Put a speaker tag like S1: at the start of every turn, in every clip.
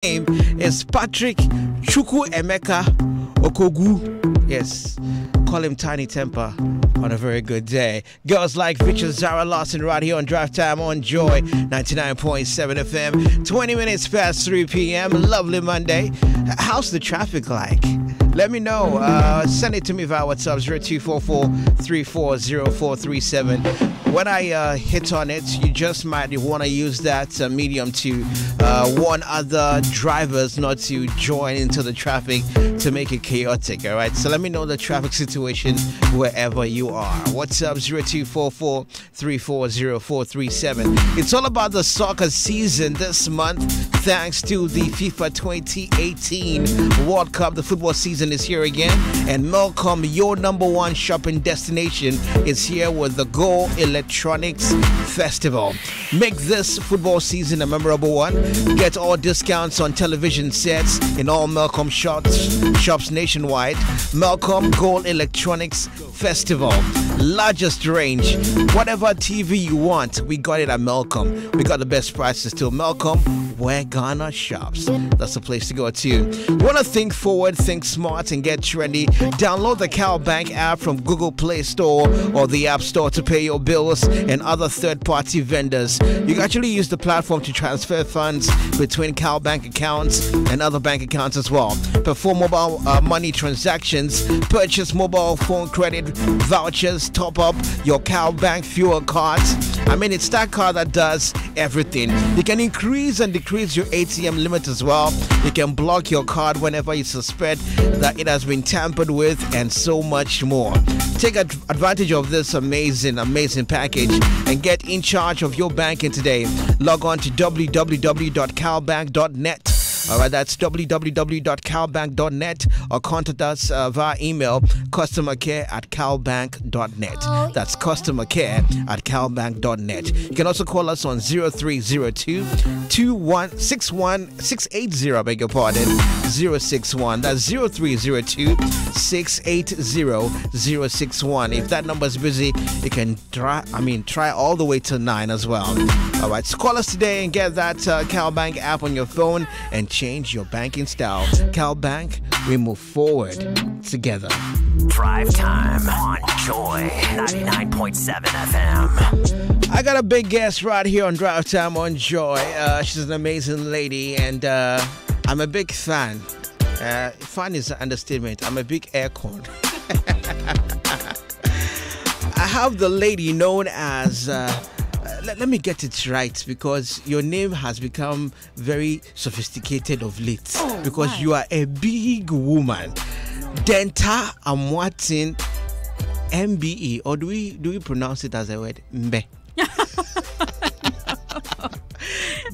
S1: name is Patrick Chuku Emeka Okogu. Yes, call him Tiny Temper on a very good day. Girls like Victor Zara Lawson right here on Drive Time on Joy 99.7 FM. 20 minutes past 3 p.m. Lovely Monday. How's the traffic like? Let me know. Send it to me via WhatsApp 0244-340437. When I hit on it, you just might want to use that medium to warn other drivers not to join into the traffic to make it chaotic. All right. So let me know the traffic situation wherever you are. WhatsApp 0244-340437. It's all about the soccer season this month, thanks to the FIFA 2018 World Cup. The football season is here again, and Melcom, your number one shopping destination, is here with the Go Electronics Festival. Make this football season a memorable one. Get all discounts on television sets in all Melcom shops nationwide. Melcom Gold Electronics Festival. Largest range. Whatever TV you want, we got it at Melcom. We got the best prices too. Melcom, where Ghana shops. That's the place to go to. You want to think forward, think smart, and get trendy? Download the CalBank app from Google Play Store or the App Store to pay your bills and other third-party vendors. You can actually use the platform to transfer funds between CalBank accounts and other bank accounts as well. Perform mobile money transactions, purchase mobile phone credit vouchers, top up your CalBank fuel cards. I mean, it's that card that does everything. You can increase and decrease your ATM limit as well. You can block your card whenever you suspect that it has been tampered with, and so much more. Take advantage of this amazing package and get in charge of your banking today. Log on to www.calbank.net. Alright, that's www.calbank.net, or contact us via email customercare@calbank.net. That's customercare@calbank.net. You can also call us on 0302-2161680. Beg your pardon, 061. That's 0302-680-061. If that number is busy, you can try all the way to 9 as well. Alright, so call us today and get that CalBank app on your phone and change your banking style. CalBank, we move forward together.
S2: Drive Time on Joy 99.7 FM.
S1: I got a big guest right here on Drive Time on Joy. She's an amazing lady, and I'm a big fan. Fan is an understatement. I'm a big aircon. I have the lady known as... let me get it right, because your name has become very sophisticated of late. Because you are a big woman. Denta Amwatin MBE, or do we pronounce it as a word? Mbe.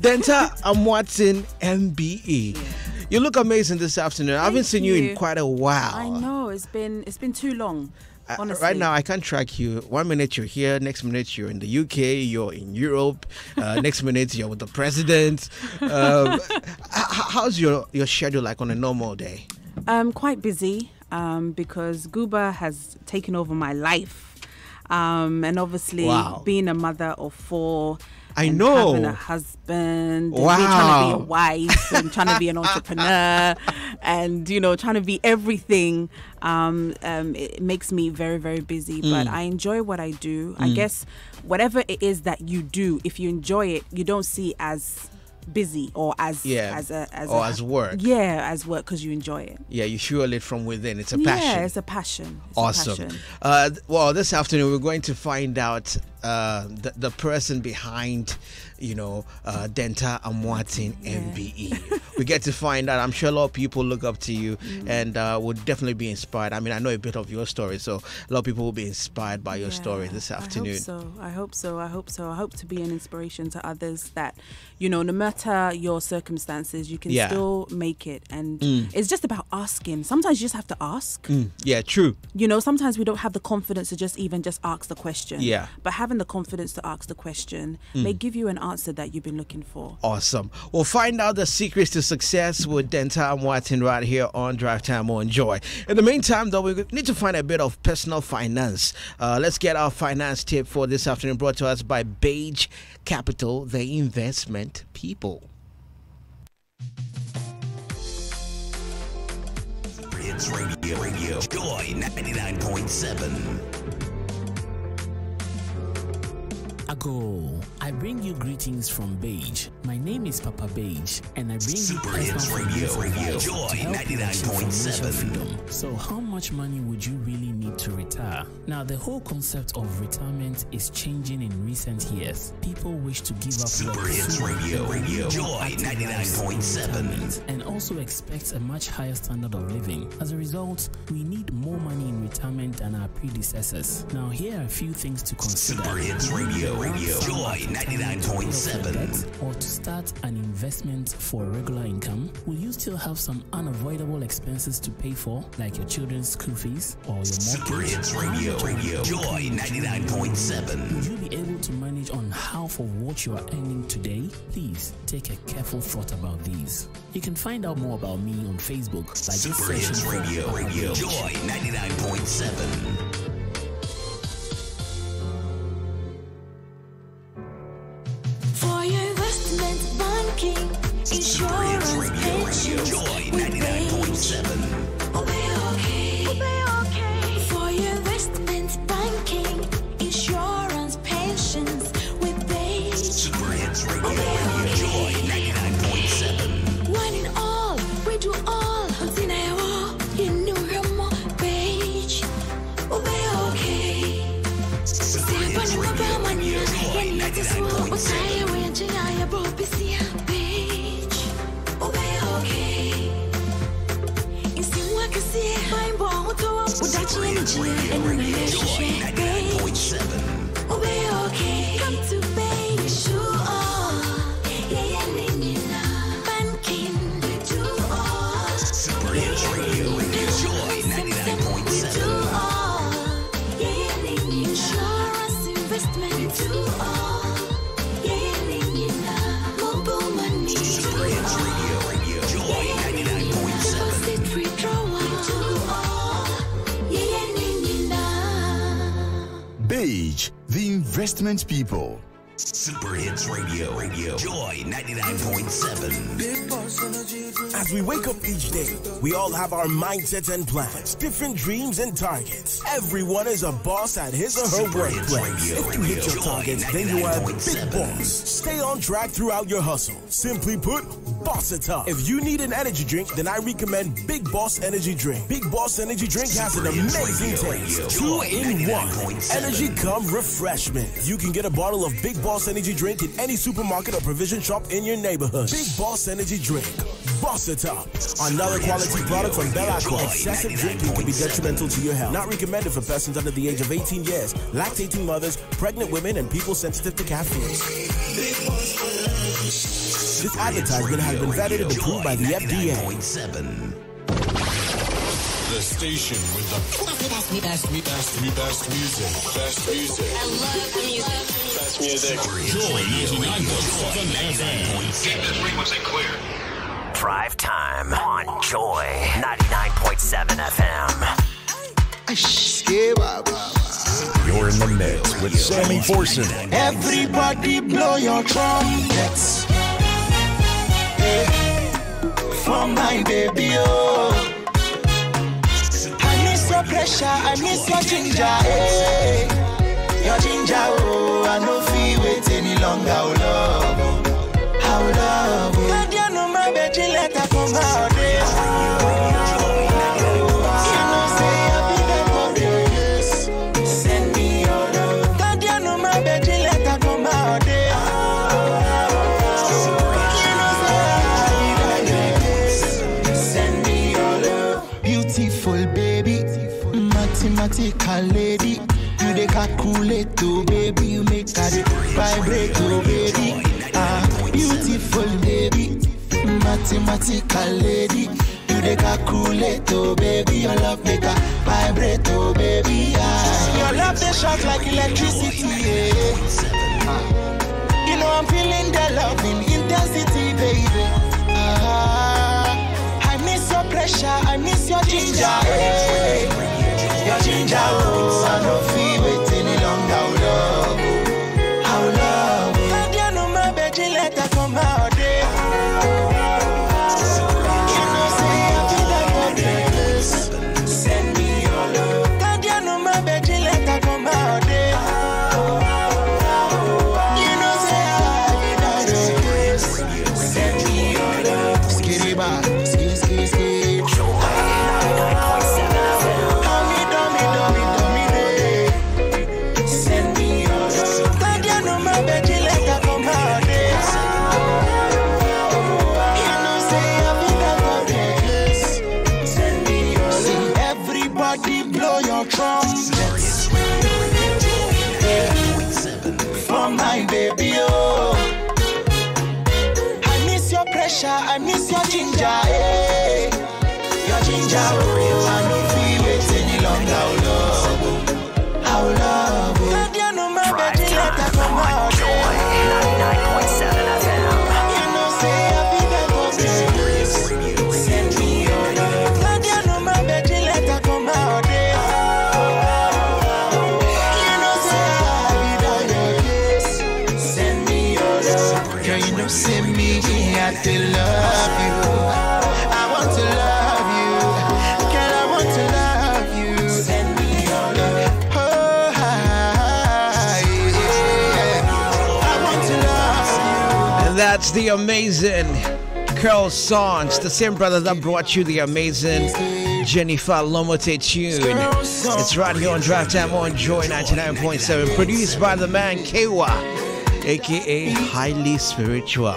S1: Denta Amwatin MBE. You look amazing this afternoon. I haven't seen you in quite a while.
S3: I know, it's been too long. Honestly.
S1: Right now, I can't track you. 1 minute you're here, next minute you're in the UK, you're in Europe, next minute you're with the president. How's your schedule like on a normal day?
S3: Quite busy because Guba has taken over my life. And obviously, being a mother of 4...
S1: I know.
S3: Having a husband, and me trying to be a wife, and trying to be an entrepreneur, and trying to be everything. It makes me very, very busy. But I enjoy what I do. I guess whatever it is that you do, if you enjoy it, you don't see as busy or as
S1: work.
S3: Yeah, as work, because you enjoy it.
S1: Yeah, you fuel it from within. It's a passion.
S3: Yeah, it's a passion.
S1: Awesome. Well, this afternoon we're going to find out the person behind, Denta Amwatin MBE. We get to find out. I'm sure a lot of people look up to you and would definitely be inspired. I mean, I know a bit of your story, so a lot of people will be inspired by your story this afternoon.
S3: I hope so. I hope to be an inspiration to others that, no matter your circumstances, you can still make it. And it's just about asking. Sometimes you just have to ask.
S1: Yeah, true.
S3: Sometimes we don't have the confidence to just ask the question.
S1: Yeah.
S3: But having the confidence to ask the question may give you an answer that you've been looking for.
S1: Awesome. We'll find out the secrets to success with Denta Amwatin right here on Drive Time on Joy. In the meantime, though, we need to find a bit of personal finance. Let's get our finance tip for this afternoon, brought to us by Beige Capital, the investment people.
S2: Hits Radio. Joy 99.7.
S4: Ago, I bring you greetings from Beige. My name is Papa Beige, and I bring you personal
S2: Radio. Joy 99.7.
S4: So, how much money would you really need to retire? Now, the whole concept of retirement is changing in recent years. People wish to give up
S2: Super Hits Radio. Joy 99.7.
S4: and also expect a much higher standard of living. As a result, we need more money in retirement than our predecessors. Now, here are a few things to consider.
S2: Super Hits Radio. Joy 99.7.
S4: Or to start an investment for a regular income, will you still have some unavoidable expenses to pay for, like your children's school fees or your mortgage?
S2: Super Hits Radio. Joy 99.7.
S4: Will you be able to manage on half of what you are earning today? Please take a careful thought about these. You can find out more about me on Facebook by just
S2: Super Hits
S4: searching
S2: Radio. Joy 99.7.
S5: For your investment banking, insurance, pensions,
S2: Joy 99.7.
S5: okay. For your investment banking, insurance, pensions, with Beige.
S2: Super Hits Radio. Joy 99.7.
S5: One in all, we do all. Until now, you know you're more Beige. Okay.
S2: Super Hits Radio. Joy 99.7.
S5: Come to Beige, sure. Banking, we do all.
S2: Super Hits Radio. Joy 99.7.
S5: Insurance, investment, we do all. Mobile money,
S2: Super Hits Radio. Joy 99.7.
S5: deposit withdrawal, we do all.
S6: Beige, the investment people.
S2: Super Hits Radio. Joy 99.7.
S7: As we wake up each day, we all have our mindsets and plans, different dreams and targets. Everyone is a boss at his or her workplace. If you hit your targets, then you are a big boss. Stay on track throughout your hustle. Simply put, boss it up. If you need an energy drink, then I recommend Big Boss Energy Drink. Big Boss Energy Drink has an amazing taste. 2-in-1. Energy cum refreshment. You can get a bottle of Big Boss Energy Drink in any supermarket or provision shop in your neighborhood. Big Boss Energy Drink. Boss it up. Another quality product from Belacqua. Excessive drinking can be detrimental to your health. Not recommended for persons under the age of 18 years, lactating mothers, pregnant women, and people sensitive to caffeine. This advertisement has been vetted and approved by the FDA.
S8: The station with the best music. Best music.
S5: I love the music.
S8: Best music. Joy 99.7 FM.
S9: Keep this frequency clear.
S2: Drive time on Joy 99.7 FM.
S6: You're in the mix with Sammy Forson.
S10: Everybody blow your trumpets. Hey, for my baby, oh. I miss your pressure, I miss your ginger, hey. Your ginger, oh. I no feel wait any longer, oh love, oh love, oh. God, you know my baby, let her come out, hey. You know say I be that for this. Send me your love. God, you know my baby, let her come out, hey. Beautiful baby, mathematical lady. You the calculate to baby, you make her vibrate to baby. Beautiful baby, mathematical lady. You the calculate to baby, your love make her vibrate to baby. Your love they shock like electricity. You know I'm feeling the love in intensity, baby. I miss your pressure, I miss your ginger, hey. Your ginger, oh, I don't feel wait any longer, how love, God, you know my baby, let her come out, hey. You know say I feel like a Shiba. Ski, ski, ski.
S2: Joy 99.7 FM.
S10: Send me your love. God, you know my baby, let her come out there. You know, say I'll be there for this. Send me your love. See, everybody blow your trumpets. For my baby, oh. I miss your pressure, I miss your ginger, eh. Your ginger, oh. I know feel it any longer, oh, love. How love, oh. God, you know my baby, let her come out.
S2: Joy 99.7 FM.
S10: You know, say I'll be there for this. Send me your love. God, you know my baby, let her come out there. You know, say I'll be there your case. Send me your love. Girl, you know, send me here to love you. I want to love you. Girl, I want to love you. Send me your love. Oh, yeah. I want to love you.
S1: And that's the amazing Curl Songs, the same brother that brought you the amazing Jennifer Lomote tune. It's right here on Drive Time on Joy 99.7, produced by the man Kewa, aka Highly Spiritual.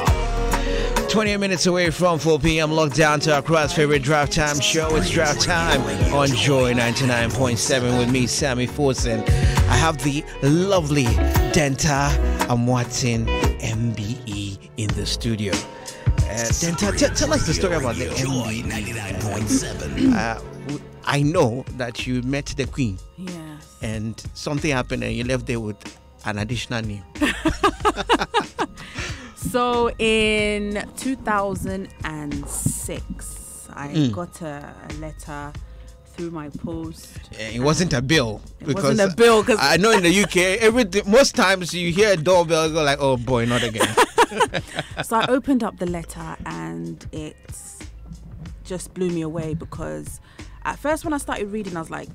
S1: 28 minutes away from 4 p.m. locked down to Accra's favorite Drive Time show. It's Drive Time on Joy 99.7 with me, Sammy Forsen. I have the lovely Denta Amwatin MBE in the studio. Denta, tell us the story about the
S2: Joy
S1: MBE.
S2: 99.7.
S1: I know that you met the Queen
S3: Yes.
S1: and something happened and you left there with an additional name.
S3: So in 2006, I got a letter through my post.
S1: It wasn't a bill.
S3: It wasn't a bill because
S1: I know in the UK, most times you hear a doorbell, you go like, oh boy, not again.
S3: So I opened up the letter and it just blew me away because at first when I started reading, I was like,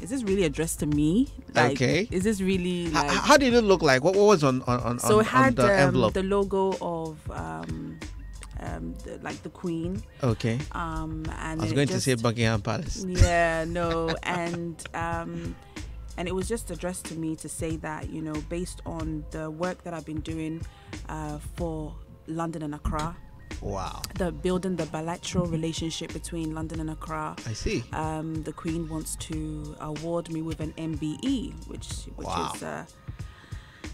S3: is this really addressed to me? Like,
S1: okay.
S3: Is this really like...
S1: How did it look like? What was on
S3: So it had
S1: the envelope?
S3: the logo of the Queen.
S1: Okay.
S3: And
S1: I was going to say Buckingham Palace.
S3: Yeah, no, and it was just addressed to me to say that, you know, based on the work that I've been doing for London and Accra.
S1: Wow.
S3: Building the bilateral relationship between London and Accra.
S1: I see.
S3: The Queen wants to award me with an MBE, which
S1: Wow.
S3: is a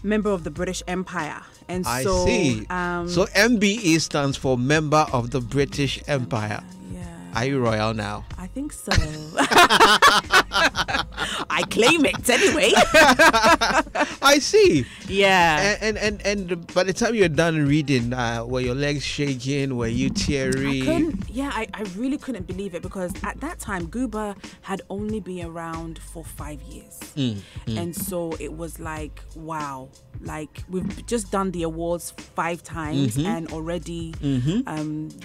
S3: member of the British Empire. And
S1: I
S3: so,
S1: see. So MBE stands for Member of the British Empire.
S3: Yeah.
S1: Are you royal now?
S3: I think so. I claim it anyway.
S1: I see.
S3: Yeah.
S1: And by the time you're done reading, were your legs shaking? Were you teary?
S3: I really couldn't believe it because at that time, Gooba had only been around for 5 years. And so it was like, wow, like we've just done the awards 5 times and already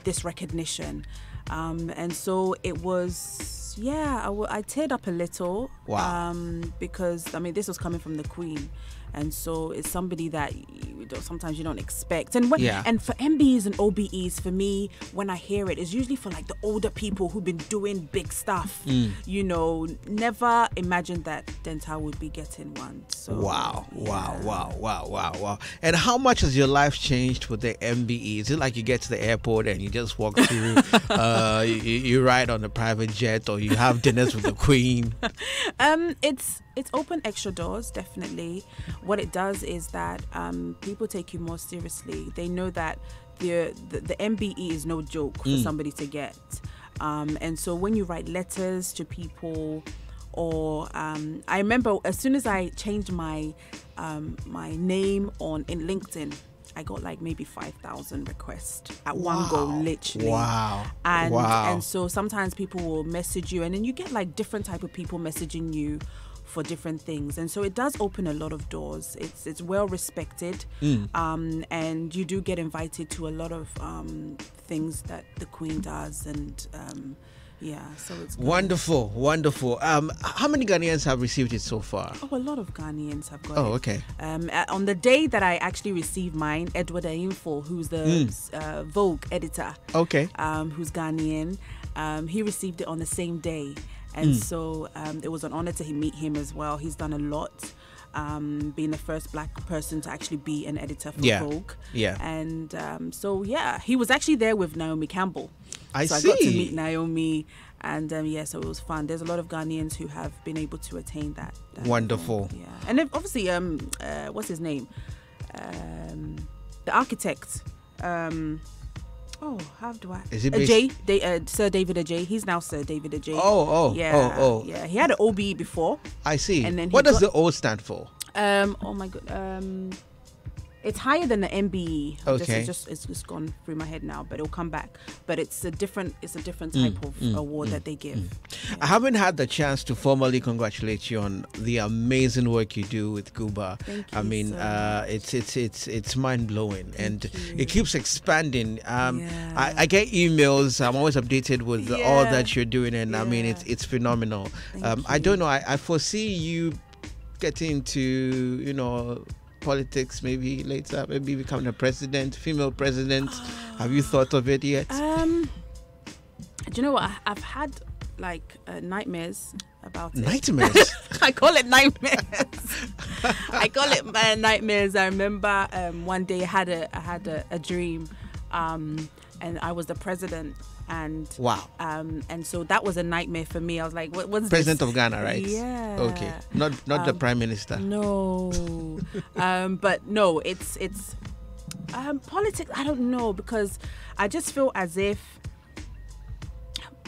S3: this recognition. And so it was, I teared up a little.
S1: Wow.
S3: Because, I mean, this was coming from the Queen. And so it's somebody that sometimes you don't expect. And and for MBEs and OBEs, for me, when I hear it, it's usually for like the older people who've been doing big stuff. You know, never imagined that Denta would be getting one. So
S1: Wow. And how much has your life changed with the MBE? Is it like you get to the airport and you just walk through, you ride on a private jet, or you have dinners with the Queen?
S3: It's opened extra doors, definitely. What it does is that people take you more seriously. They know that the MBE is no joke for somebody to get. And so when you write letters to people, or I remember as soon as I changed my name in LinkedIn, I got like maybe 5,000 requests at one go, literally.
S1: Wow.
S3: And so sometimes people will message you, and then you get like different type of people messaging you for different things, and so it does open a lot of doors. It's well respected, and you do get invited to a lot of things that the Queen does, and so it's good.
S1: Wonderful. How many Ghanaians have received it so far?
S3: Oh, a lot of Ghanaians have got it.
S1: Oh, okay.
S3: On the day that I actually received mine, Edward Ainfo, who's the Vogue editor,
S1: okay,
S3: who's Ghanaian, he received it on the same day. And so it was an honor to meet him as well. He's done a lot, being the first black person to actually be an editor for Vogue. Yeah. And he was actually there with Naomi Campbell. I got to meet Naomi, and so it was fun. There's a lot of Ghanaians who have been able to attain that.
S1: Wonderful.
S3: Yeah. And then obviously, what's his name? The architect. How do I?
S1: Is it
S3: Sir David Ajay? He's now Sir David Ajay.
S1: Yeah.
S3: He had an OBE before.
S1: I see. And then what does the O stand for?
S3: Oh my god. It's higher than the MBE.
S1: Okay.
S3: It's just gone through my head now, but it'll come back. But it's a different type of award that they give. Yeah.
S1: I haven't had the chance to formally congratulate you on the amazing work you do with Guba.
S3: Thank you.
S1: I mean, it's mind blowing, and it keeps expanding. I get emails. I'm always updated with all that you're doing, and I mean, it's phenomenal. I don't know. I foresee you getting into politics maybe later, maybe becoming a president, female president. Have you thought of it yet?
S3: Do you know what? I've had nightmares about it.
S1: Nightmares?
S3: I call it nightmares. Nightmares. I remember one day I had a dream, and I was the president. And
S1: wow.
S3: And so that was a nightmare for me. I was like, what's
S1: President
S3: this?
S1: of Ghana, right?
S3: Yeah.
S1: Okay. Not the Prime Minister.
S3: No. But no, it's politics. I don't know, because I just feel as if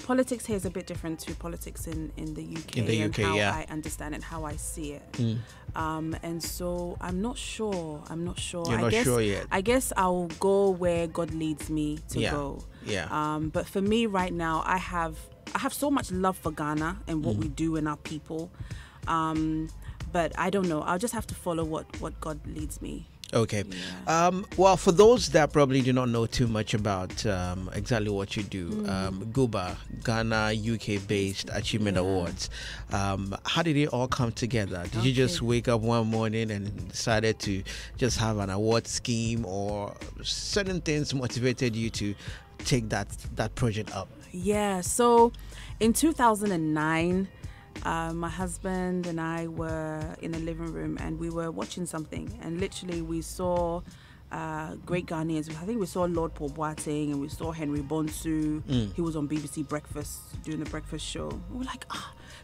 S3: politics here is a bit different to politics in the UK.
S1: In the UK,
S3: and how I understand it, how I see it. And so I'm not sure.
S1: You're not sure yet.
S3: I guess I'll go where God leads me to go.
S1: Yeah.
S3: But for me right now, I have so much love for Ghana and what we do and our people. But I don't know. I'll just have to follow what God leads me.
S1: Okay.
S3: Yeah.
S1: Well, for those that probably do not know too much about exactly what you do, Guba, Ghana, UK-based Achievement Awards. How did it all come together? Did you just wake up one morning and decided to just have an award scheme, or certain things motivated you to take that project up?
S3: Yeah. So in 2009, my husband and I were in a living room and we were watching something, and literally we saw great Ghanaians. I think we saw Lord Paul Boateng and we saw Henry Bonsu. He was on BBC Breakfast doing the breakfast show. We were like,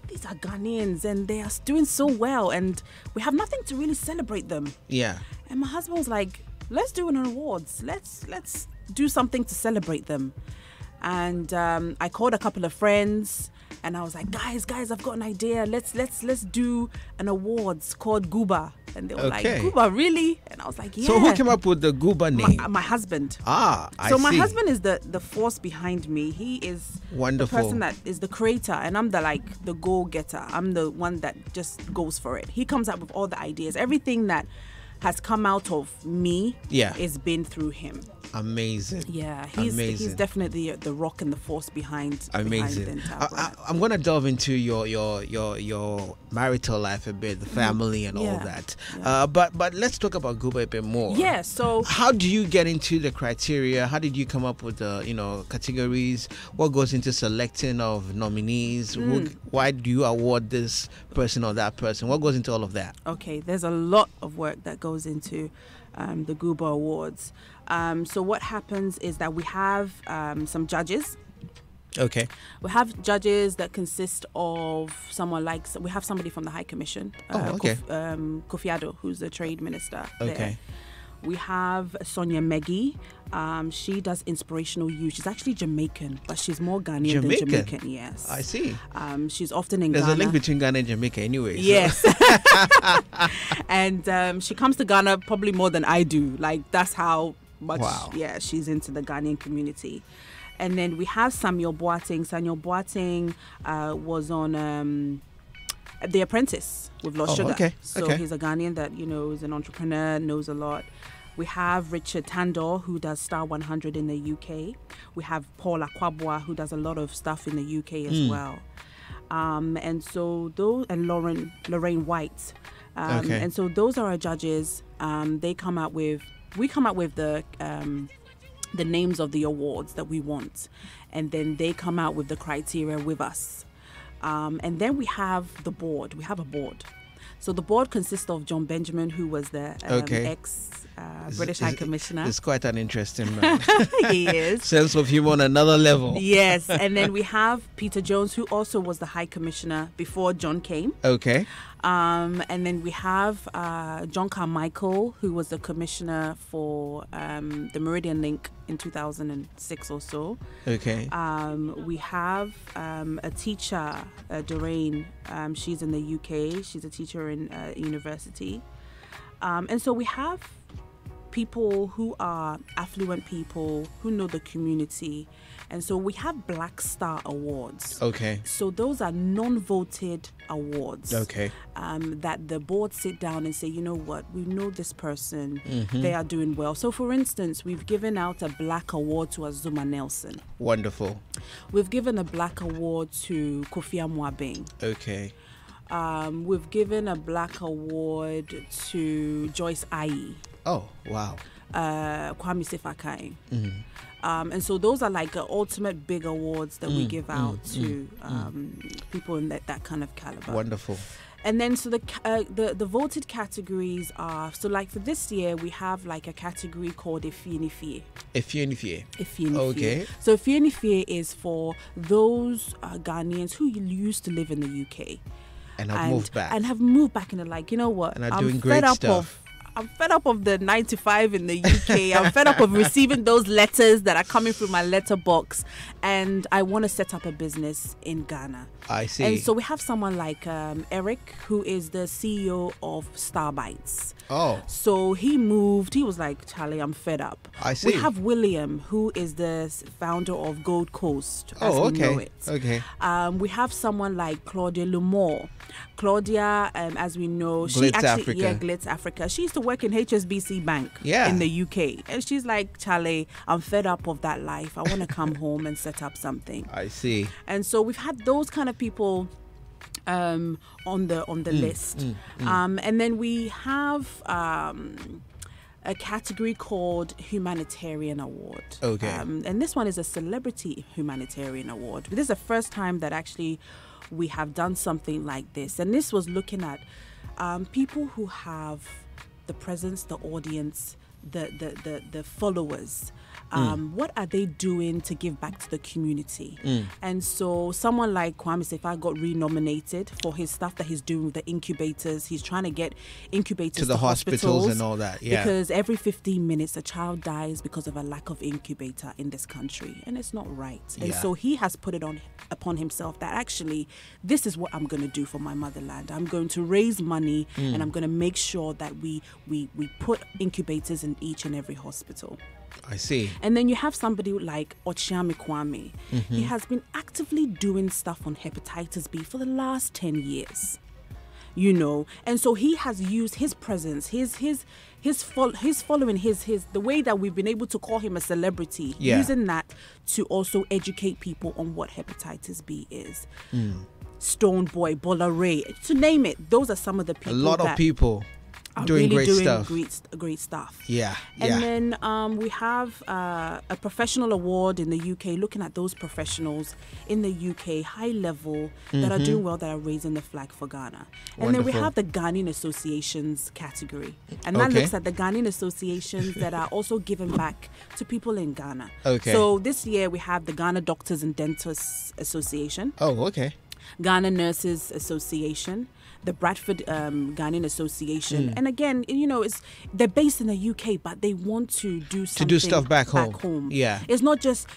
S3: these are Ghanaians and they are doing so well, and we have nothing to really celebrate them.
S1: Yeah.
S3: And my husband was like, let's do an awards. Let's do something to celebrate them. And I called a couple of friends. And I was like, guys, I've got an idea. Let's do an awards called Guba. And they were like, Guba, really? And I was like, yeah.
S1: So who came up with the Guba name?
S3: My husband.
S1: I see.
S3: So my husband is the force behind me. He is
S1: wonderful.
S3: The person that is the creator, and I'm the go-getter. I'm the one that just goes for it. He comes up with all the ideas. Everything that has come out of me is been through him.
S1: Amazing.
S3: Yeah, he's definitely the rock and the force behind.
S1: Amazing.
S3: Behind the entire
S1: I'm gonna delve into your marital life a bit, the family and all that. Yeah. But let's talk about Guba a bit more.
S3: Yeah. So
S1: how do you get into the criteria? How did you come up with the categories? What goes into selecting of nominees? Why do you award this person or that person? What goes into all of that?
S3: Okay, there's a lot of work that goes into the Guba Awards. So what happens is that we have some judges.
S1: Okay.
S3: We have judges that consist of we have somebody from the High Commission. Kofi Addo, who's the trade minister there.
S1: Okay.
S3: We have Sonia Meggie. She does inspirational youth. She's actually Jamaican, but she's more Ghanaian than Jamaican. Yes.
S1: I see.
S3: She's often in Ghana.
S1: There's a link between Ghana and Jamaica anyway. So.
S3: Yes. And she comes to Ghana probably more than I do. Like, that's how much, she's into the Ghanaian community. And then we have Samuel Boateng. Samuel Boateng was on The Apprentice with Lost Sugar.
S1: Okay.
S3: So
S1: okay.
S3: he's a Ghanaian that, is an entrepreneur, knows a lot. We have Richard Tandor, who does Star 100 in the UK. We have Paul Akwabwa, who does a lot of stuff in the UK as well. And so those, and Lorraine White. And so those are our judges. We come out with the names of the awards that we want, and then they come out with the criteria with us. And then we have the board. We have a board. So the board consists of John Benjamin, who was the ex-British High Commissioner.
S1: It's quite an interesting man.
S3: He is.
S1: Sense of humor on another level.
S3: Yes. And then we have Peter Jones, who also was the High Commissioner before John came.
S1: Okay.
S3: And then we have John Carmichael, who was the Commissioner for the Meridian Link in 2006 or so.
S1: Okay.
S3: We have a teacher, Doreen. She's in the UK. She's a teacher in university. And so we have people who are affluent people who know the community. And so we have Black Star Awards.
S1: Okay.
S3: So those are non-voted awards.
S1: Okay.
S3: That the board sit down and say, you know what, we know this person, they are doing well. So for instance, we've given out a Black Award to Azuma Nelson.
S1: Wonderful.
S3: We've given a Black Award to Kofi Amwabeng.
S1: Okay.
S3: We've given a Black Award to Joyce Ayi.
S1: Oh, wow.
S3: Kwame Sefakai. And so those are like ultimate big awards that we give out to people in that kind of caliber.
S1: Wonderful.
S3: And then so the voted categories are, so like for this year we have like a category called Efienifie.
S1: Efienifie.
S3: Okay. So Efienifie is for those Ghanaians who used to live in the UK.
S1: And have moved back.
S3: And have moved back and they're like, you know what?
S1: And are doing great stuff.
S3: I'm fed up of the 9-to-5 in the UK. I'm fed up of receiving those letters that are coming through my letterbox. And I want to set up a business in Ghana.
S1: I see.
S3: And so we have someone like Eric, who is the CEO of Starbites.
S1: Oh.
S3: So he moved. He was like, Charlie, I'm fed up.
S1: I see.
S3: We have William, who is the founder of Gold Coast, as
S1: we
S3: know it.
S1: Okay.
S3: We have someone like Claudia Lumore. Claudia, as we know, Glitz Africa. She used to work in HSBC Bank in the UK. And she's like, Charlie, I'm fed up of that life. I want to come home and set up something.
S1: I see.
S3: And so we've had those kind of people on the list. And then we have a category called Humanitarian Award.
S1: Okay.
S3: And this one is a Celebrity Humanitarian Award. This is the first time that actually we have done something like this. And this was looking at people who have the presence, the audience, the followers. What are they doing to give back to the community? And so someone like Kwame Sefa got renominated for his stuff that he's doing with the incubators. He's trying to get incubators
S1: to the hospitals and all that. Yeah.
S3: Because every 15 minutes a child dies because of a lack of incubator in this country, and it's not right. And so he has put it upon himself that actually this is what I'm going to do for my motherland. I'm going to raise money and I'm going to make sure that we put incubators in each and every hospital.
S1: I see.
S3: And then you have somebody like Ochiami Kwame. He has been actively doing stuff on hepatitis B for the last 10 years. And so he has used his presence, his following, the way that we've been able to call him a celebrity, using that to also educate people on what hepatitis B is. Stone Boy, Bola Ray, to name it, those are some of the people.
S1: A lot of people doing great stuff. Yeah.
S3: And then we have a professional award in the UK, looking at those professionals in the UK, high level, that are doing well, that are raising the flag for Ghana. And then we have the Ghanaian Associations category. And that looks at the Ghanaian associations that are also giving back to people in Ghana.
S1: Okay.
S3: So this year we have the Ghana Doctors and Dentists Association.
S1: Oh, okay.
S3: Ghana Nurses Association, the Bradford Ghanaian Association. And again, they're based in the UK, but they want to do something
S1: to do stuff back home. Yeah,
S3: it's not just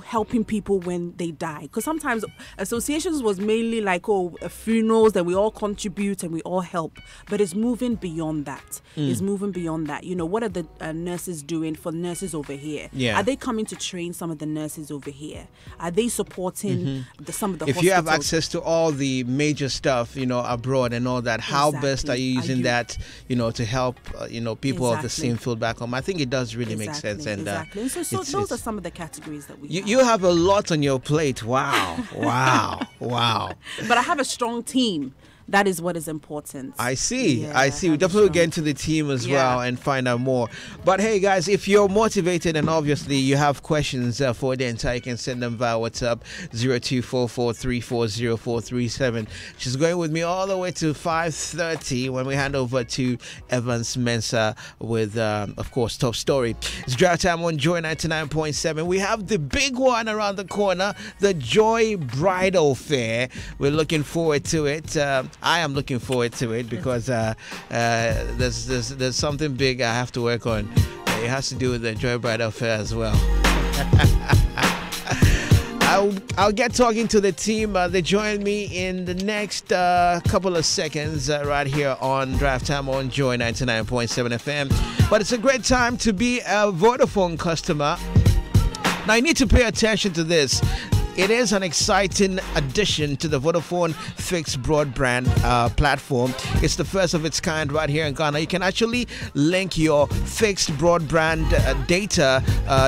S3: helping people when they die, because sometimes associations was mainly like funerals that we all contribute and we all help, but it's moving beyond that. It's moving beyond that. What are the nurses doing for nurses over here?
S1: Yeah,
S3: are they coming to train some of the nurses over here? Are they supporting some of the
S1: if
S3: hospitals?
S1: you have access to all the major stuff abroad and all that, how best are you using that to help people of the same field back home? I think it does really make sense. And
S3: exactly. So those are some of the categories that we have.
S1: You have a lot on your plate. Wow. Wow.
S3: But I have a strong team. That is what is important.
S1: I see. We definitely will get into the team as well and find out more. But hey, guys, if you're motivated and obviously you have questions for the entire, you can send them via WhatsApp 0244340437. She's going with me all the way to 5:30 when we hand over to Evans Mensah with, of course, Top Story. It's Drive Time on Joy 99.7. We have the big one around the corner, the Joy Bridal Fair. We're looking forward to it. I am looking forward to it because there's something big I have to work on. It has to do with the Joy Bridal Fair as well. I'll get talking to the team. They join me in the next couple of seconds right here on Drive Time on Joy 99.7 FM. But it's a great time to be a Vodafone customer. Now you need to pay attention to this. It is an exciting addition to the Vodafone fixed broadband platform. It's the first of its kind right here in Ghana. You can actually link your fixed broadband data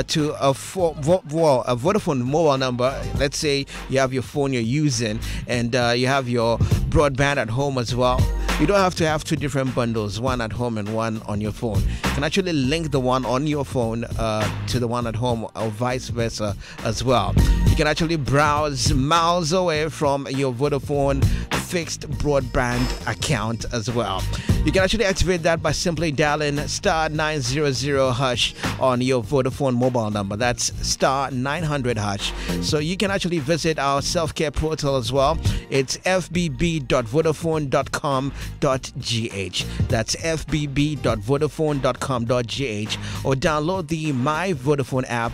S1: to a Vodafone mobile number. Let's say you have your phone you're using and you have your broadband at home as well. You don't have to have two different bundles, one at home and one on your phone. You can actually link the one on your phone to the one at home or vice versa as well. You can actually browse miles away from your Vodafone fixed broadband account as well. You can actually activate that by simply dialing *900# on your Vodafone mobile number. That's *900#. So you can actually visit our self-care portal as well. It's fbb.vodafone.com.gh. That's fbb.vodafone.com.gh, or download the My Vodafone app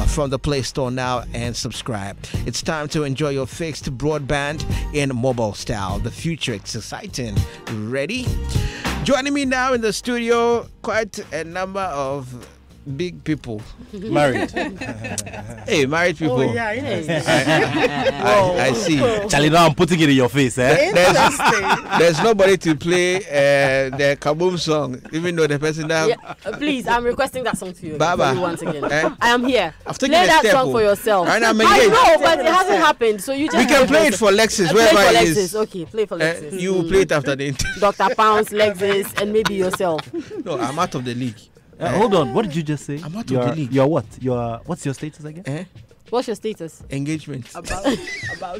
S1: from the Play Store now and subscribe. It's time to enjoy your fixed broadband in mobile style. The future is exciting. Ready? Joining me now in the studio, quite a number of big people.
S11: Married.
S1: Hey, married people.
S11: Oh, yeah, yeah.
S1: I see.
S11: Charlie, now I'm putting it in your face, eh?
S1: There's nobody to play the Kaboom song, even though the person that...
S12: Please, I'm requesting that song to you,
S1: Baba.
S12: for you once again. I am here.
S1: Play
S12: that song for yourself.
S1: Right, I
S12: know, but it hasn't happened, so you just...
S1: We can play it for Lexus, wherever it is.
S12: Okay, play for Lexus.
S1: You will play it after the interview.
S12: Dr. Pounds, Lexus, and maybe yourself.
S1: No, I'm out of the league.
S11: Hold on, what did you just say?
S1: I'm out of the league.
S11: You're what? What's your status again?
S12: What's your status?
S1: Engagement.
S12: About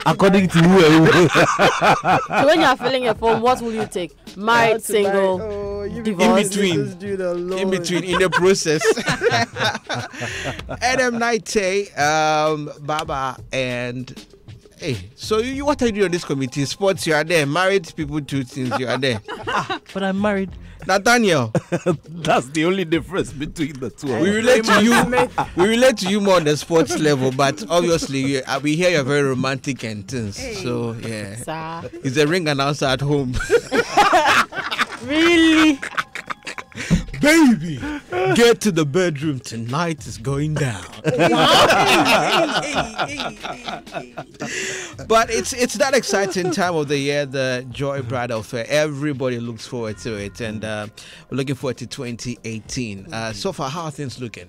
S11: according to who?
S12: So when you are filling a form, what will you take? Married, single, divorced?
S1: In between, in the process. Adam Naite, Baba, and... Hey, so what are you doing on this committee? Sports, you are there. Married people do things, you are there.
S11: But I'm married.
S1: Nathaniel.
S11: That's the only difference between the two.
S1: We relate to you more on the sports level, but obviously we hear you're very romantic and things. Hey. So yeah.
S12: Sir.
S1: Is a ring announcer at home?
S12: Really?
S1: Baby, get to the bedroom. Tonight is going down. But it's that exciting time of the year, the Joy Bridal Fair. Everybody looks forward to it, and we're looking forward to 2018. So far, how are things looking?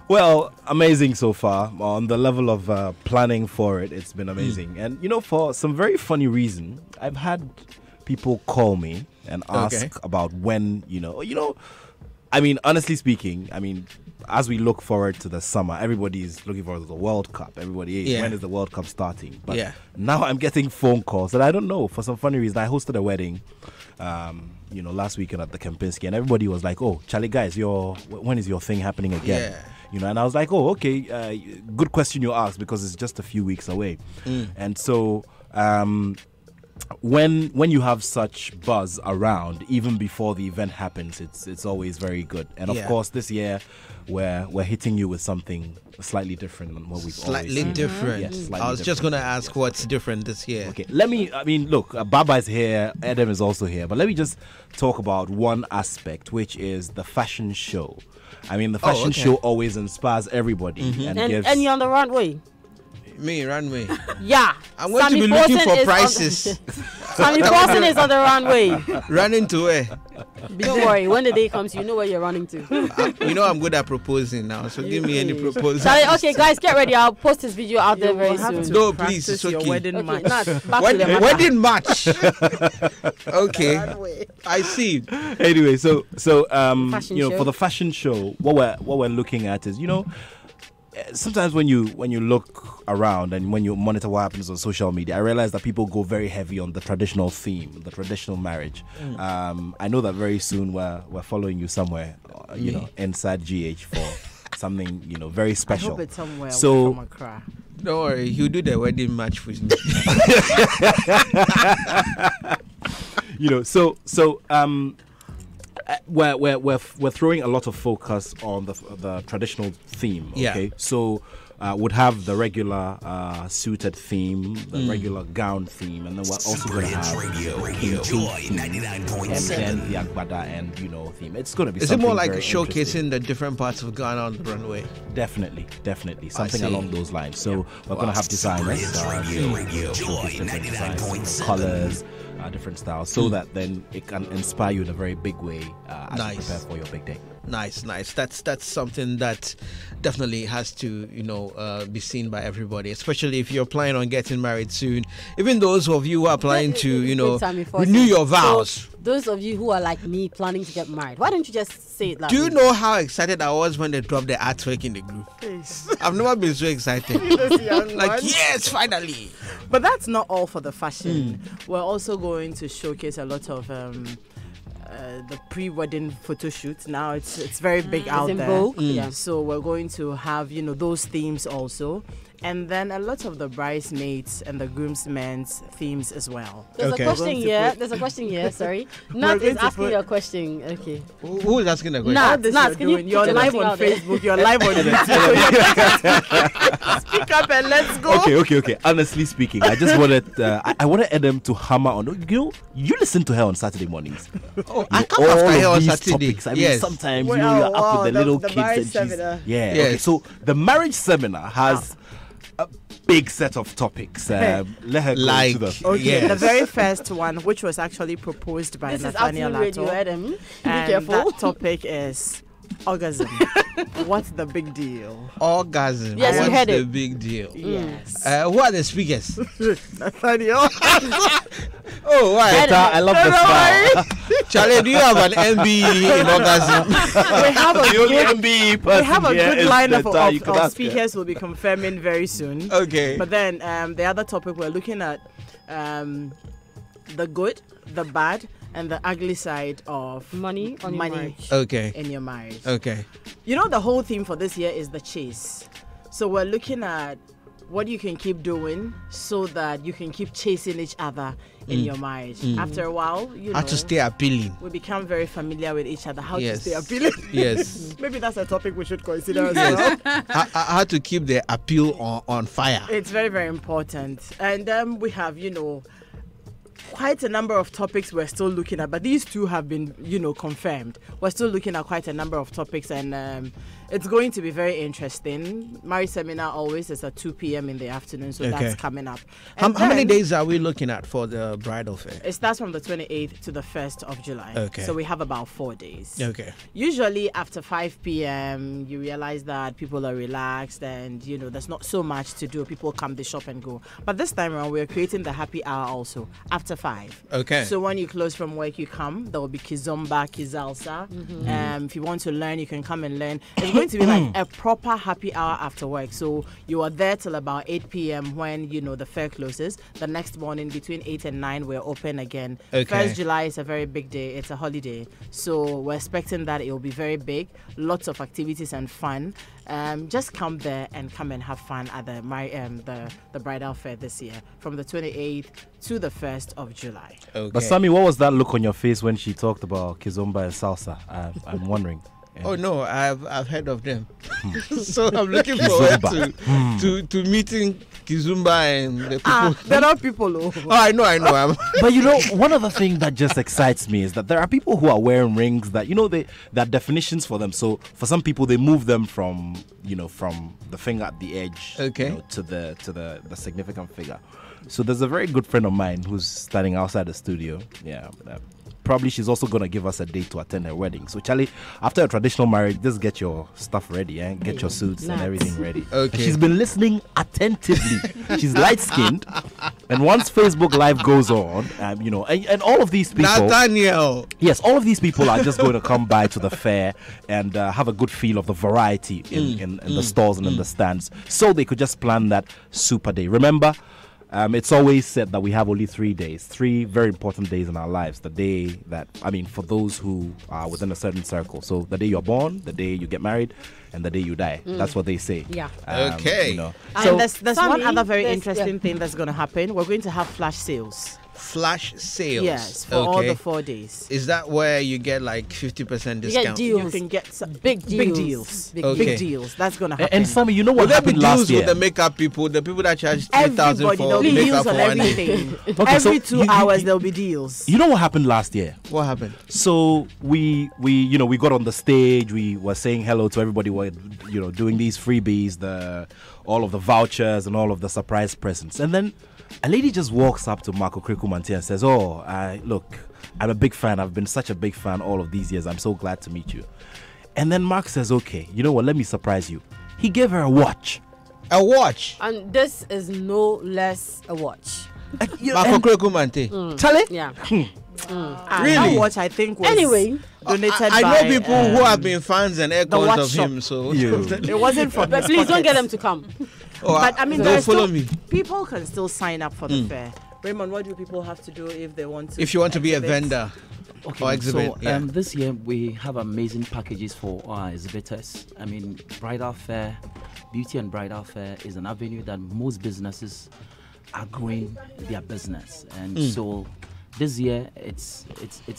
S11: Well, amazing so far. On the level of planning for it, it's been amazing. And, for some very funny reason, I've had people call me and ask about when, I mean, honestly speaking, as we look forward to the summer, everybody is looking forward to the World Cup. Everybody is. Yeah. When is the World Cup starting? But now I'm getting phone calls that I don't know. For some funny reason, I hosted a wedding, last weekend at the Kempinski, and everybody was like, "Oh, Charlie, guys, when is your thing happening again?" Yeah. And I was like, "Oh, okay, good question you asked, because it's just a few weeks away." And so when you have such buzz around, even before the event happens, it's always very good. And of course, this year we're hitting you with something slightly different than what we've
S1: slightly
S11: always
S1: different.
S11: Yes, slightly
S1: I was just going to ask what's different this year.
S11: Okay, look, Baba is here, Adam is also here, but let me just talk about one aspect, which is the fashion show. I mean, the fashion show always inspires everybody
S12: and you're on the runway.
S1: Me, runway.
S12: Yeah.
S1: I'm going to be looking for prices.
S12: Sammy Boston is on the runway.
S1: Running to where?
S12: Don't worry. When the day comes, you know where you're running to.
S1: You know I'm good at proposing now, so give me any proposal.
S12: Okay, guys, get ready. I'll post this video out there very soon.
S1: No, please, it's okay.
S3: Wedding match.
S1: Wedding match. Okay, I see.
S11: Anyway, so for the fashion show, what we're looking at is, sometimes when you look around and when you monitor what happens on social media, I realize that people go very heavy on the traditional theme, the traditional marriage. I know that very soon we're following you somewhere, inside GH for something very special.
S3: I hope it's somewhere.
S1: So don't worry, he'll do the wedding match with me.
S11: We're throwing a lot of focus on the traditional theme. Okay, so would have the regular suited theme, the regular gown theme, and then we're also going to have
S2: Radio Joy 99.7
S11: and the Agbada and theme. It's going to be.
S1: Is it more like showcasing the different parts of Ghana on the runway?
S11: Definitely, something along those lines. So we're going to have designers, different designs, colors, different styles, so that then it can inspire you in a very big way as you prepare for your big day.
S1: Nice. That's something that definitely has to be seen by everybody, especially if you're planning on getting married soon. Even those of you who are planning to renew your vows.
S12: So, those of you who are like me planning to get married, why don't you just say it?
S1: Do you know how excited I was when they dropped the artwork in the group? I've never been so excited. Yes, finally.
S3: But that's not all for the fashion. We're also going to showcase a lot of the pre-wedding photo shoots. Now it's very big out there. So we're going to have those themes also, and then a lot of the bridesmaids and the groomsmen's themes as well.
S12: There's a question here. Sorry, Nat is asking you a question. Okay,
S1: who is asking a question?
S12: Nat, you're live on Facebook. You're live on
S3: YouTube. Speak up and let's go.
S11: Okay. Honestly speaking, I just wanted I wanted Adam to hammer on. You listen to her on Saturday mornings.
S1: I come after her on Saturday.
S11: Topics. I mean, sometimes you're up with the little kids and Okay, so the marriage seminar has a big set of topics. Let her go to
S3: the very first one, which was actually proposed by Nathaniel Lato.
S12: Be
S3: careful. That topic is orgasm. What's the big deal?
S1: Orgasm.
S12: Yes,
S1: what's the big deal?
S3: Yes.
S1: Who are the speakers?
S3: Nathaniel.
S1: Oh, why?
S11: I love the style.
S1: Charlie, do you have an MBE in orgasm?
S3: We have a good lineup of
S11: speakers
S3: will be confirming very soon.
S1: Okay.
S3: But then the other topic we're looking at the good, the bad, and the ugly side of
S12: money
S1: in
S3: your marriage.
S1: Okay.
S3: The whole theme for this year is the chase. So we're looking at what you can keep doing so that you can keep chasing each other in your marriage. After a while,
S1: how to stay appealing.
S3: We become very familiar with each other. How to stay appealing.
S1: Yes.
S3: Maybe that's a topic we should consider as well.
S1: How to keep the appeal on fire.
S3: It's very, very important. And we have, quite a number of topics we're still looking at, but these two have been, confirmed. We're still looking at quite a number of topics, and it's going to be very interesting. Marriage seminar always is at 2 p.m. in the afternoon, so that's coming up.
S1: How many days are we looking at for the bridal fair?
S3: It starts from the 28th to the 1st of July.
S1: Okay.
S3: So we have about 4 days.
S1: Okay.
S3: Usually after 5 p.m., you realize that people are relaxed and, there's not so much to do. People come, they shop and go. But this time around, we're creating the happy hour also after 5.
S1: Okay.
S3: So when you close from work, you come. There will be Kizomba, Kizalsa. If you want to learn, you can come and learn. It's going to be like a proper happy hour after work. So you are there till about 8 p.m. when, the fair closes. The next morning, between 8 and 9, we're open again.
S1: Okay.
S3: 1st July is a very big day. It's a holiday. So we're expecting that it will be very big. Lots of activities and fun.
S13: just come there and come and have fun at the bridal fair this year from the 28th to the 1st of July.
S11: Okay. But Sammy, what was that look on your face when she talked about Kizomba and salsa? I'm wondering.
S1: Yeah. Oh no, I've heard of them. So I'm looking forward to meeting Kizumba and the people.
S13: There are people.
S1: Oh, I know.
S11: But you know, one of the things that just excites me is that there are people who are wearing rings that there are definitions for them. So for some people, they move them from the finger at the edge, to the significant figure. So there's a very good friend of mine who's standing outside the studio. Yeah. Probably she's also going to give us a date to attend her wedding. So, Charlie, after a traditional marriage, just get your stuff ready and get your suits and everything ready. Okay. And she's been listening attentively. She's light-skinned. And once Facebook Live goes on, and all of these people...
S1: Nathaniel!
S11: Yes, all of these people are just going to come by to the fair and have a good feel of the variety in the stalls and in the stands. So they could just plan that super day. Remember... it's always said that we have only 3 days, 3 very important days in our lives. The day that, for those who are within a certain circle. So the day you're born, the day you get married, and the day you die. That's what they say.
S12: Yeah.
S1: Okay.
S13: So there's one other very interesting thing that's going to happen. We're going to have flash sales.
S1: Flash sales.
S13: Yes, for all the 4 days.
S1: Is that where you get like 50% discount?
S12: You get deals.
S13: You can get some big deals. Big deals. That's going to happen.
S11: And Sammy, you know what happened last year?
S1: With the makeup people, the people that charge 3,000 for makeup for one day.
S13: Every 2 hours there'll be deals.
S11: You know what happened last year?
S1: What happened?
S11: So we got on the stage. We were saying hello to everybody. We're doing these freebies, all of the vouchers and all of the surprise presents, and then a lady just walks up to Marco Krikumanti and says, look, I'm a big fan. I've been such a big fan all of these years. I'm so glad to meet you. And then Mark says, okay, you know what? Let me surprise you. He gave her a watch.
S1: A watch?
S12: And this is no less a watch.
S1: Marco Krikumanti.
S11: Charlie?
S12: Yeah.
S1: Really?
S13: That watch, I think, was donated
S1: I know people who have been fans and echoes of him. So
S13: it wasn't for
S12: But please don't get them to come.
S13: But
S1: don't follow me.
S13: People can still sign up for the fair. Raymond, what do people have to do if they want to?
S1: If you want to be a vendor or exhibit.
S14: So this year we have amazing packages for our exhibitors. Bridal fair, beauty and bridal fair is an avenue that most businesses are growing their business, and so this year it's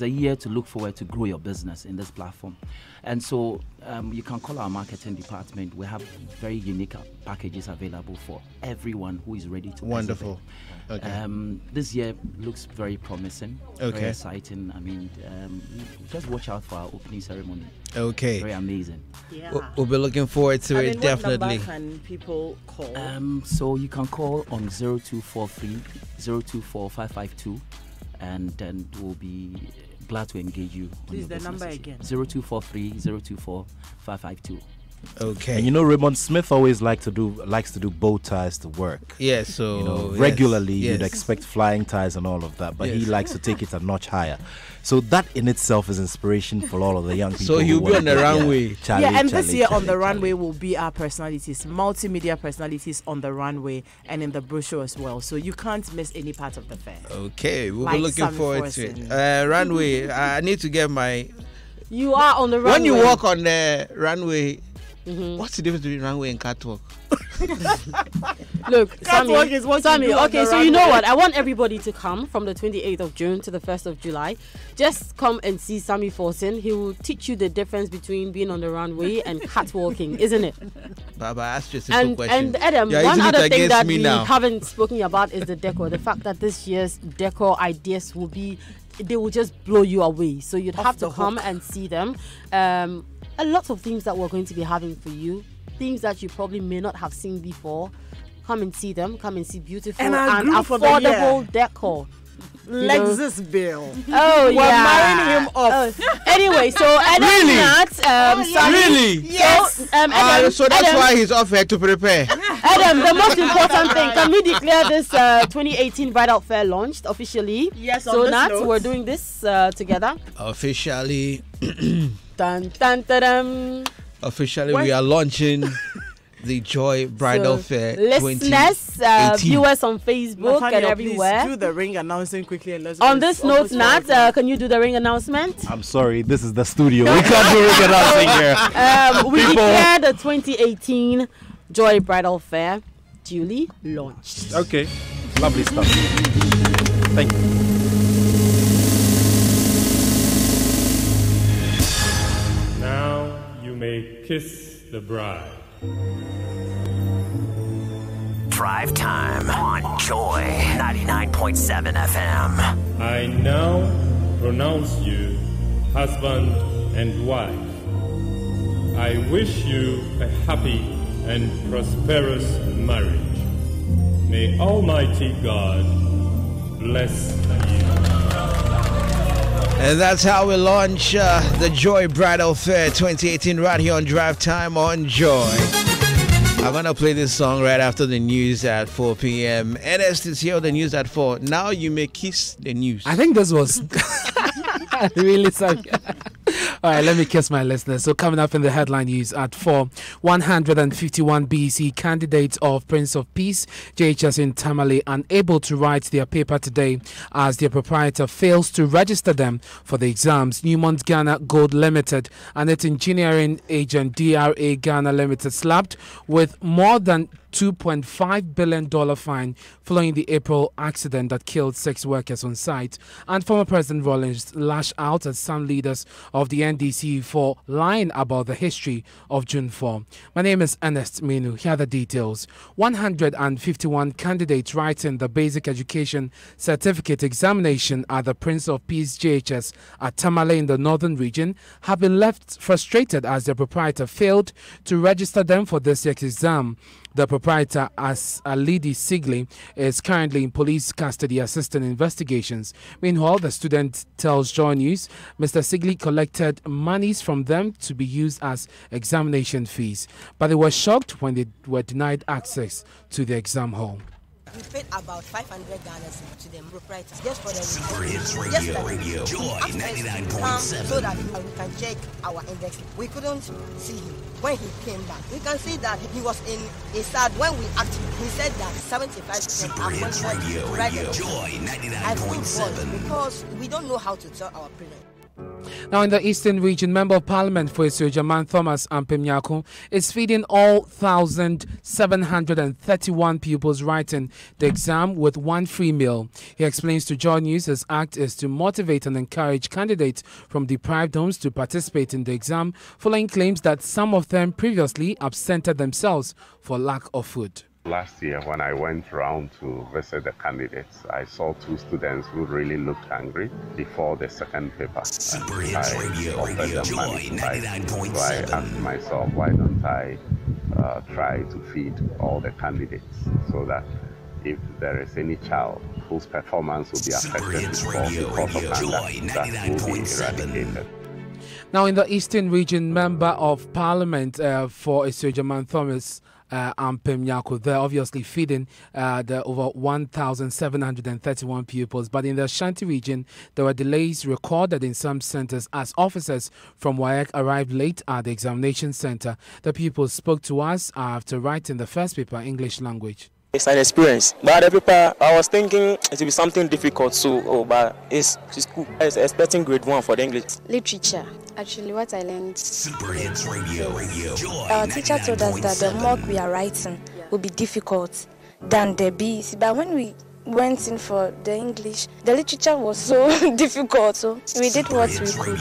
S14: a year to look forward to grow your business in this platform. And so you can call our marketing department. We have very unique packages available for everyone who is ready to
S1: Wonderful.
S14: Okay. This year looks very promising, very exciting. Just watch out for our opening ceremony.
S1: Okay.
S14: Very amazing.
S13: Yeah.
S1: We'll be looking forward to it, definitely.
S13: What number can people call?
S14: So you can call on 0243 024 552. And then we'll be glad to engage you.
S13: Please, the number again.
S14: 0243 024 552.
S1: Okay.
S11: And Raymond Smith always likes to do bow ties to work.
S1: Yeah, so
S11: regularly you'd expect flying ties and all of that, but he likes to take it a notch higher. So that in itself is inspiration for all of the young people.
S1: So he'll be on the runway.
S13: This year on the runway will be our personalities, multimedia personalities on the runway and in the brochure as well. So you can't miss any part of the fair.
S1: Okay, we'll be looking forward to it. Runway, I need to get my...
S12: You are on the runway.
S1: When you walk on the runway... What's the difference between runway and catwalk?
S12: Look, Sammy, okay, so you know what? I want everybody to come from the 28th of June to the 1st of July. Just come and see Sammy Forson. He will teach you the difference between being on the runway and catwalking, isn't it?
S1: Baba, ask you a simple question.
S12: And Adam, one other thing that we haven't spoken about is the decor. The fact that this year's decor ideas they will just blow you away. So you'd have to come and see them. A lot of themes that we're going to be having for you, things that you probably may not have seen before. Come and see them. Come and see beautiful and affordable decor.
S13: Lexus Bill.
S12: Oh,
S13: we're marrying him off.
S12: Anyway, so Adam
S1: really?
S12: Really?
S13: Yes.
S1: So that's why he's off here to prepare.
S12: Adam, the most important thing, can we declare this 2018 Bridal Fair launched officially?
S13: Yes,
S12: so Nat, we're doing this together.
S1: Officially.
S12: Dun, dun, dun, dun.
S1: Officially, we are launching the Joy Bridal Fair
S12: listeners, viewers on Facebook
S13: Nathaniel,
S12: and everywhere.
S13: Please do the ring announcement quickly and let's
S12: on this note, Nat, can you do the ring announcement?
S11: I'm sorry, this is the studio. We can't do ring announcing here.
S12: We declare the 2018 Joy Bridal Fair duly launched.
S11: Okay, lovely stuff. Thank you.
S15: Now you may kiss the bride.
S2: Drive time on Joy 99.7 FM.
S15: I now pronounce you husband and wife. I wish you a happy and prosperous marriage. May Almighty God bless you.
S1: And that's how we launch the Joy Bridal Fair 2018 right here on Drive Time on Joy. I'm going to play this song right after the news at 4 p.m. Ernest is here with the news at 4. Now you may kiss the news.
S16: I think this was really sorry. All right, let me kiss my listeners. So coming up in the headline news at 4, 151 BC candidates of Prince of Peace, JHS in Tamale, unable to write their paper today as their proprietor fails to register them for the exams. Newmont Ghana Gold Limited and its engineering agent DRA Ghana Limited slapped with more than $2.5 billion fine following the April accident that killed 6 workers on site. And former President Rawlings lashed out at some leaders of the NDC for lying about the history of June 4. My name is Ernest Minu. Here are the details. 151 candidates writing the Basic Education Certificate examination at the Prince of Peace JHS at Tamale in the northern region have been left frustrated as their proprietor failed to register them for this year's exam. The proprietor, as Alidi Sigley, is currently in police custody assisting investigations. Meanwhile, the student tells Joy News Mr. Sigley collected monies from them to be used as examination fees, but they were shocked when they were denied access to the exam hall.
S17: We paid about 500 Ghana to the proprietors just for the
S2: Super Hits Radio. Joy 99.7.
S17: So that we can check our index. We couldn't see him when he came back. We can see that he was in a sad when we asked him. He said that 75%
S2: Super Hits Radio. Joy 99.7.
S17: Because we don't know how to tell our parents.
S16: Now, in the Eastern Region, Member of Parliament for Isojaman Thomas Ampemnyako is feeding all 1,731 pupils writing the exam with one free meal. He explains to Joy News his act is to motivate and encourage candidates from deprived homes to participate in the exam, following claims that some of them previously absented themselves for lack of food.
S18: Last year, when I went around to visit the candidates, I saw 2 students who really looked hungry before the second paper.
S2: Super Hits Radio. Joy 99.7.
S18: So I asked myself, why don't I try to feed all the candidates so that if there is any child whose performance will be affected because of hunger, that will be eradicated.
S16: Now, in the Eastern Region, Member of Parliament for Isojaman Thomas Ampemnyako, they're obviously feeding the over 1,731 pupils. But in the Ashanti region, there were delays recorded in some centers as officers from WAEC arrived late at the examination center. The pupils spoke to us after writing the first paper, English language.
S19: It's an experience, but the paper, I was thinking it would be something difficult, but it's cool. I was expecting grade 1 for the English.
S20: Literature. Actually, what I learned.
S2: Super Hits Radio. Joy
S20: Our teacher told us that the mock we are writing will be difficult than the BEC, but when we went in for the English, the literature was so difficult, so we did what we could.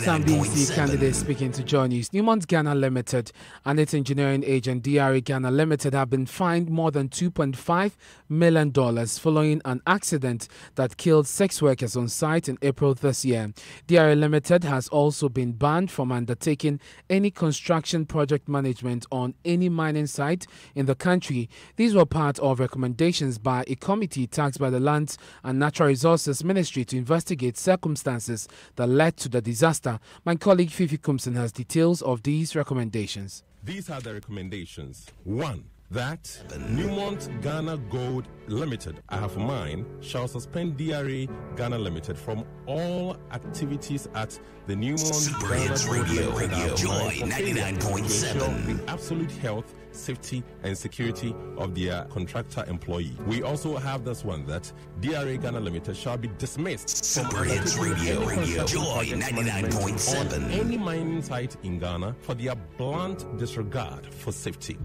S16: Some BC candidates speaking to Joy News. Newmont Ghana Limited and its engineering agent DRA Ghana Limited have been fined more than $2.5 million following an accident that killed 6 workers on site in April this year. DRA Limited has also been banned from undertaking any construction project management on any mining site in the country. These were part of recommendations by a committee tasked by the Lands and Natural Resources Ministry to investigate circumstances that led to the disaster. My colleague Fifi Kumson has details of these recommendations.
S21: These are the recommendations. 1. that Newmont Ghana Gold Limited, I have mine, shall suspend DRA Ghana Limited from all activities at the Newmont Ghana Gold Limited
S2: Joy 99.7.
S21: The absolute health, safety, and security of their contractor employee. We also have this one that DRA Ghana Limited shall be dismissed from
S2: Joy 99.7
S21: on any mining site in Ghana for their blunt disregard for safety.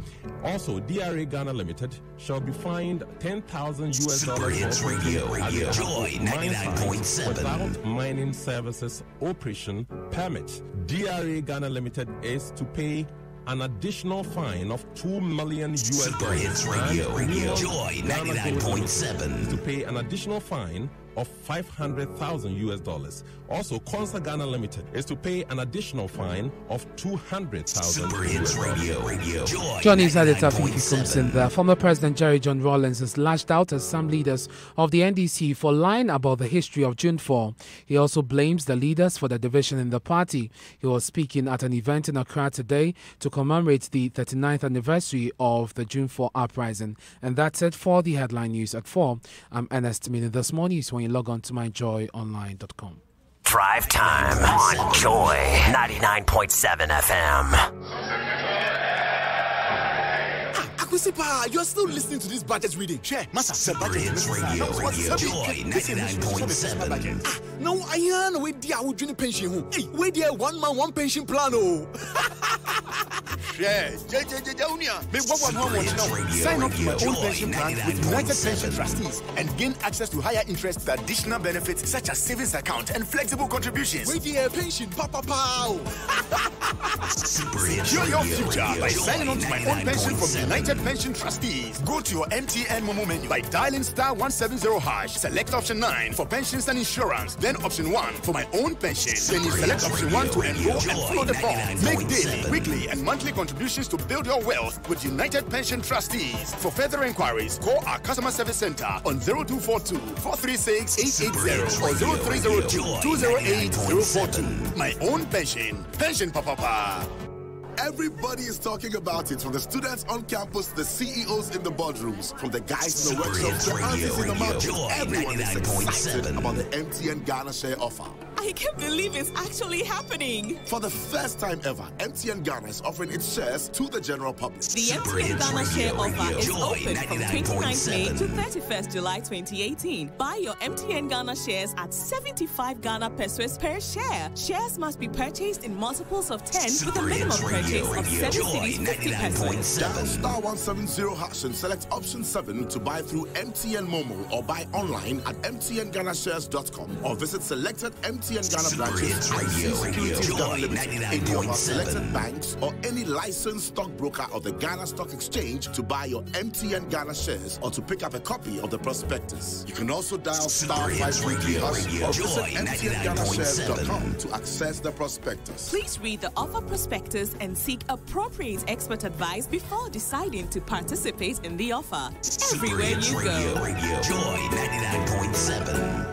S21: Also, DRA Ghana Limited shall be fined $10,000
S2: Joy 99.7
S21: without mining services operation permit. DRA Ghana Limited is to pay an additional fine of $2 million.
S2: Joy 99.7
S21: to pay an additional fine of $500,000. Also, Consa Ghana Limited is to pay an additional fine of $200,000.
S16: Johnny's editor Finky comes in there. Former President Jerry John Rawlings has lashed out at some leaders of the NDC for lying about the history of June 4. He also blames the leaders for the division in the party. He was speaking at an event in Accra today to commemorate the 39th anniversary of the June 4 uprising. And that's it for the headline news at 4. I'm Ernest Meaning. This morning is when you log on to myjoyonline.com.
S22: Drive time on Joy 99.7 FM.
S23: You're still listening to this budget reading. Share, Massa.
S2: Joy 99.7.
S23: No, I am with the Awujuni pension. Hey, wait there, 1 man, 1 pension plan. Oh, share. Sign up to my own pension plan with United Pension Trustees and gain access to higher interest, additional benefits such as savings account and flexible contributions. Wait there, pension, Papa Pow. Secure your future by signing on to my own pension from United Pension Trustees. Go to your MTN Momo menu by dialing *170#. Select option 9 for pensions and insurance. Then option 1 for my own pension. Then you select option 1 to enroll and follow the form. Make daily, weekly, and monthly contributions to build your wealth with United Pension Trustees. For further inquiries, call our customer service center on 0242 436 880 or 0302 208 042. My own pension. Pension Papa.
S24: Everybody is talking about it, from the students on campus to the CEOs in the boardrooms, from the guys in the workshops to the aunties in the market. Everyone is excited about the MTN Ghana Share offer.
S25: I can't believe it's actually happening.
S24: For the first time ever, MTN Ghana is offering its shares to the general public.
S25: The MTN Ghana Share offer is open from 29th May to 31st July 2018. Buy your MTN Ghana shares at 75 Ghana pesos per share. Shares must be purchased in multiples of 10 with a minimum purchase of 7 cities 50 pesos.
S24: Dial *170# and select option 7 to buy through MTN Momo or buy online at mtnghanashares.com or visit selected MTN Ghana branches and Securities Ghana Limited, any of our selected banks or any licensed stockbroker of the Ghana Stock Exchange to buy your MTN Ghana shares or to pick up a copy of the prospectus. You can also dial *533# or visit mtnghanashares.com to access the prospectus.
S25: Please read the offer prospectus and seek appropriate expert advice before deciding to participate in the offer. Everywhere you go.
S2: Joy 99.7.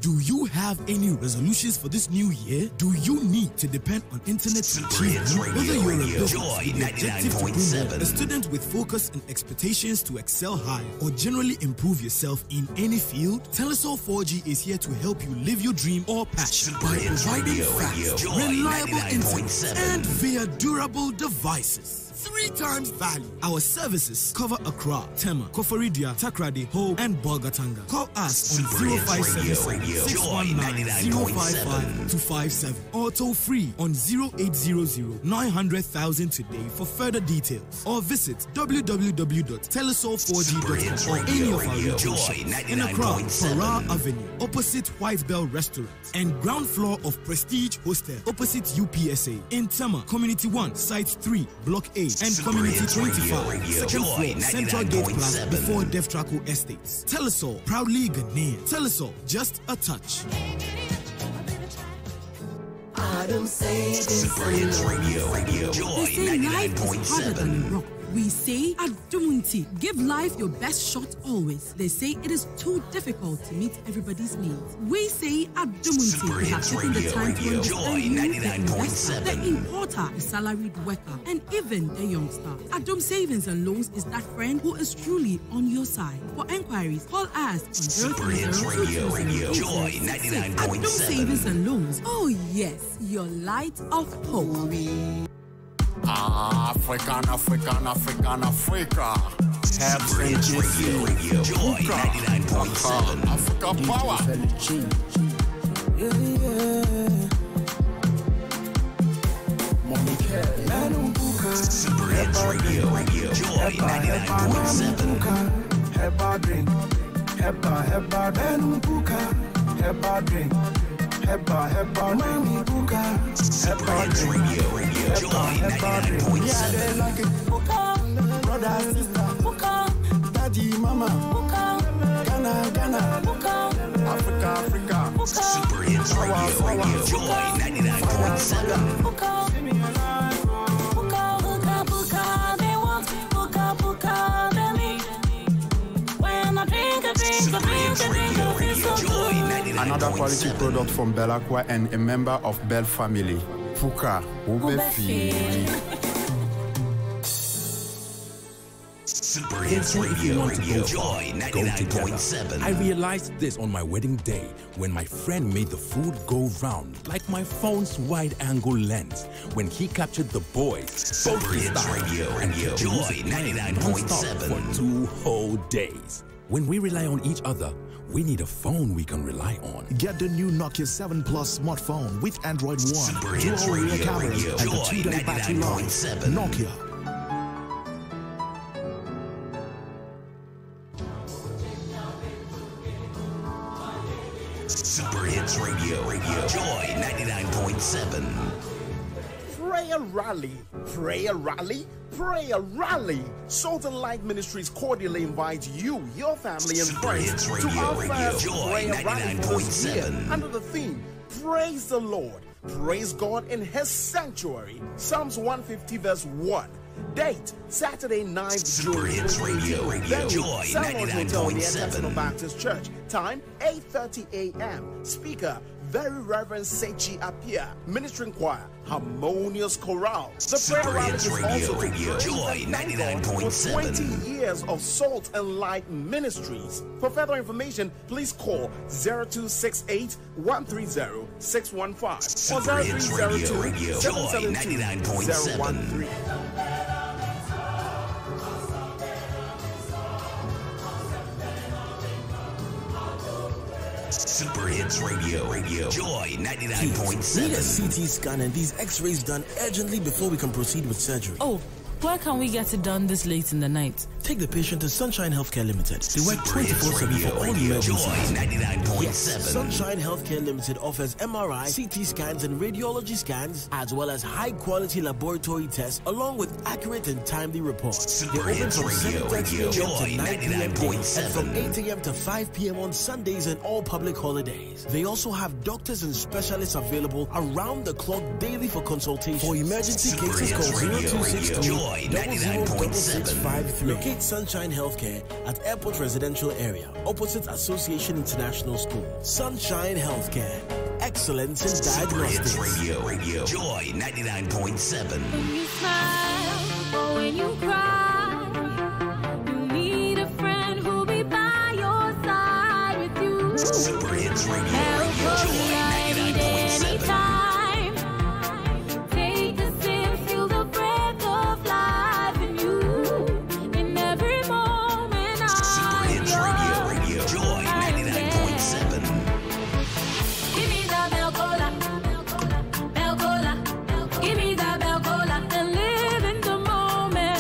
S23: Do you have any resolutions for this new year? Do you need to depend on internet to achieve them? Whether you're a business with the objective to bring more, a student with focus and expectations to excel high, or generally improve yourself in any field, Telesol 4G is here to help you live your dream or passion by providing fast, reliable internet and via durable devices. 3 times value. Our services cover Accra, Tema, Koforidia, Takrady, Ho, and Bolgatanga. Call us on 0577-619-055-257 or toll free on 0800-900,000 today for further details, or visit www.telesol4g.com or any of our retail shops in Accra, Farrar Avenue, opposite White Bell Restaurant, and ground floor of Prestige Hostel, opposite UPSA. In Tema, Community 1, Site 3, Block A, and Community 25, second floor, Central Gate Plaza, before Deftraco Estates. Telesol, proudly Ghanaian. Telesol, just a touch.
S5: I don't say this. They say life is harder than a rock.
S4: We say at Dumunti, give life your best shot always. They say it is too difficult to meet everybody's needs. We say at Dumunti, we have taken the time to understand you, the investor, the importer, the salaried worker, and even the youngster. Adom Savings and Loans is that friend who is truly on your side. For enquiries, call us on 030-220-806. Adom Savings and Loans. Oh yes, your light of hope.
S6: African. Helps and Joy 99.7. Africa Power.
S2: Super Hits Radio. Joy 99.7.
S10: Heba drink. Heba Benubuka. Heba drink. Heba Mami Buka.
S2: Super Hits Radio. Joy 99.7.
S10: Yeah, they like it. Buka. Brother, sister. Buka. Daddy, mama. Buka. Ghana. Buka. Africa.
S2: Buka. Super Hits Radio. Joy 99.7.
S10: Buka.
S5: They want Buka, they need. When I drink, I feel so good.
S6: Another quality product from Belacqua and a member of Bell family. Fuka, Ubefi.
S2: Super Hits Radio. Joy 99.7.
S7: I realized this on my wedding day when my friend made the food go round like my phone's wide-angle lens when he captured the boys.
S2: Super Hits Radio. Joy 99.7
S7: for 2 whole days. When we rely on each other, we need a phone we can rely on.
S8: Get the new Nokia 7 Plus smartphone with Android One, dual rear cameras, and a 2-day battery life. Nokia.
S2: Super Hits Radio. Joy 99.7.
S24: Prayer Rally. Salt and Light Ministries cordially invites you, your family, and friends to our first Prayer Rally this year under the theme, Praise the Lord, praise God in His sanctuary. Psalms 150 verse 1. Date, Saturday, 9th June.
S2: Super Hits Radio. Joy 99.7.
S24: Baptist Church. Time, 8:30 a.m. Speaker, Very Reverend Sechi Apia. Ministering choir, Harmonious Chorale. The prayer rally is also to praise
S2: Joy
S24: and thank God for 20 years of Salt and Light Ministries. For further information, please call 0268 130 615 or 0302 772 013.
S2: Super Hits Radio. Joy 99.7.
S9: Need a CT scan and these x-rays done urgently before we can proceed with surgery.
S26: Oh, where can we get it done this late in the night?
S9: Take the patient to Sunshine Healthcare Limited. They work 24/7 for all emergencies.
S2: Joy 99.7.
S9: Yes, Sunshine Healthcare Limited offers MRI, CT scans, and radiology scans, as well as high-quality laboratory tests, along with accurate and timely reports. They open from 7:30 a.m. to 9 p.m. days, and from 8 a.m. to 5 p.m. on Sundays and all public holidays. They also have doctors and specialists available around the clock daily for consultation. For emergency cases, call 0263 006653. Locate Sunshine Healthcare at Airport Residential Area, opposite Association International School. Sunshine Healthcare, excellence in diagnostics.
S2: Radio. Joy 99.7.
S5: When you smile or when you cry, you need a friend who'll be by your side with you.
S2: Super Hits Radio. Joy 99.7.
S5: Take a sip, feel the breath of life in you. In every moment
S2: Super Hits Radio. Joy 99.7.
S5: Give me the Bell Cola. Give me the Bell Cola and live in the moment.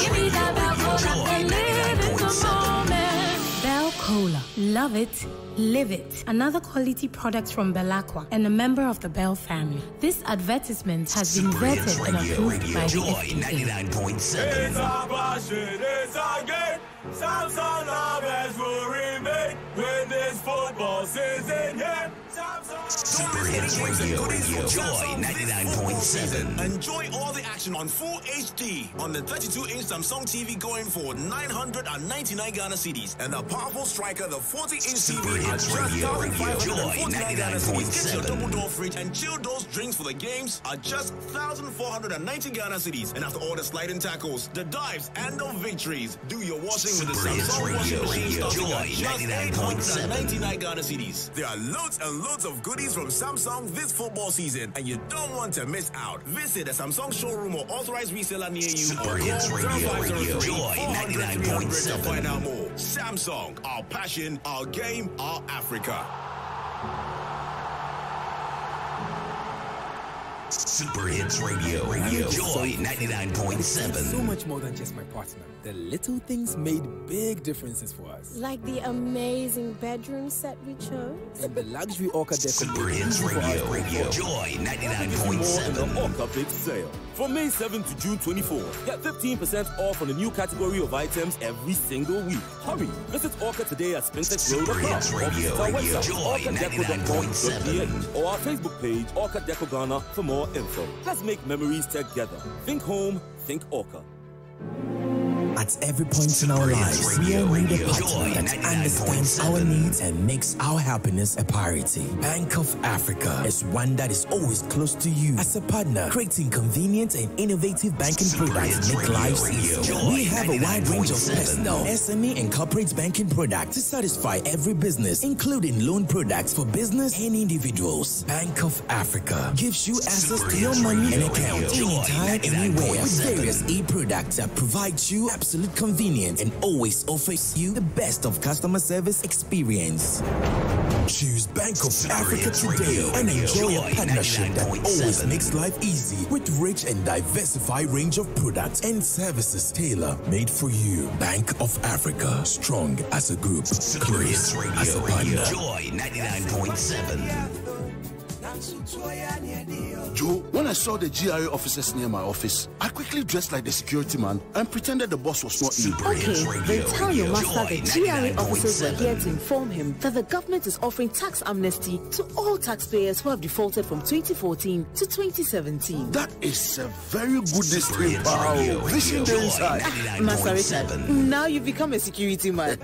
S5: Give me the Bell Cola and live in the moment.
S27: Bell Cola. Love it. Live it. Another quality product from Belacqua and a member of the Bell family. This advertisement has been vetted and approved by the FDA.
S2: 99.7.
S28: It's our passion, it's our game. Samsung always will remain when this football season ends. Samsung.
S2: Super Hits Radio, Joy 99.7.
S1: Enjoy all the action on full HD on the 32-inch Samsung TV going for 999 Ghana cedis, and the powerful striker, the 40-inch TV at just 1,549 Ghana cedis. Get your double door fridge and chill those drinks for the games at just 1,490 Ghana cedis. And after all the sliding tackles, the dives, and the victories, do your washing with the Samsung washing machine starting at just 899 Ghana cedis. There are loads and loads of goodies from Samsung this football season, and you don't want to miss out. Visit a Samsung showroom or authorized reseller near you, or call 0503-400-300 to find out more. Samsung, our passion, our game, our Africa.
S2: Super Hits Radio, Joy 99.7.
S3: So much more than just my partner. The little things made big differences for us.
S11: Like the amazing bedroom set we chose.
S3: And the luxury Orca decor.
S2: Super Hits Radio, Joy 99.7.
S12: The Orca Big Sale. From May 7th to June 24th, get 15% off on a new category of items every single week. Hurry! Visit Orca today at Spintex Road or visit our website, orcadeco.com.ph, or our Facebook page, Orca Deco Ghana, for more info. Let's make memories together. Think home, think Orca.
S13: At every point in our lives, we all need a partner that understands our needs and makes our happiness a priority. Bank of Africa is one that is always close to you. As a partner, creating convenient and innovative banking products make lives easier. We have a wide range of personal, SME, and corporate banking products to satisfy every business, including loan products for business and individuals. Bank of Africa gives you access to your money and account anytime, anywhere, with various e-products that provide you absolute convenience and always offers you the best of customer service experience. Choose Bank of Africa today and enjoy a partnership that always makes life easy with rich and diversified range of products and services tailor-made for you. Bank of Africa, strong as a group, close as a partner.
S2: Joy 99.7.
S24: Joe, when I saw the GRA officers near my office, I quickly dressed like the security man and pretended the boss was not in.
S14: Okay, then tell your master the GRA officers were here to inform him that the government is offering tax amnesty to all taxpayers who have defaulted from 2014 to 2017.
S24: That is a very good display, pal. Vision the inside.
S14: Master Richard, now you become a security man.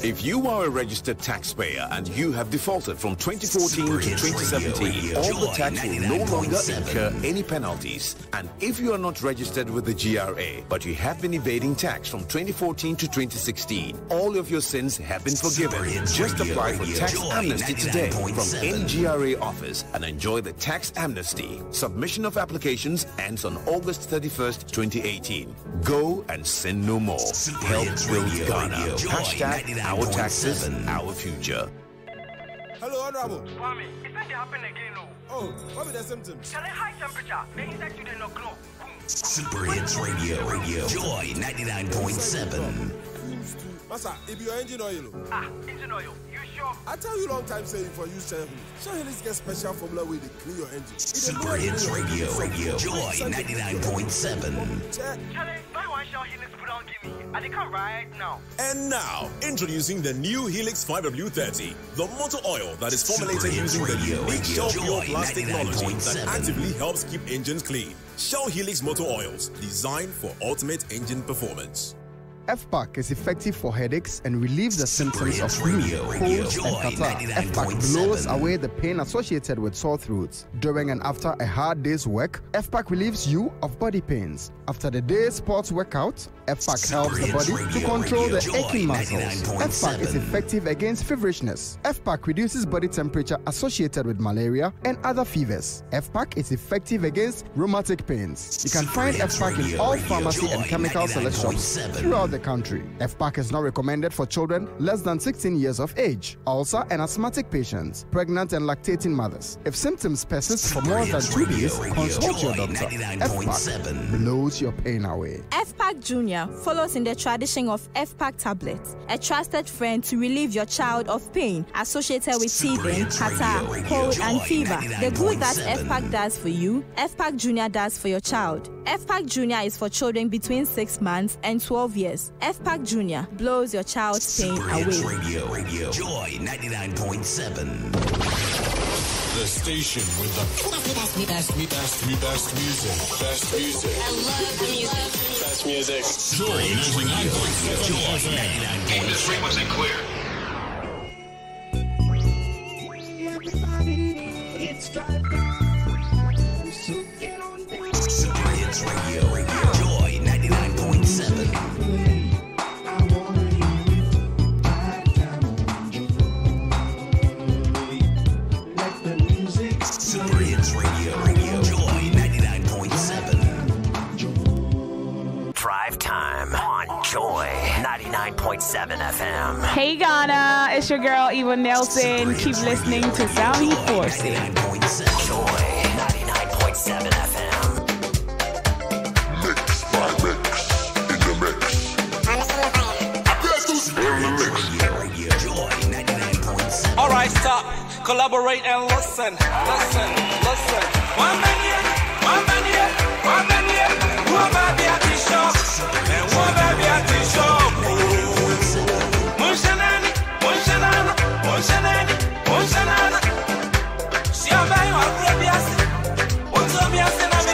S15: If you are a registered taxpayer and you have defaulted from 2014 to 2017, all the tax will no longer incur any penalties. And if you are not registered with the GRA, but you have been evading tax from 2014 to 2016, all of your sins have been forgiven. Just apply for tax amnesty today from any GRA office and enjoy the tax amnesty. Submission of applications ends on August 31st, 2018. Go and sin no more. Help build Ghana. Hashtag our taxes, our future.
S28: Hello, Honorable.
S17: Kwame, it's not happening again, no.
S28: Oh, what are the symptoms?
S17: Tell a high temperature. The insect you did not glow.
S2: Super Hits Radio, Joy 99.7.
S28: Master, if your engine oil.
S17: Engine oil. You sure?
S28: I tell you long time saying for use Shell Helix. Shell Helix gets special formula way to clean your engine.
S2: Super Hits Radio, Joy 99.7.
S17: Charlie, buy one Shell Helix put on give me. I think right now.
S1: And now, introducing the new Helix 5W30, the motor oil that is formulated using the unique Shell Pure plastic technology that actively helps keep engines clean. Shell Helix motor oils, designed for ultimate engine performance.
S6: FPAC is effective for headaches and relieves the symptoms of flu, colds, and catarrh. FPAC blows away the pain associated with sore throats. During and after a hard day's work, FPAC relieves you of body pains. After the day's sports workout, FPAC helps the body to control the aching muscles. FPAC is effective against feverishness. FPAC reduces body temperature associated with malaria and other fevers. FPAC is effective against rheumatic pains. You can find FPAC in all pharmacy and chemical select shops throughout the country. FPAC is not recommended for children less than 16 years of age, ulcer and asthmatic patients, pregnant and lactating mothers. If symptoms persist for more than 2 days, consult your doctor. FPAC blows your pain away.
S29: FPAC Junior follows in the tradition of FPAC tablets, a trusted friend to relieve your child of pain associated with teething, catarrh, cold, and fever. The good that FPAC does for you, FPAC Junior does for your child. FPAC Junior is for children between 6 months and 12 years. because FPAC Junior blows your child's pain away.
S2: Radio. Joy 99.7.
S4: The station with the best music. Best music.
S5: I love the music.
S4: Best music.
S2: Joy 99.7. Joy 99.7.
S4: Keep this frequency clear.
S2: It's Radio. Joy 99.7. Super Hits Radio. Joy 99.7.
S16: Drive time on Joy 99.7 FM.
S18: Hey Ghana, it's your girl Eva Nelson. Keep listening to Sound Forcing.
S16: Joy 99.7 FM.
S19: Alright, stop, collaborate and listen. One man here, one baby at the shop, and one baby at the shop. Mushanani. See a baby, my previous. What's up, yes, and I'm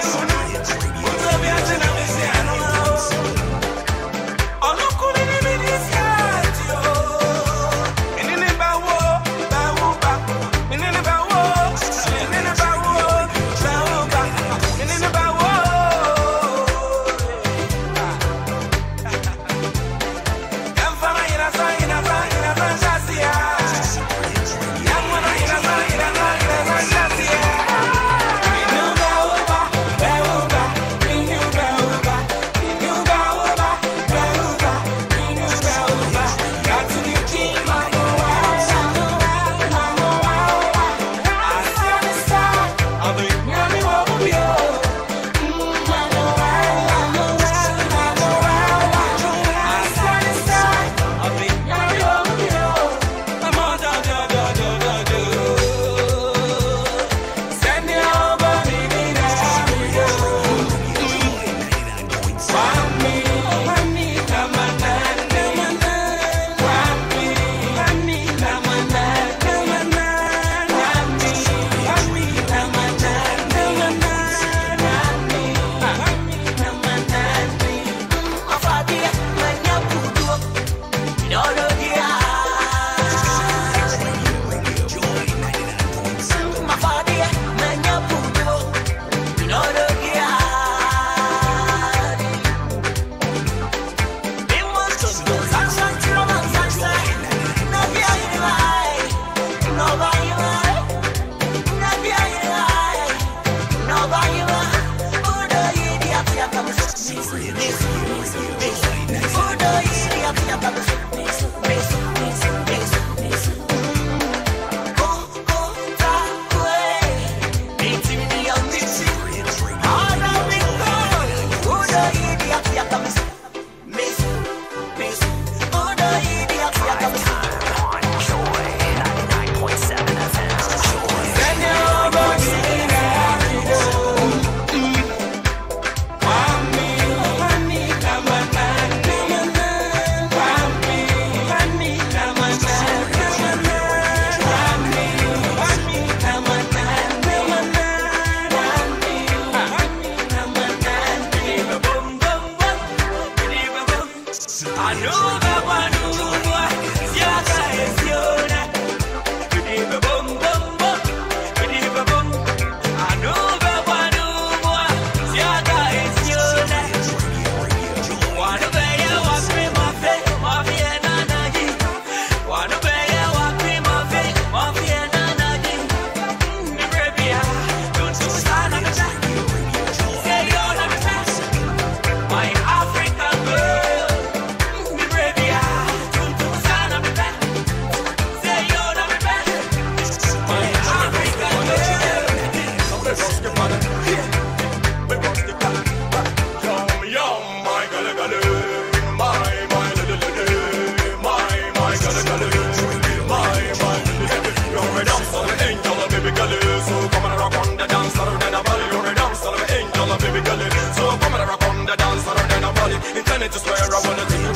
S19: Intended to swear I wanna take you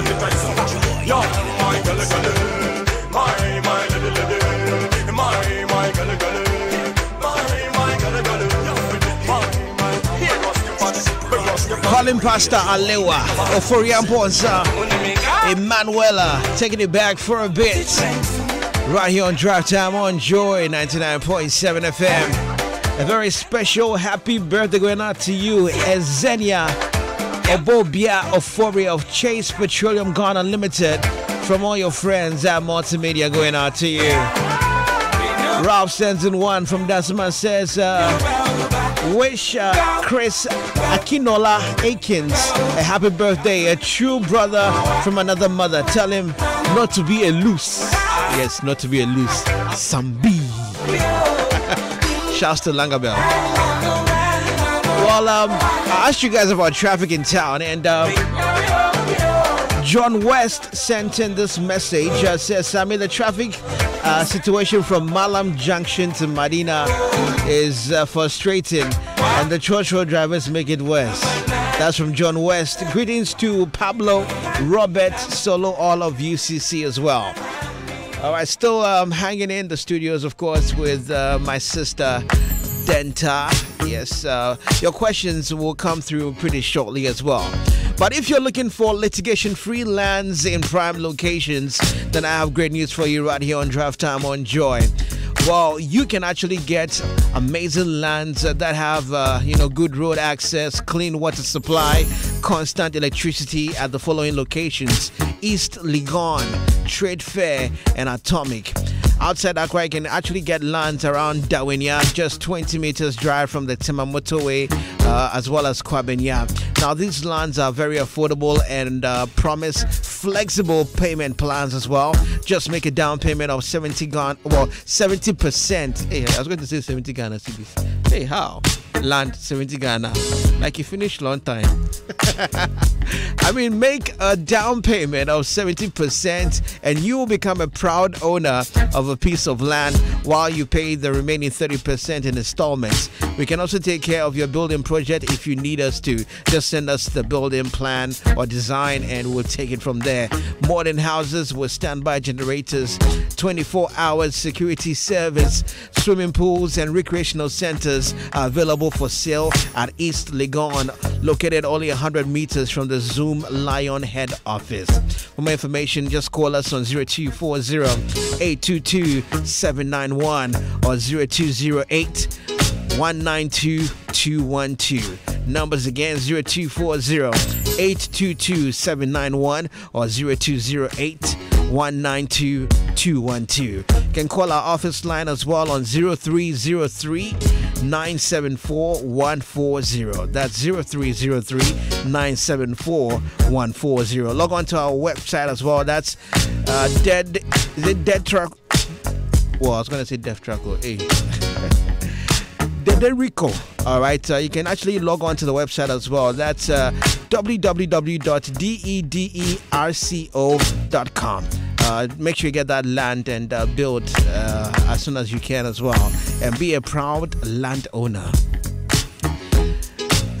S19: man, the price of yo, my gully gully, my gully gully, my gully gully, my gully gully.
S7: Calling Pastor Alewa, Oforian Ponsa, Emanuela, taking it back for a bit. Right here on Drive Time on Joy 99.7 FM. A very special happy birthday going out to you, Ezenia Obobia Ofori of Chase Petroleum Ghana Limited. From all your friends at Multimedia going out to you. Ralph sends in one from Dasman says, wish Chris Akinola Akins a happy birthday, a true brother from another mother. Tell him not to be a loose. Yes, not to be a loose. Sambi. Shouts to Langabell. Well, I asked you guys about traffic in town, and John West sent in this message. Says, Sammy, the traffic situation from Malam Junction to Medina is frustrating, and the church road drivers make it worse. That's from John West. Greetings to Pablo, Robert, Solo, all of UCC as well. All right, still hanging in the studios, of course, with my sister Denta. Yes, your questions will come through pretty shortly as well. But if you're looking for litigation-free lands in prime locations, then I have great news for you right here on Drive Time on Joy. Well, you can actually get amazing lands that have, good road access, clean water supply, constant electricity at the following locations: East Legon, Trade Fair, and Atomic. Outside Accra, you can actually get lands around Dawinia, just 20 meters drive from the Tema Motorway, as well as Kwabenya. Now, these lands are very affordable and promise flexible payment plans as well. Just make a down payment of 70%. Hey, I was going to say 70 Ghana cedis. Hey, how? Land 70 Ghana. Like you finished long time. I mean, make a down payment of 70% and you will become a proud owner of a piece of land while you pay the remaining 30% in installments. We can also take care of your building project if you need us to. Just send us the building plan or design and we'll take it from there. Modern houses with standby generators, 24 hours security service, swimming pools and recreational centers are available for sale at East Legon, located only 100 meters from the Zoom Lion head office. For more information, just call us on 0240-822-791 or 0208-192-212. Numbers again, 0240-822-791 or 0208-192-212. You can call our office line as well on 0303-974-140. That's 0303-974-140. Log on to our website as well. That's Dead Truck. Well, I was going to say Death Truck. Hey. Dederico. All right, you can actually log on to the website as well. That's www.dederco.com. Make sure you get that land and build as soon as you can as well, and be a proud landowner.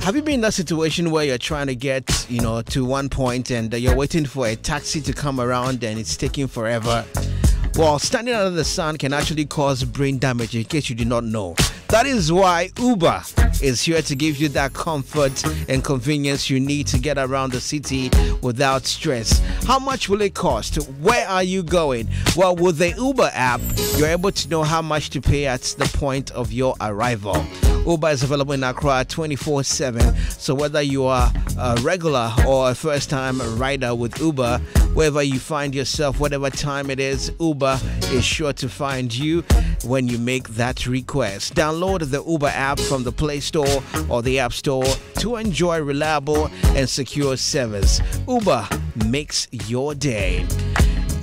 S7: Have you been in that situation where you're trying to get, to one point and you're waiting for a taxi to come around and it's taking forever? Well, standing under the sun can actually cause brain damage, in case you did not know. That is why Uber is here to give you that comfort and convenience you need to get around the city without stress. How much will it cost? Where are you going? Well, with the Uber app, you're able to know how much to pay at the point of your arrival. Uber is available in Accra 24/7. So whether you are a regular or a first-time rider with Uber, wherever you find yourself, whatever time it is, Uber is sure to find you when you make that request. Download the Uber app from the Play Store or the App Store to enjoy reliable and secure service. Uber makes your day.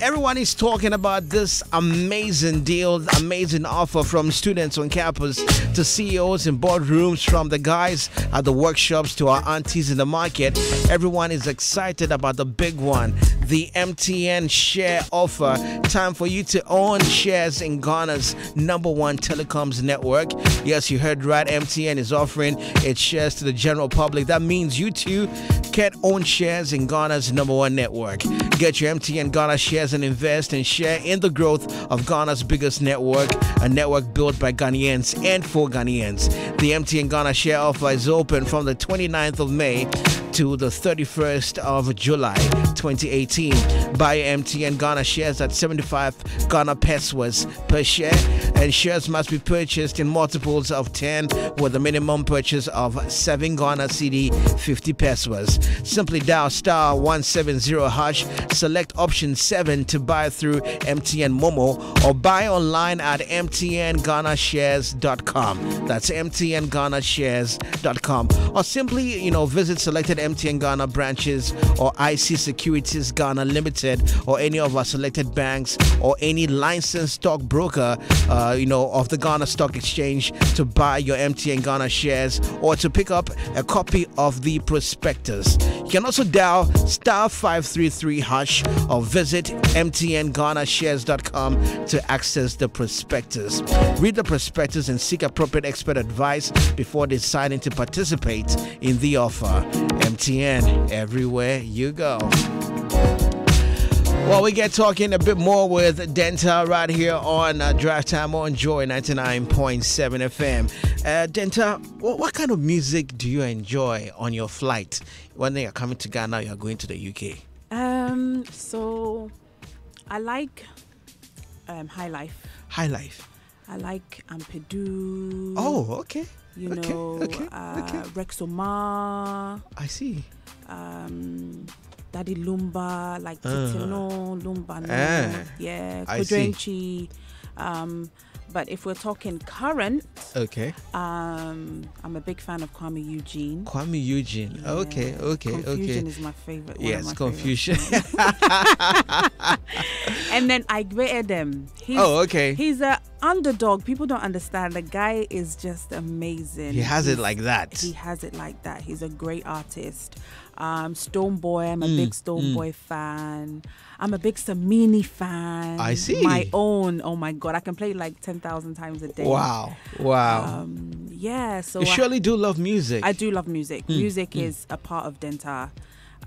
S7: Everyone is talking about this amazing deal, amazing offer from students on campus to CEOs in boardrooms, from the guys at the workshops to our aunties in the market. Everyone is excited about the big one. the MTN share offer. Time for you to own shares in Ghana's #1 telecoms network. Yes, you heard right. MTN is offering its shares to the general public. That means you too can own shares in Ghana's #1 network. Get your MTN Ghana shares and invest and share in the growth of Ghana's biggest network, a network built by Ghanaians and for Ghanaians. The MTN Ghana share offer is open from the 29th of May to the 31st of July 2018. Buy MTN Ghana shares at 75 Ghana pesos per share, and shares must be purchased in multiples of 10 with a minimum purchase of 7 Ghana CD 50 pesos. Simply dial *170#, select option 7 to buy through MTN Momo, or buy online at mtnghanashares.com. That's mtnghanashares.com, or simply, visit selected MTN Ghana branches or IC Securities Ghana Limited or any of our selected banks or any licensed stockbroker, of the Ghana Stock Exchange to buy your MTN Ghana shares or to pick up a copy of the prospectus. You can also dial *533# or visit mtnghanashares.com to access the prospectus. Read the prospectus and seek appropriate expert advice before deciding to participate in the offer. MTN, everywhere you go. Well, we get talking a bit more with Denta right here on Drive Time on Joy 99.7 FM. Denta, what kind of music do you enjoy on your flight when they are coming to Ghana? You are going to the UK.
S8: So I like High Life.
S7: High Life.
S8: I like Ampadu.
S7: Oh, okay.
S8: Rex Omar.
S7: I see.
S8: Daddy Lumba, like Titino, Lumba, Kodrenchi. But if we're talking current,
S7: okay.
S8: I'm a big fan of Kwame Eugene.
S7: Kwame Eugene. Yeah. Okay.
S8: Confusion is my favorite.
S7: Yes, Confusion.
S8: And then Igwe Edem. He's an underdog. People don't understand. The guy is just amazing.
S7: He has it like that.
S8: He's a great artist. Stonebwoy, I'm a big Stonebwoy fan. I'm a big Samini fan.
S7: I see.
S8: My own. Oh my God, I can play like 10,000 times a day.
S7: Wow.
S8: So
S7: you surely do love music.
S8: I do love music. Music is a part of Denta.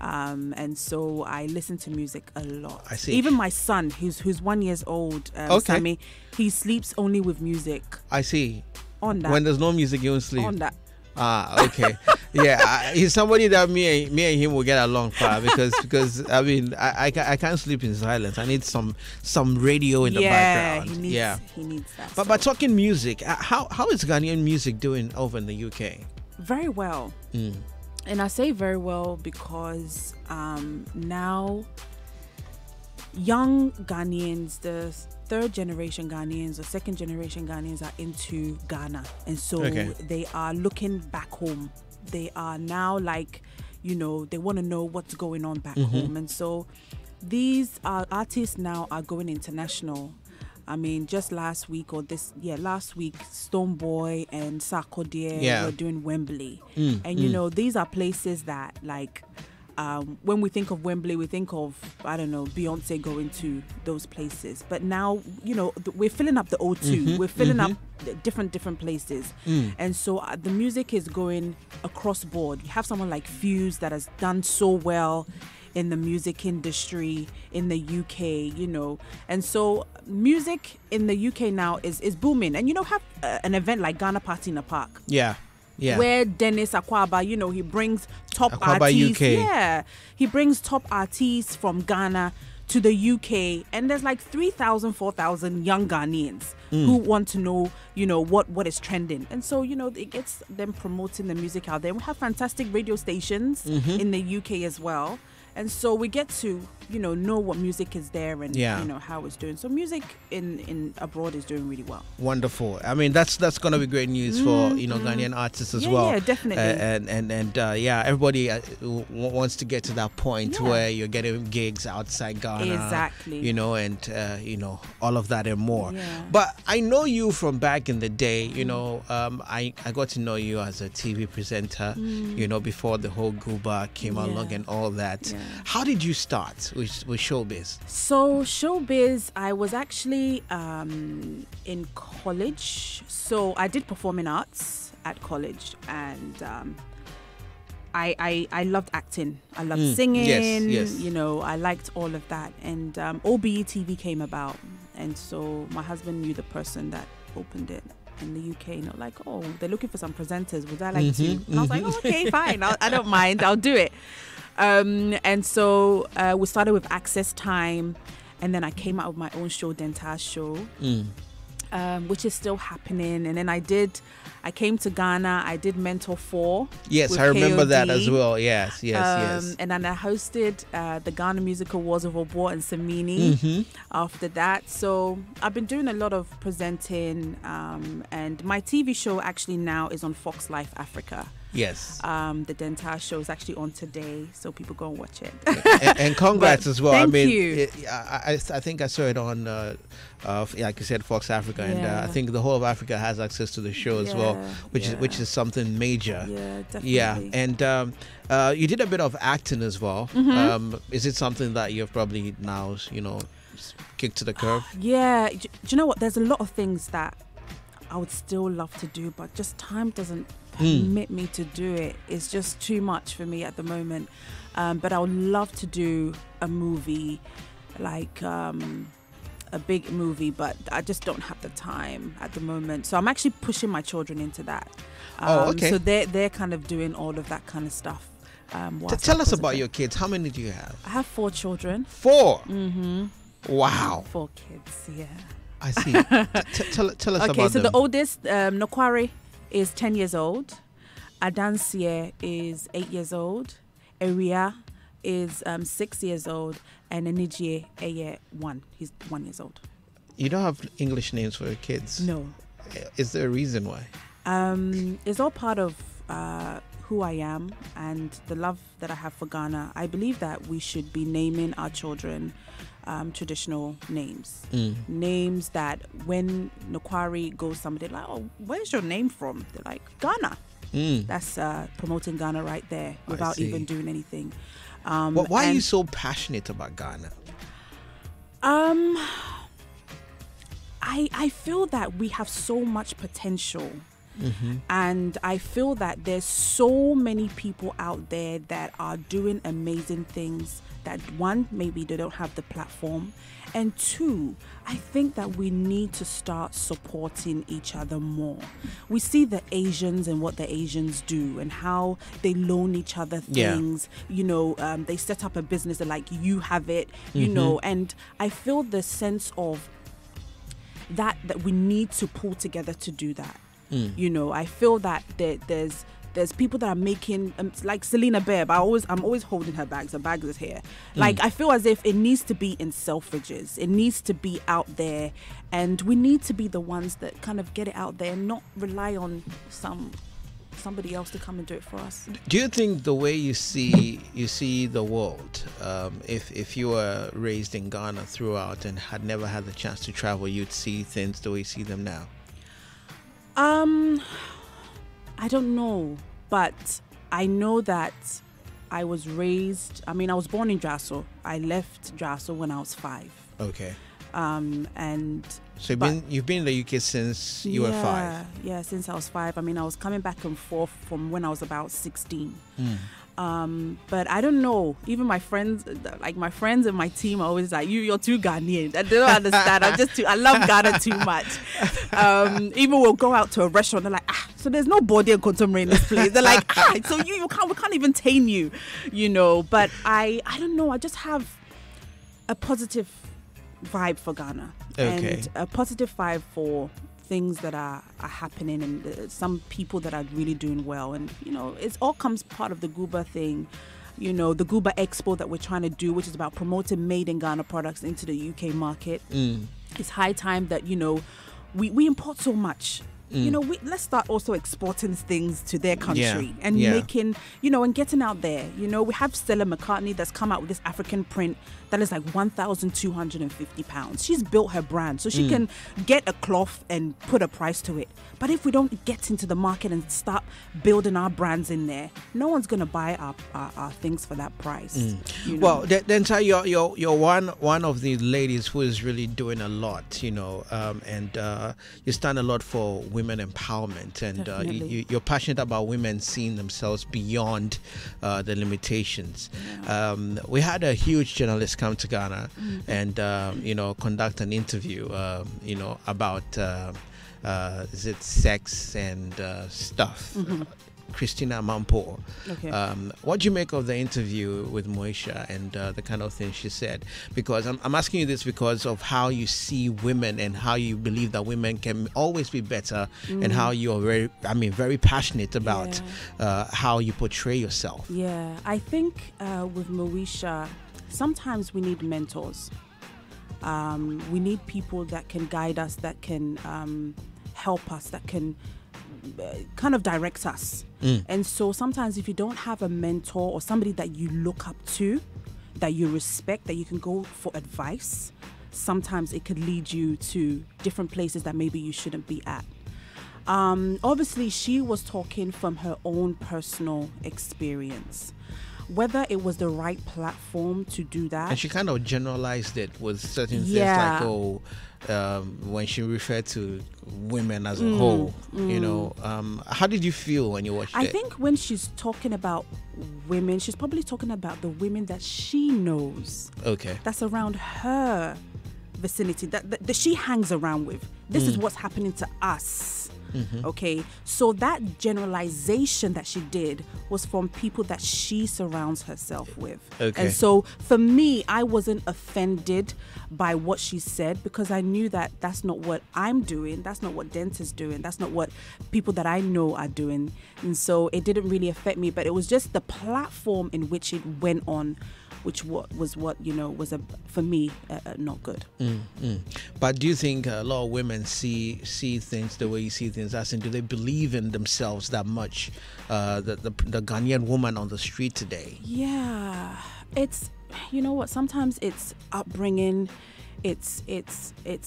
S8: And so I listen to music a lot.
S7: I see.
S8: Even my son, who's 1 year old, Sammy, he sleeps only with music.
S7: I see.
S8: On that.
S7: When there's no music, you don't sleep.
S8: On that.
S7: Okay. Yeah, he's somebody that me and him will get along far because I mean I can't sleep in silence. I need some radio in the background.
S8: He needs that.
S7: But by talking music, how is Ghanaian music doing over in the UK?
S8: Very well. And I say very well because now young Ghanaians, the third generation Ghanaians or second generation Ghanaians are into Ghana, and so they are looking back home. They are now like, they want to know what's going on back home, and so these artists now are going international. I mean, just last week, Stonebwoy and Sarkodie were doing Wembley, and these are places that like. When we think of Wembley, we think of, I don't know, Beyonce going to those places. But now, we're filling up the O2. We're filling up different places. And so the music is going across board. You have someone like Fuse that has done so well in the music industry in the UK, And so music in the UK now is booming. And, have an event like Ghana Party in the Park.
S7: Yeah.
S8: Where Dennis Akwaba, he brings top
S7: Akwaba
S8: artists.
S7: UK.
S8: Yeah, he brings top artists from Ghana to the UK, and there's like 3,000, 4,000 young Ghanaians who want to know, what is trending, and so it gets them promoting the music out there. We have fantastic radio stations in the UK as well. And so we get to, know what music is there and, how it's doing. So music in abroad is doing really well.
S7: Wonderful. I mean, that's going to be great news for, Ghanaian artists as well.
S8: Yeah, definitely.
S7: And everybody wants to get to that point where you're getting gigs outside Ghana.
S8: Exactly.
S7: And all of that and more.
S8: Yeah.
S7: But I know you from back in the day, I got to know you as a TV presenter, before the whole Guba came along and all that. Yeah. How did you start with showbiz?
S8: So showbiz, I was actually in college. So I did performing arts at college, and I loved acting. I loved singing.
S7: Yes.
S8: You know, I liked all of that. And OBE TV came about, and so my husband knew the person that opened it in the UK. You know, like, oh, they're looking for some presenters. Would I like to? And I was like, oh, okay, fine. I don't mind. I'll do it. And so we started with Access Time, and then I came out with my own show, Dental Show, which is still happening. And then I came to Ghana. I did Mentor 4.
S7: Yes, I remember that as well. Yes.
S8: And then I hosted the Ghana Music Awards with Obo and Samini after that. So I've been doing a lot of presenting, and my TV show actually now is on Fox Life Africa.
S7: Yes.
S8: The Dental Show is actually on today, so people go and watch it.
S7: and congrats as well.
S8: Thank
S7: I mean,
S8: you.
S7: I think I saw it on, like you said, Fox Africa, and I think the whole of Africa has access to the show as well, which is something major.
S8: Yeah, definitely.
S7: Yeah, and you did a bit of acting as well. Is it something that you've probably now, kicked to the curb?
S8: Yeah. Do you know what? There's a lot of things that I would still love to do, but just time doesn't permit me to do it. It's just too much for me at the moment. But I would love to do a movie, like a big movie, but I just don't have the time at the moment. So I'm actually pushing my children into that.
S7: Okay.
S8: So they're kind of doing all of that kind of stuff.
S7: Tell us about your kids. How many do you have?
S8: I have 4 children.
S7: 4?
S8: Mm-hmm.
S7: Wow.
S8: 4 kids, yeah.
S7: I see. Tell us about them.
S8: Okay, so the oldest, Nokware, is 10 years old. Adansie is 8 years old. Eria is 6 years old. And Enijie, 1. He's 1 year old.
S7: You don't have English names for your kids?
S8: No.
S7: Is there a reason why?
S8: It's all part of who I am and the love that I have for Ghana. I believe that we should be naming our children traditional names. Names that when Nokware goes somewhere, they're like, oh, where's your name from? They're like, Ghana. That's promoting Ghana right there without even doing anything.
S7: Why are you so passionate about Ghana?
S8: I feel that we have so much potential. And I feel that there's so many people out there that are doing amazing things that, one, maybe they don't have the platform, and 2, I think that we need to start supporting each other more. We see the Asians and what the Asians do and how they loan each other things. They set up a business, they're like, you have it, and I feel the sense of that we need to pull together to do that. I feel that there's people that are making, like Selena Bebb. I'm always holding her bags. Her bags is here. Like, I feel as if it needs to be in Selfridges. It needs to be out there, and we need to be the ones that kind of get it out there and not rely on somebody else to come and do it for us.
S7: Do you think the way you see the world, if you were raised in Ghana throughout and had never had the chance to travel, you'd see things the way you see them now?
S8: I don't know, but I know that I was born in Draso. I left Draso when I was 5.
S7: Okay.
S8: And
S7: so you've been in the UK since you were 5?
S8: Yeah, since I was 5. I was coming back and forth from when I was about 16. But I don't know. Even my friends, and my team are always like, you're too Ghanaian. I don't understand. I love Ghana too much. Even we'll go out to a restaurant, they're like, so there's no body and contemporary in this place. They're like, so we can't even tame you, But I don't know. I just have a positive vibe for Ghana.
S7: Okay.
S8: And a positive vibe for things that are happening, and some people that are really doing well, and it all comes part of the Guba thing, the Guba Expo that we're trying to do, which is about promoting made in Ghana products into the UK market. It's high time that we import so much. Let's start also exporting things to their country and making, and getting out there. We have Stella McCartney that's come out with this African print that is like £1,250. She's built her brand, so she can get a cloth and put a price to it. But if we don't get into the market and start building our brands in there, no one's gonna buy our things for that price. You know?
S7: Well, Denta, you're one of the ladies who is really doing a lot, you know, and you stand a lot for women empowerment, and you're passionate about women seeing themselves beyond the limitations. We had a huge journalist come to Ghana and you know, conduct an interview you know, about is it sex and stuff. Christina Mampo.
S8: Okay.
S7: What do you make of the interview with Moesha and the kind of things she said? Because I'm asking you this because of how you see women and how you believe that women can always be better, and how you are very passionate about how you portray yourself.
S8: Yeah, I think with Moesha, sometimes we need mentors. We need people that can guide us, that can help us, that can kind of direct us. And so sometimes if you don't have a mentor or somebody that you look up to, that you respect, that you can go for advice, sometimes it could lead you to different places that maybe you shouldn't be at. Obviously, she was talking from her own personal experience. Whether it was the right platform to do that.
S7: And she kind of generalized it with certain things like, when she referred to women as a whole, you know. How did you feel when you watched it?
S8: I think when she's talking about women, she's probably talking about the women that she knows. Okay. That's around her vicinity, that she hangs around with. This is what's happening to us. Okay, so that generalization that she did was from people that she surrounds herself with. Okay. And so for me, I wasn't offended by what she said, because I knew that that's not what I'm doing, that's not what Denta's doing, that's not what people that I know are doing. And so it didn't really affect me, but it was just the platform in which it went on, which was what you know, was for me not good.
S7: But do you think a lot of women see things the way you see things? As in, do they believe in themselves that much? The Ghanaian woman on the street today.
S8: Yeah, it's, you know what? Sometimes it's upbringing, it's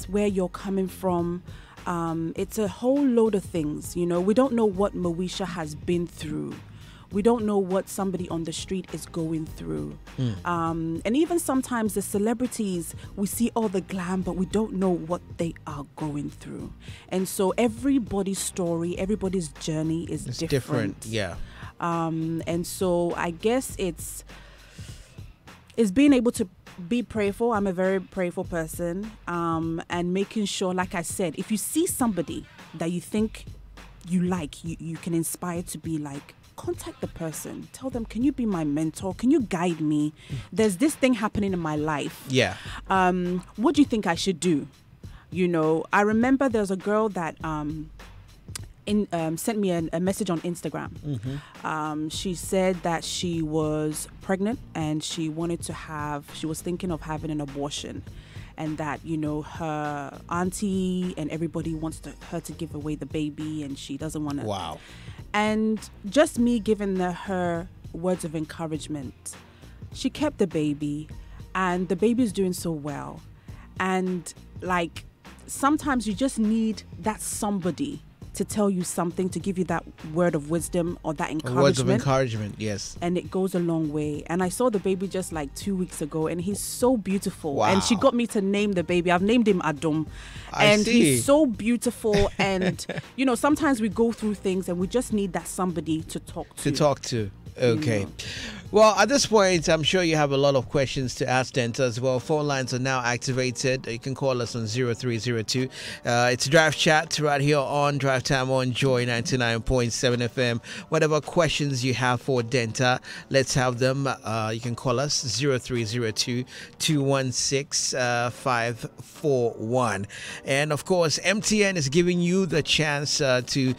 S8: where you're coming from. It's a whole load of things. You know, we don't know what Moesha has been through. We don't know what somebody on the street is going through. And even sometimes the celebrities, we see all the glam, but we don't know what they are going through. And so everybody's story, everybody's journey is different.
S7: Yeah.
S8: And so I guess it's being able to be prayerful. I'm a very prayerful person. And making sure, like I said, if you see somebody that you think you like, you can inspire to be like, contact the person. Tell them, can you be my mentor? Can you guide me? There's this thing happening in my life.
S7: Yeah.
S8: What do you think I should do? You know, I remember there's a girl that sent me a message on Instagram. She said that she was pregnant and she was thinking of having an abortion. And that, you know, her auntie and everybody wants her to give away the baby, and she doesn't want to.
S7: Wow.
S8: And just me giving her words of encouragement. She kept the baby, and the baby is doing so well. And like, sometimes you just need that somebody to tell you something, to give you that word of wisdom or that encouragement.
S7: Words of encouragement, yes.
S8: And it goes a long way. And I saw the baby just like 2 weeks ago, and he's so beautiful.
S7: Wow.
S8: And she got me to name the baby. I've named him Adom.
S7: I see.
S8: He's so beautiful. And, you know, sometimes we go through things and we just need that somebody to talk to.
S7: Okay. You know. Well, at this point, I'm sure you have a lot of questions to ask Denta as well. Phone lines are now activated. You can call us on 0302. It's Drive Chat right here on Drive Time on Joy 99.7 FM. Whatever questions you have for Denta, let's have them. You can call us 0302 216 541. And of course, MTN is giving you the chance to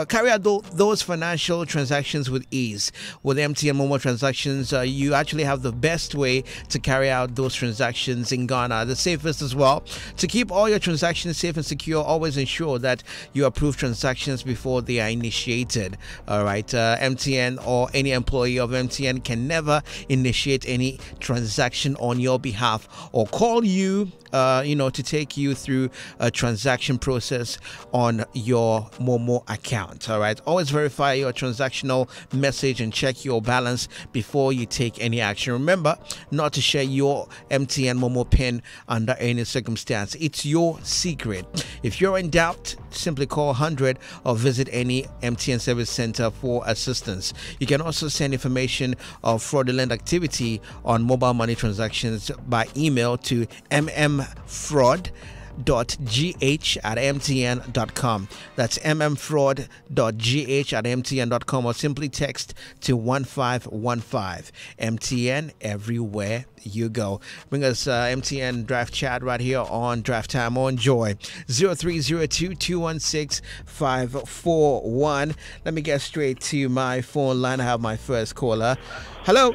S7: carry out those financial transactions with ease. with MTN Momo transactions, you actually have the best way to carry out those transactions in Ghana, the safest as well. To keep all your transactions safe and secure, always ensure that you approve transactions before they are initiated. All right, MTN or any employee of MTN can never initiate any transaction on your behalf or call you to take you through a transaction process on your Momo account. All right, always verify your transactional message and check your balance before you take any action. Remember not to share your MTN Momo PIN under any circumstance. It's your secret. If you're in doubt, simply call 100 or visit any MTN service center for assistance. You can also send information of fraudulent activity on mobile money transactions by email to mmfraud.gh@mtn.com. That's mmfraud.gh@mtn.com, or simply text to 1515. MTN everywhere you go. Bring us MTN Draft Chat right here on Draft Time on Joy. 0302-216-541. Let me get straight to my phone line. I have my first caller. Hello.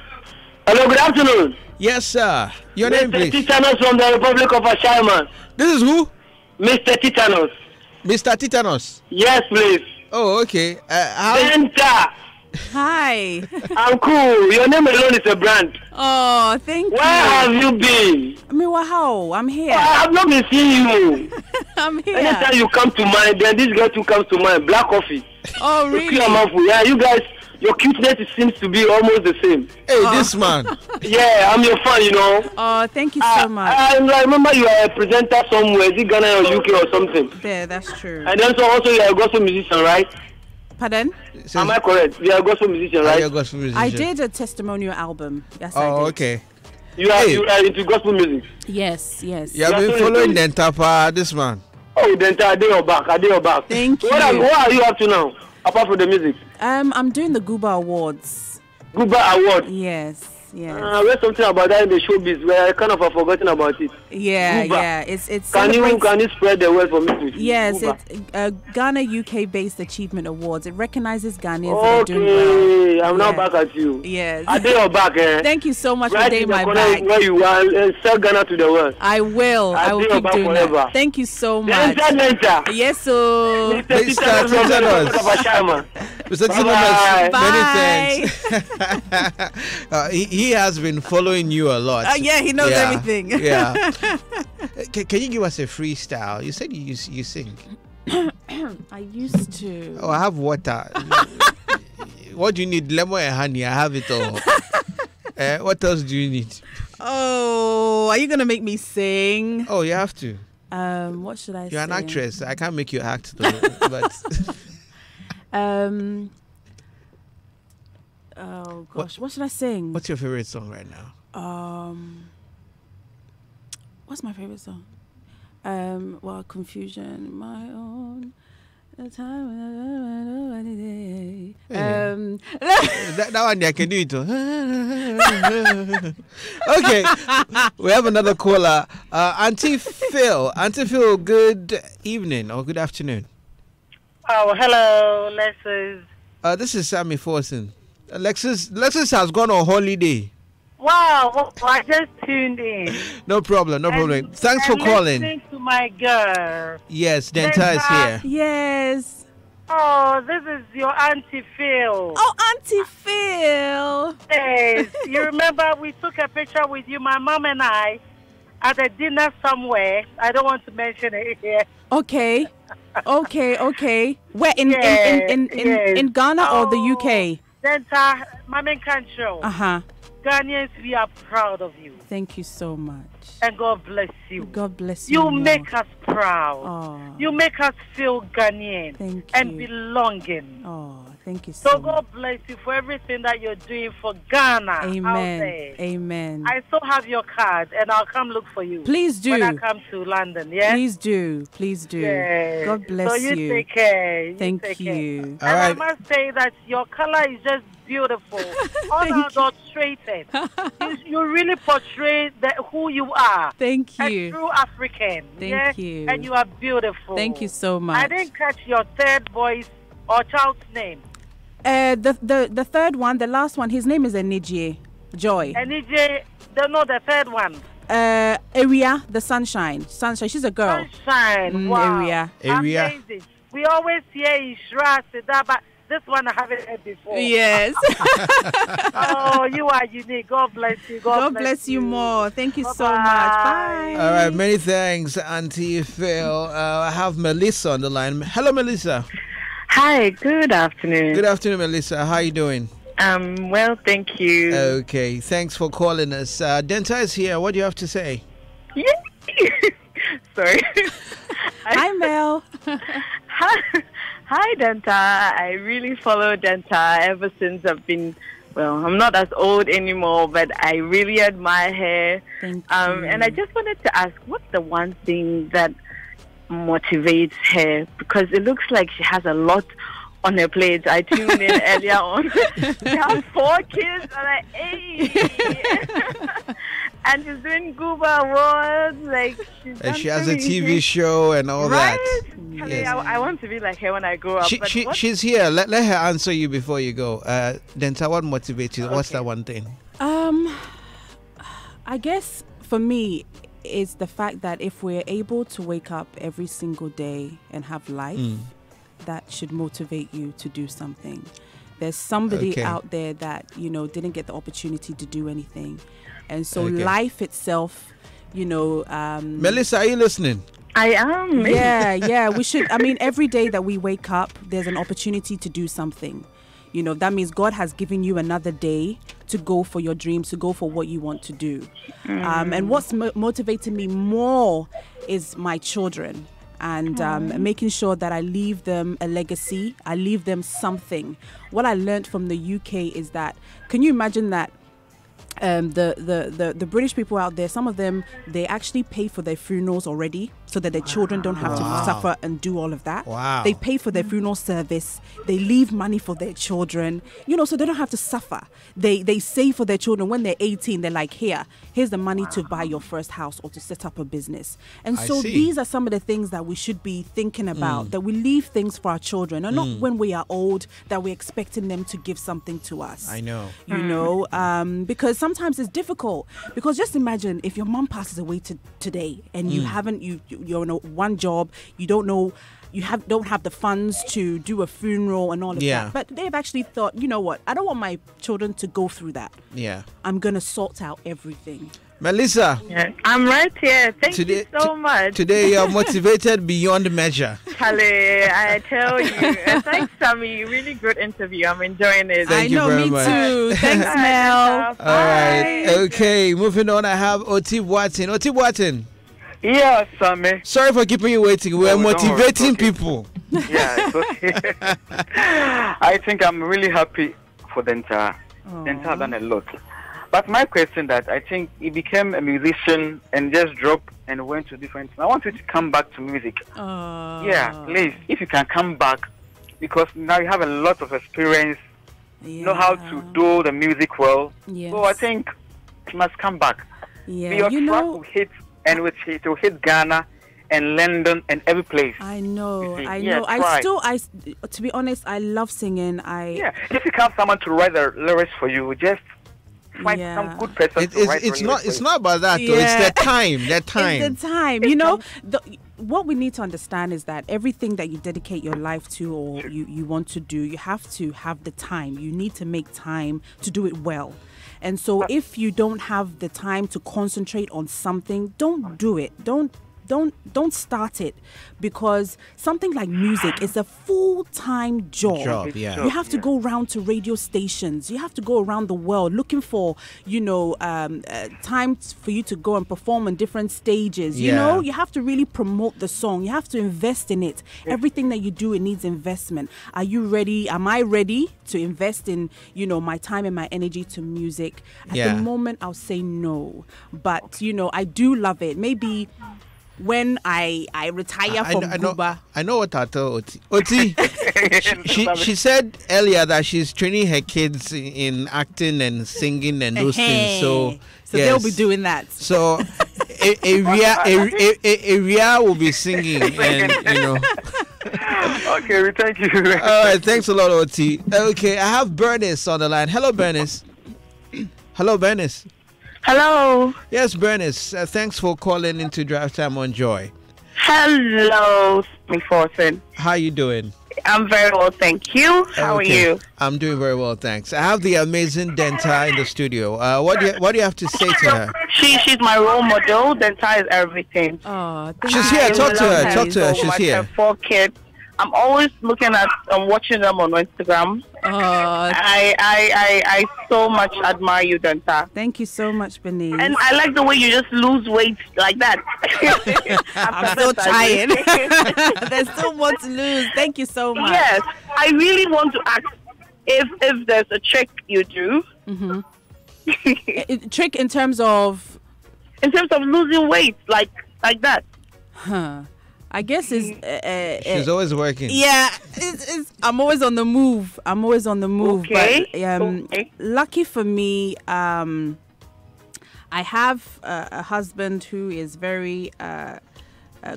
S9: Hello, good afternoon.
S7: Yes, sir. Your name, please.
S9: Mr. Titanos from the Republic of Ashaiman.
S7: This is who?
S9: Mr. Titanos.
S7: Mr. Titanos?
S9: Yes, please.
S7: Oh, okay.
S9: Benta.
S8: Hi.
S9: I'm cool. Your name alone is a brand.
S8: Oh, thank you.
S9: Where have you been?
S8: I'm here.
S9: I have not been seeing you.
S8: I'm here.
S9: Anytime you come to mind, then this girl too comes to mind. Black coffee.
S8: Oh, really?
S9: Yeah, you guys, your cuteness seems to be almost the same.
S7: Hey, this man.
S9: Yeah, I'm your fan,
S8: Oh, thank you so much.
S9: I remember you are a presenter somewhere. Is it Ghana or UK or something?
S8: Yeah, that's true.
S9: And then also you are a gospel musician, right?
S8: Pardon?
S9: Am I correct? You are a gospel musician, right?
S7: You're a gospel musician.
S8: I did a testimonial album. Yes, I did.
S7: Okay.
S9: You are into gospel music?
S8: Yes.
S7: You have been following Dentapa, this man.
S9: Oh, Denta, I did your back.
S8: Thank you.
S9: What are you up to now, apart from the music?
S8: I'm doing the Guba Awards.
S9: Guba Award?
S8: Yes.
S9: I read something about that in the showbiz where I kind of have forgotten about it.
S8: Yeah. It's
S9: Can you spread the word for me, please?
S8: Yes,
S9: Guba.
S8: it's Ghana UK-based achievement awards. It recognizes Ghanaians that are doing well.
S9: Okay, I'm now back at you.
S8: Yes.
S9: I did your back,
S8: Thank you so much
S9: right
S8: for doing my back.
S9: Where you are, sell Ghana to the world.
S8: I will. I will keep doing
S9: forever.
S8: that. Thank you so much.
S9: Lenta.
S8: Yes, so.
S9: Mr. Titanos.
S7: Mr. Titanos, many thanks. He has been following you a lot.
S8: Yeah, he knows everything.
S7: Yeah. Can you give us a freestyle? You said you sing.
S8: I used to.
S7: Oh, I have water. What do you need? Lemon and honey. I have it all. What else do you need?
S8: Oh, are you gonna make me sing?
S7: Oh, you have to.
S8: What should I say?
S7: You're an actress. I can't make you act though. But
S8: oh gosh, what should I sing?
S7: What's your favorite song right now?
S8: What's my favorite song? Well, Confusion, my own. The time
S7: that one I can do it. Okay, we have another caller. Auntie Phil. Auntie Phil, good evening or good afternoon.
S10: Oh, hello, Lexus.
S7: This is Sammy Forson. Lexus has gone on holiday.
S10: Wow, I just tuned in.
S7: No problem. Thanks for calling.
S10: Listening to my girl.
S7: Yes, Denta is here.
S8: Yes.
S10: Oh, this is your Auntie Phil.
S8: Oh, Auntie Phil.
S10: Yes. You remember we took a picture with you, my mom and I, at a dinner somewhere. I don't want to mention it here.
S8: Okay. Where in Ghana or the UK?
S10: Denta, Mama Kancho. Ghanaians, we are proud of you.
S8: Thank you so much.
S10: And God bless you.
S8: God bless you.
S10: You make us proud.
S8: Oh.
S10: You make us feel Ghanaian.
S8: Thank
S10: and
S8: you.
S10: belonging.
S8: Oh, thank you
S10: So
S8: much.
S10: God bless you for everything that you're doing for Ghana.
S8: Amen.
S10: Out there.
S8: Amen.
S10: I still have your card and I'll come look for you.
S8: Please do.
S10: When I come to London, yeah?
S8: Please do.
S10: Yeah.
S8: God bless
S10: so
S8: you.
S10: you. Take care.
S8: Thank
S10: take
S8: you.
S10: Care. And I must say that your color is just beautiful. Unadulterated. You really portray who you are.
S8: Thank you.
S10: A true African.
S8: Thank you.
S10: And you are beautiful.
S8: Thank you so much.
S10: I didn't catch your third voice or child's name.
S8: The third one, the last one, his name is Enijie Joy.
S10: Enijie, the third one.
S8: Area, the Sunshine. She's a girl.
S10: Sunshine, wow.
S8: Area.
S10: Amazing. We always hear Ishra, Seda, but this one I haven't heard before.
S8: Yes.
S10: Oh, you are unique. God bless you.
S8: God bless you more. Thank you so much. Bye.
S7: All right, many thanks, Auntie Phil. I have Melissa on the line. Hello, Melissa.
S3: Hi, good afternoon.
S7: Good afternoon, Melissa. How are you doing?
S3: Well, thank you.
S7: Okay, thanks for calling us. Denta is here. What do you have to say?
S3: Yeah. Sorry.
S8: Hi, Mel.
S3: Hi, Denta. I really follow Denta ever since I've been, I'm not as old anymore, but I really admire her.
S8: Thank you.
S3: And I just wanted to ask, what's the one thing that motivates her? Because it looks like she has a lot on her plate. I tuned in earlier on. She has 4 kids. I'm like, hey. And she's doing Gooba Awards. Like,
S7: and she has a TV show and all
S3: right?
S7: that.
S3: Yes. I want to be like her when I grow up.
S7: She's here. Let her answer you before you go. Denta, what motivates you? What's that one thing?
S8: I guess for me, it's the fact that if we're able to wake up every single day and have life, that should motivate you to do something. There's somebody out there that, didn't get the opportunity to do anything. And so life itself,
S7: Melissa, are you listening?
S3: I am.
S8: Yeah. We should. I mean, every day that we wake up, there's an opportunity to do something. That means God has given you another day to go for your dreams, to go for what you want to do. And what's motivating me more is my children. And making sure that I leave them a legacy. I leave them something. What I learned from the UK is that, can you imagine that the British people out there, some of them, they actually pay for their funerals already so that their children don't have to suffer and do all of that. They pay for their funeral service. They leave money for their children, so they don't have to suffer. They save for their children. When they're 18, they're like, here's the money to buy your first house or to set up a business. And so these are some of the things that we should be thinking about, that we leave things for our children, and not when we are old that we're expecting them to give something to us.
S7: I know.
S8: Because sometimes it's difficult, because just imagine if your mom passes away today and you haven't, you're in one job, you don't know, don't have the funds to do a funeral and all of that. But they've actually thought, you know what, I don't want my children to go through that. I'm going to sort out everything.
S7: Melissa.
S3: I'm right here. Thank you so much.
S7: Today you're motivated beyond measure.
S3: Kale, I tell you. Thanks, Sammy. Really good interview. I'm enjoying it.
S7: Thank you very much.
S8: Me too. Thanks, Mel.
S7: All right. Okay, moving on. I have Oti Watson. Oti Watson.
S11: Yes, Sammy.
S7: Sorry for keeping you waiting. We're motivating people.
S11: Yeah, it's okay. I think I'm really happy for Denta. Denta has done a lot. But my question that I think he became a musician and just dropped and went to different... I want you to come back to music. Yeah, please, if you can come back, because now you have a lot of experience, know how to do the music well. So I think you must come back. Your track will hit, and it will hit Ghana and London and every place.
S8: I know. To be honest, I love singing.
S11: If you have someone to write the lyrics for you, just find some good person to write
S7: it's not about that though. It's the time.
S8: It's the time. What we need to understand is that everything that you dedicate your life to or you want to do, you have to have the time. You need to make time to do it well. And so if you don't have the time to concentrate on something, don't do it. Don't start it, because something like music is a full-time job. You have to go around to radio stations. You have to go around the world looking for, time for you to go and perform on different stages. You have to really promote the song. You have to invest in it. Everything that you do, it needs investment. Are you ready? Am I ready to invest in, my time and my energy to music? At the moment, I'll say no. But, I do love it. Maybe when I retire from Cuba.
S7: I know what I told Oti. She said earlier that she's training her kids in acting and singing and those things. So
S8: they'll be doing that.
S7: So Area will be singing, and
S11: Okay, thank you.
S7: All right, thanks a lot, OT. Okay, I have Bernice on the line. Hello, Bernice. Hello, Bernice.
S3: Hello.
S7: Yes, Bernice. Thanks for calling into Drive Time on Joy.
S3: Hello, McPherson.
S7: How you doing?
S3: I'm very well, thank you. How are you?
S7: I'm doing very well, thanks. I have the amazing Denta in the studio. What do you have to say to her?
S3: She's my role model. Denta is everything.
S8: Oh,
S7: she's here. Talk to her. Talk to her. She's here.
S3: I have 4 kids. I'm always looking at watching them on Instagram. I so much admire you, Denta.
S8: Thank you so much, Bernice.
S3: And I like the way you just lose weight like that.
S8: I'm still trying. There's still more to lose. Thank you so much.
S3: Yes, I really want to ask if there's a trick you do.
S8: Trick in terms of
S3: losing weight, like that.
S8: Huh. I guess
S7: she's always working.
S8: Yeah, I'm always on the move.
S3: Okay.
S8: But lucky for me, I have a husband who is very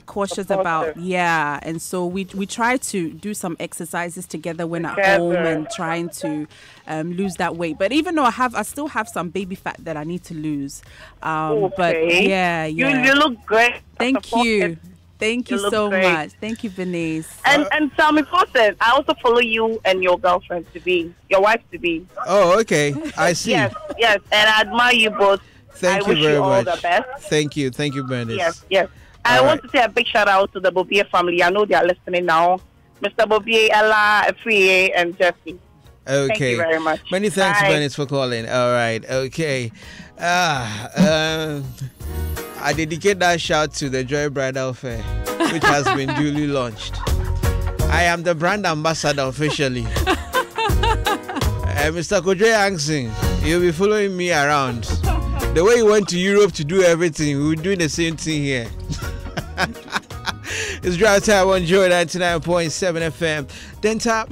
S8: cautious about and so we try to do some exercises together when at home and trying to lose that weight. But even though I still have some baby fat that I need to lose. But yeah.
S3: You look great.
S8: Thank you. Thank you so much. Thank you, Bernice.
S3: And Sammy Fawcett, I also follow you and your girlfriend to be, your wife to be.
S7: Oh, okay. I see.
S3: Yes, and I admire you both.
S7: Thank you very much.
S3: All the best.
S7: Thank you, Bernice.
S3: Yes. I want to say a big shout out to the Bobier family. I know they are listening now. Mr. Bobier, Ella, Efriye, and Jesse.
S7: Okay.
S3: Thank you very much.
S7: Many thanks, Bernice, for calling. All right. Okay. I dedicate that shout to the Joy Bridal Fair, which has been duly launched. I am the brand ambassador officially. Mr. Kojo Yangsing, you'll be following me around. The way you went to Europe to do everything, we're doing the same thing here. It's Drive Time on Joy 99.7 FM. Denta,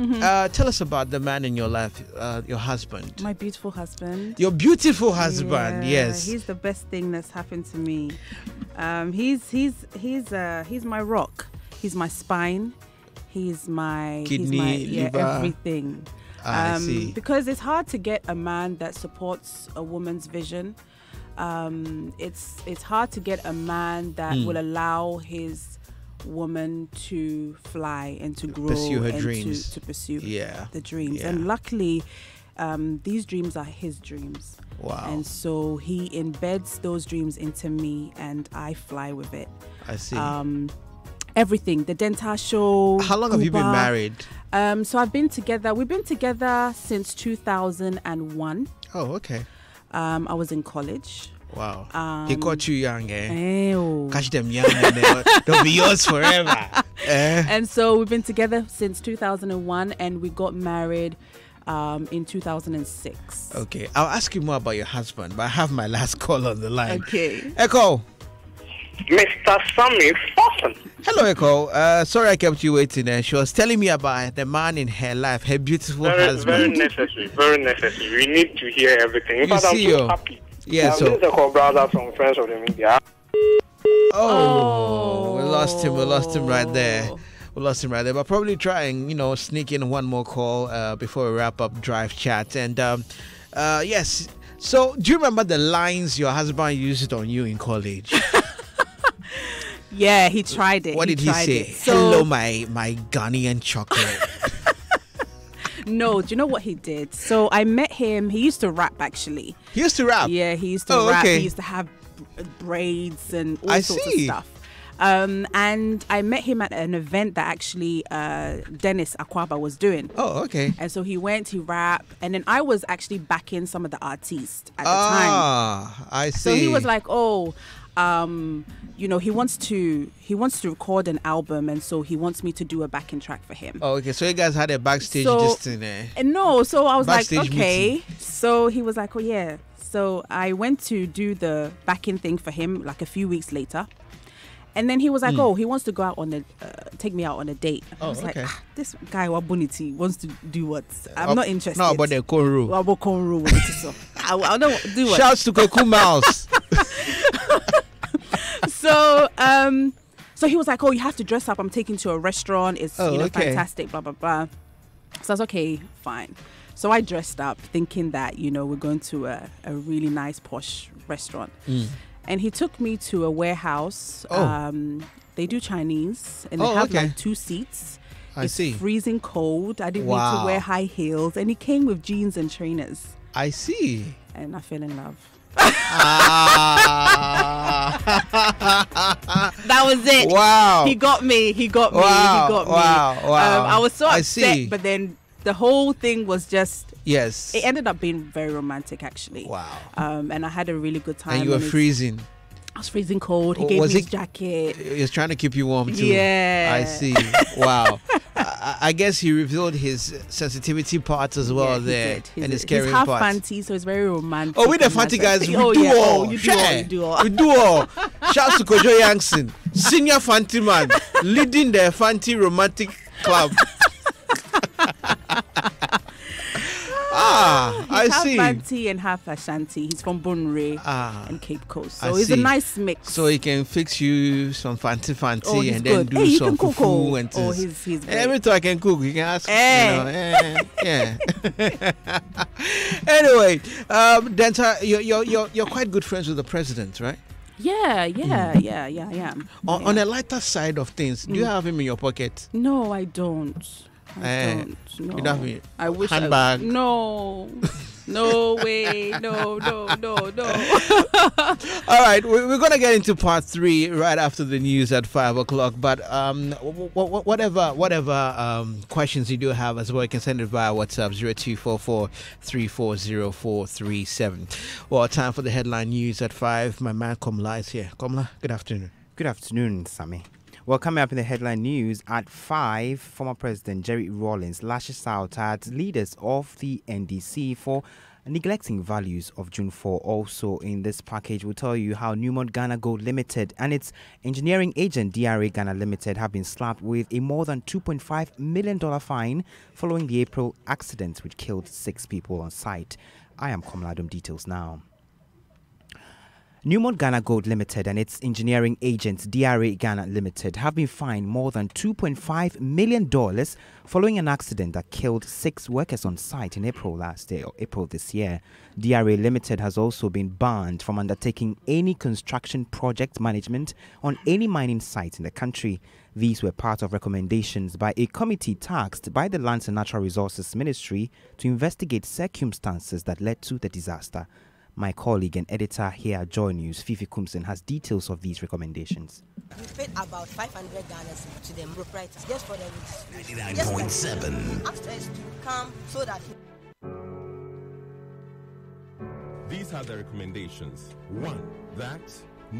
S7: tell us about the man in your life, your husband.
S8: My beautiful husband.
S7: Your beautiful husband, yes.
S8: He's the best thing that's happened to me. He's my rock. He's my spine. He's my
S7: kidney, liver,
S8: everything.
S7: I see.
S8: Because it's hard to get a man that supports a woman's vision. It's hard to get a man that will allow his woman to fly and to grow,
S7: pursue her
S8: and
S7: dreams.
S8: to pursue the dreams.
S7: Yeah.
S8: And luckily, these dreams are his dreams.
S7: Wow.
S8: And so he embeds those dreams into me and I fly with it.
S7: I see.
S8: Everything, the Denta show.
S7: How long have you been married?
S8: So we've been together since 2001.
S7: Oh, okay.
S8: I was in college.
S7: Wow. He caught you young,
S8: eh?
S7: Catch them young and they'll be yours forever.
S8: And so we've been together since 2001 and we got married in 2006.
S7: Okay. I'll ask you more about your husband, but I have my last call on the line.
S8: Okay.
S7: Echo.
S12: Mr. Sammy Fawcett.
S7: Hello, Echo. Sorry I kept you waiting. She was telling me about the man in her life, her beautiful husband.
S12: Very necessary, very necessary. We need to hear everything. In fact, I'm so happy.
S7: Yeah, so
S12: this is a co-brother from Friends of the Media.
S7: Oh, we lost him right there. But probably try and, sneak in one more call before we wrap up Drive Chat. And yes, so do you remember the lines your husband used on you in college?
S8: Yeah, he tried it.
S7: What did he say? Hello, my Ghanaian chocolate.
S8: No, do you know what he did? So I met him. He used to rap, actually.
S7: He used to rap?
S8: Yeah, he used to rap.
S7: Okay.
S8: He used to have braids and all sorts of stuff. And I met him at an event that actually Dennis Akwaba was doing.
S7: Oh, okay.
S8: And so he went, he rapped, and then I was actually backing some of the artists at the time.
S7: I see.
S8: So he was like, he wants to record an album, and so he wants me to do a backing track for him.
S7: Oh, okay. So you guys had a backstage
S8: so I was
S7: backstage
S8: like, okay.
S7: Meeting.
S8: So he was like, oh yeah. So I went to do the backing thing for him like a few weeks later. And then he was like, he wants to go out on take me out on a date. I was like, this guy Wabuniti wants to do what? I'm not interested.
S7: No, but the Konru.
S8: I'll not do what.
S7: Shouts to Koku Mouse.
S8: So So he was like, oh, you have to dress up. I'm taking you to a restaurant. It's fantastic, blah, blah, blah. So I was okay, fine. So I dressed up thinking that, we're going to a really nice posh restaurant. And he took me to a warehouse. They do Chinese and they have like 2 seats.
S7: I see.
S8: Freezing cold. I didn't need to wear high heels. And he came with jeans and trainers.
S7: I see.
S8: And I fell in love. That was it.
S7: Wow.
S8: He got me.
S7: Wow.
S8: I was so upset,
S7: see.
S8: but then the whole thing was just...
S7: Yes.
S8: It ended up being very romantic, actually.
S7: Wow.
S8: And I had a really good time.
S7: And you were freezing.
S8: I was freezing cold. He gave me his jacket.
S7: He was trying to keep you warm too.
S8: Yeah.
S7: I see. Wow. I guess he revealed his sensitivity parts as well there. And his caring parts.
S8: He's half fancy, so it's very romantic.
S7: Oh, we the fancy guys, we do all.
S8: You do all.
S7: We do all. Shouts to Kojo Yankson, senior fancy man, leading the fancy romantic club. I see.
S8: Half Fanti and half Ashanti. He's from Bunri and Cape Coast. So it's a nice mix.
S7: So he can fix you some fancy and
S8: good.
S7: then do some fufu and
S8: things. He's great.
S7: Every time I can cook, you can ask. Yeah. Anyway, Denta, you're quite good friends with the president, right?
S8: Yeah, I am.
S7: On a lighter side of things, do you have him in your pocket?
S8: No, I don't. No.
S7: You don't have it?
S8: I wish
S7: handbag.
S8: No way. No.
S7: All right, we're gonna get into part 3 right after the news at 5:00. But whatever questions you do have as well, you can send it via WhatsApp 0244340437. Well, time for the headline news at 5. My man Komla is here. Komla, good afternoon.
S13: Good afternoon, Sammy. Well, coming up in the headline news at 5, former President Jerry Rawlings lashes out at leaders of the NDC for neglecting values of June 4. Also in this package, we'll tell you how Newmont Ghana Gold Limited and its engineering agent DRA Ghana Limited have been slapped with a more than $2.5 million fine following the April accident which killed 6 people on site. I am Komladum. Details now. Newmont Ghana Gold Limited and its engineering agent DRA Ghana Limited have been fined more than $2.5 million following an accident that killed 6 workers on site in April this year. DRA Limited has also been banned from undertaking any construction project management on any mining site in the country. These were part of recommendations by a committee tasked by the Lands and Natural Resources Ministry to investigate circumstances that led to the disaster. My colleague and editor here at Joy News, Fifi Kumsen, has details of these recommendations.
S20: We paid about 500 Ghana to the proprietors just for the
S16: 99.7.
S20: Upstairs to come so that.
S21: These are the recommendations. 1. That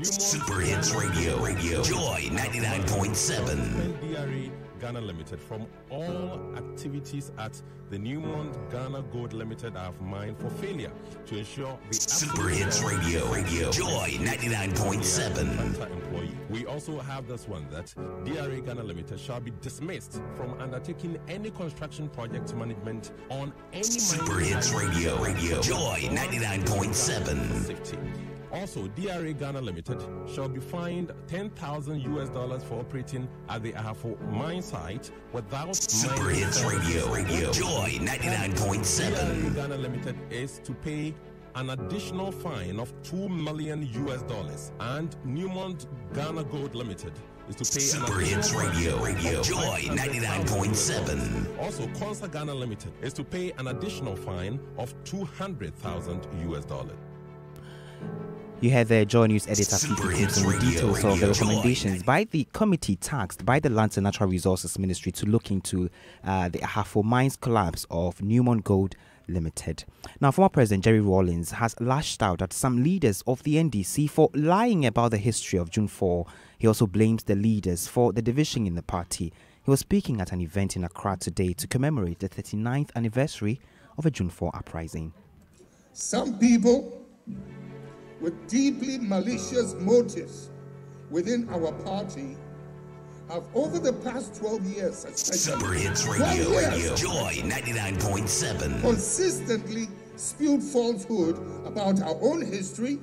S16: Super Hits Radio, Joy 99.7.
S21: DRA Ghana Limited from all activities at the Newmont Ghana Gold Limited are mined for failure to ensure the
S16: Super Hits Radio, Joy 99.7.
S21: We also have this one that DRA Ghana Limited shall be dismissed from undertaking any construction project management on any
S16: Super Hits Radio, Joy 99.7.
S21: Also, DRA Ghana Limited shall be fined $10,000 for operating at the Ahafo mine site without
S16: Super Hits Radio, Joy 99.7.
S21: DRA Ghana Limited is to pay an additional fine of $2 million, and Newmont Ghana Gold Limited is to pay
S16: Super Hits Radio, Joy 99.7.
S21: Also, Consa Ghana Limited is to pay an additional fine of $200,000.
S13: You heard the Joy News editor Fifi with details of the recommendations by the committee tasked by the Lands and Natural Resources Ministry to look into the Ahafo Mines collapse of Newmont Gold Limited. Now, former President Jerry Rawlings has lashed out at some leaders of the NDC for lying about the history of June 4. He also blames the leaders for the division in the party. He was speaking at an event in Accra today to commemorate the 39th anniversary of a June 4 uprising.
S22: Some people with deeply malicious motives within our party have, over the past 12 years,
S16: Super Hits Radio, Joy 99.7,
S22: consistently spewed falsehood about our own history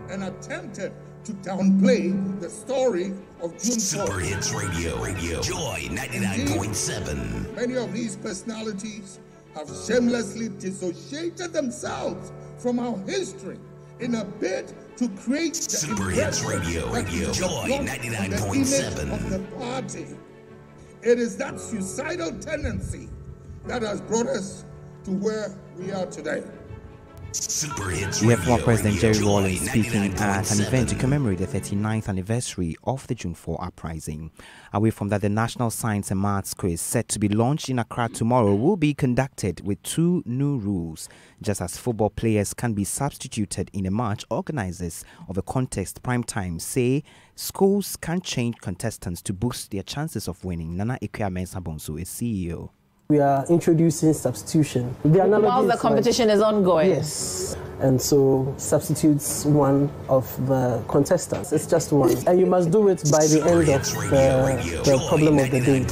S22: and attempted to downplay the story of June 4th.
S16: Super Hits Radio, Joy 99.7.
S22: Many of these personalities have shamelessly dissociated themselves from our history in a bid to create the
S16: Super Hits Radio, Joy 99.7
S22: of the party. It is that suicidal tendency that has brought us to where we are today.
S13: We have former President Jerry Rawlings speaking at an event to commemorate the 39th anniversary of the June 4 uprising. Away from that, the National Science and Maths Quiz, set to be launched in Accra tomorrow, will be conducted with 2 new rules. Just as football players can be substituted in a match, organizers of the contest Primetime say schools can change contestants to boost their chances of winning. Nana Ikuya-Mensah Bonsu is CEO.
S14: We are introducing substitution.
S15: While the competition is ongoing?
S14: Yes. And so substitutes one of the contestants. It's just one. And you must do it by the end of the problem of the day.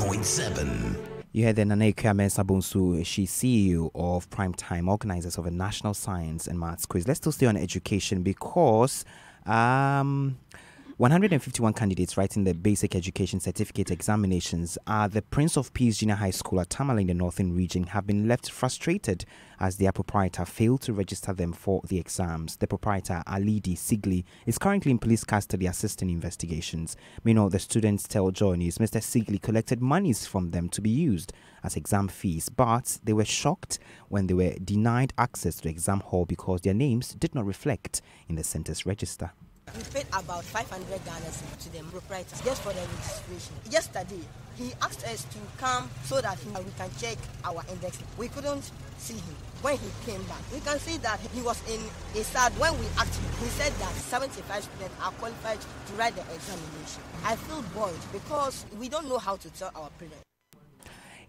S13: You heard the Nana Ikuya-Mensah Bonsu. She's CEO of Primetime, organizers of a National Science and Maths Quiz. Let's still stay on education because 151 candidates writing the basic education certificate examinations at the Prince of Peace Junior High School at Tamale in the Northern Region have been left frustrated as their proprietor failed to register them for the exams. The proprietor, Alidi Sigli, is currently in police custody assisting investigations. Meanwhile, the students tell Joy News Mr. Sigli collected monies from them to be used as exam fees, but they were shocked when they were denied access to the exam hall because their names did not reflect in the center's register.
S20: We paid about 500 Ghana to the proprietor just for the registration. Yesterday, he asked us to come so that we can check our index. We couldn't see him. When he came back, we can see that he was in a sad. When we asked him, he said that 75 students are qualified to write the examination. I feel bored because we don't know how to tell our parents.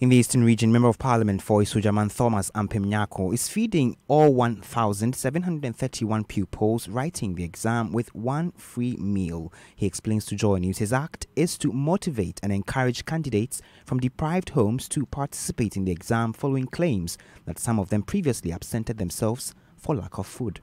S13: In the Eastern Region, Member of Parliament for Isujaman Thomas Ampem Nyako is feeding all 1,731 pupils writing the exam with one free meal. He explains to Joy News his act is to motivate and encourage candidates from deprived homes to participate in the exam following claims that some of them previously absented themselves for lack of food.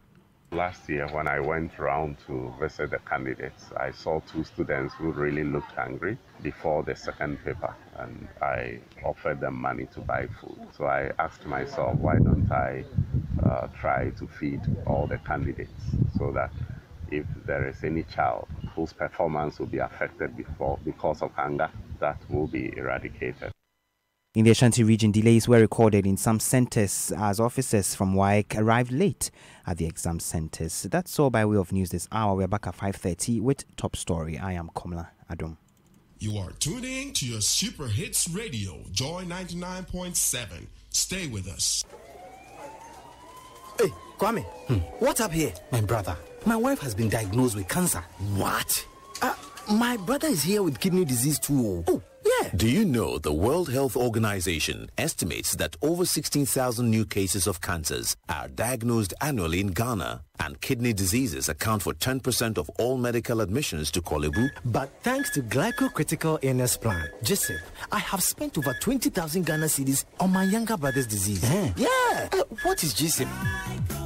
S17: Last year, when I went around to visit the candidates, I saw 2 students who really looked hungry before the second paper, and I offered them money to buy food. So I asked myself, why don't I try to feed all the candidates so that if there is any child whose performance will be affected because of hunger, that will be eradicated.
S13: In the Ashanti region, delays were recorded in some centres as officers from WAEC arrived late at the exam centres. That's all by way of news this hour. We're back at 5:30 with Top Story. I am Komla Adom.
S4: You are tuning to your Super Hits Radio, Joy 99.7. Stay with us.
S23: Hey, Kwame, what's up here?
S24: My brother,
S23: my wife has been diagnosed with cancer.
S24: What?
S23: My brother is here with kidney disease too.
S24: Oh, yeah. Do you know the World Health Organization estimates that over 16,000 new cases of cancers are diagnosed annually in Ghana, and kidney diseases account for 10% of all medical admissions to Korle Bu? But thanks to Glyco-Critical Illness Plan, GSIP, I have spent over 20,000 Ghana cedis on my younger brother's disease.
S23: Yeah. What is GSIP?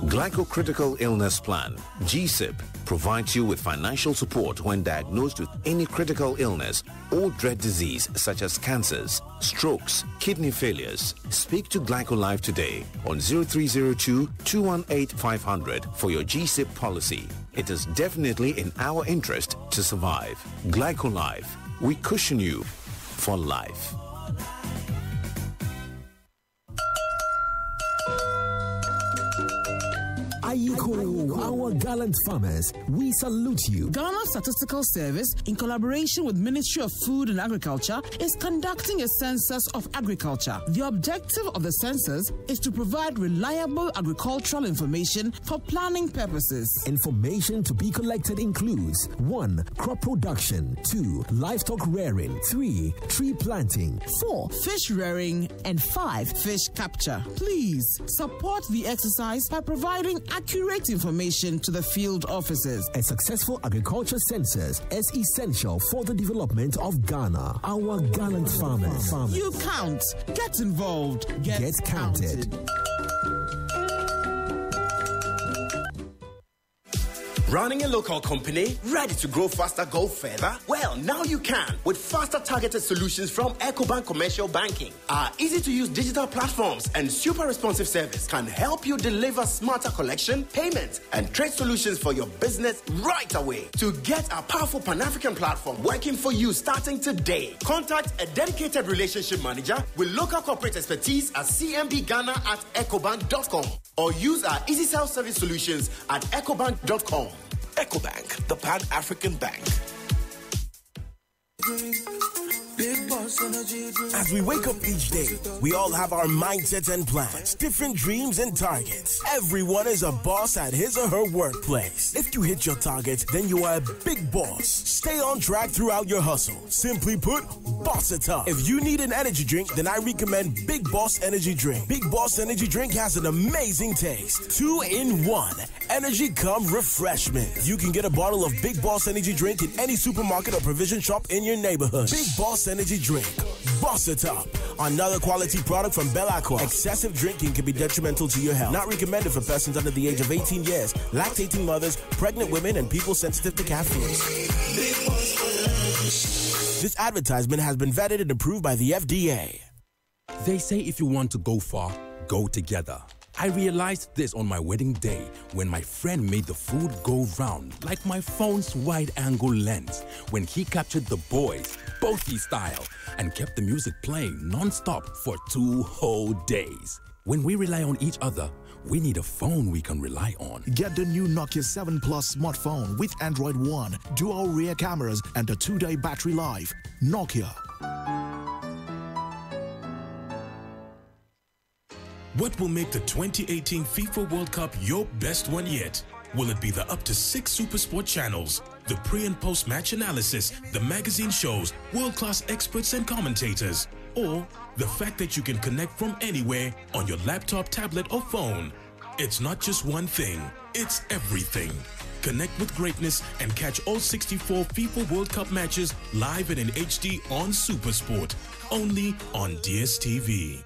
S24: Glyco-Critical Illness Plan, GSIP, provides you with financial support when diagnosed with any critical illness or dread disease such as cancers, strokes, kidney failures. Speak to GlycoLife today on 0302-218-500 for your GSIP policy. It is definitely in our interest to survive. GlycoLife, we cushion you for life.
S25: Ayiko, our gallant farmers, we salute you.
S26: Ghana Statistical Service, in collaboration with Ministry of Food and Agriculture, is conducting a census of agriculture. The objective of the census is to provide reliable agricultural information for planning purposes.
S25: Information to be collected includes 1. Crop production, 2. Livestock rearing, 3. Tree planting,
S26: 4. Fish rearing, and 5. Fish capture. Please support the exercise by providing accurate information to the field officers.
S25: A successful agriculture census is essential for the development of Ghana. Our gallant farmers.
S26: You count. Get involved. Get
S25: counted.
S23: Running a local company? Ready to grow faster, go further? Well, now you can with faster targeted solutions from EcoBank Commercial Banking. Our easy-to-use digital platforms and super responsive service can help you deliver smarter collection, payment, and trade solutions for your business right away. To get a powerful Pan-African platform working for you starting today, contact a dedicated relationship manager with local corporate expertise at cmbghana@ecobank.com or use our easy self-service solutions at ecobank.com.
S16: EcoBank, the Pan-African Bank.
S25: As we wake up each day, we all have our mindsets and plans, different dreams and targets. Everyone is a boss at his or her workplace. If you hit your targets, then you are a big boss. Stay on track throughout your hustle. Simply put, boss it up. If you need an energy drink, then I recommend Big Boss Energy Drink. Big Boss Energy Drink has an amazing taste. 2-in-1. Energy Cum Refreshment. You can get a bottle of Big Boss Energy Drink in any supermarket or provision shop in your neighborhood. Big Boss Energy Drink. Boss it up. Another quality product from Belacqua. Excessive drinking can be detrimental to your health. Not recommended for persons under the age of 18 years, lactating mothers, pregnant women, and people sensitive to caffeine. This advertisement has been vetted and approved by the FDA.
S21: They say if you want to go far, go together. I realized this on my wedding day when my friend made the food go round like my phone's wide-angle lens when he captured the boys, Bothi style, and kept the music playing non-stop for 2 whole days. When we rely on each other, we need a phone we can rely on.
S1: Get the new Nokia 7 Plus smartphone with Android One, dual rear cameras, and a 2-day battery life. Nokia.
S4: What will make the 2018 FIFA World Cup your best one yet? Will it be the up to 6 SuperSport channels, the pre- and post-match analysis, the magazine shows, world-class experts and commentators, or the fact that you can connect from anywhere on your laptop, tablet, or phone? It's not just one thing, it's everything. Connect with greatness and catch all 64 FIFA World Cup matches live and in HD on SuperSport, only on DSTV.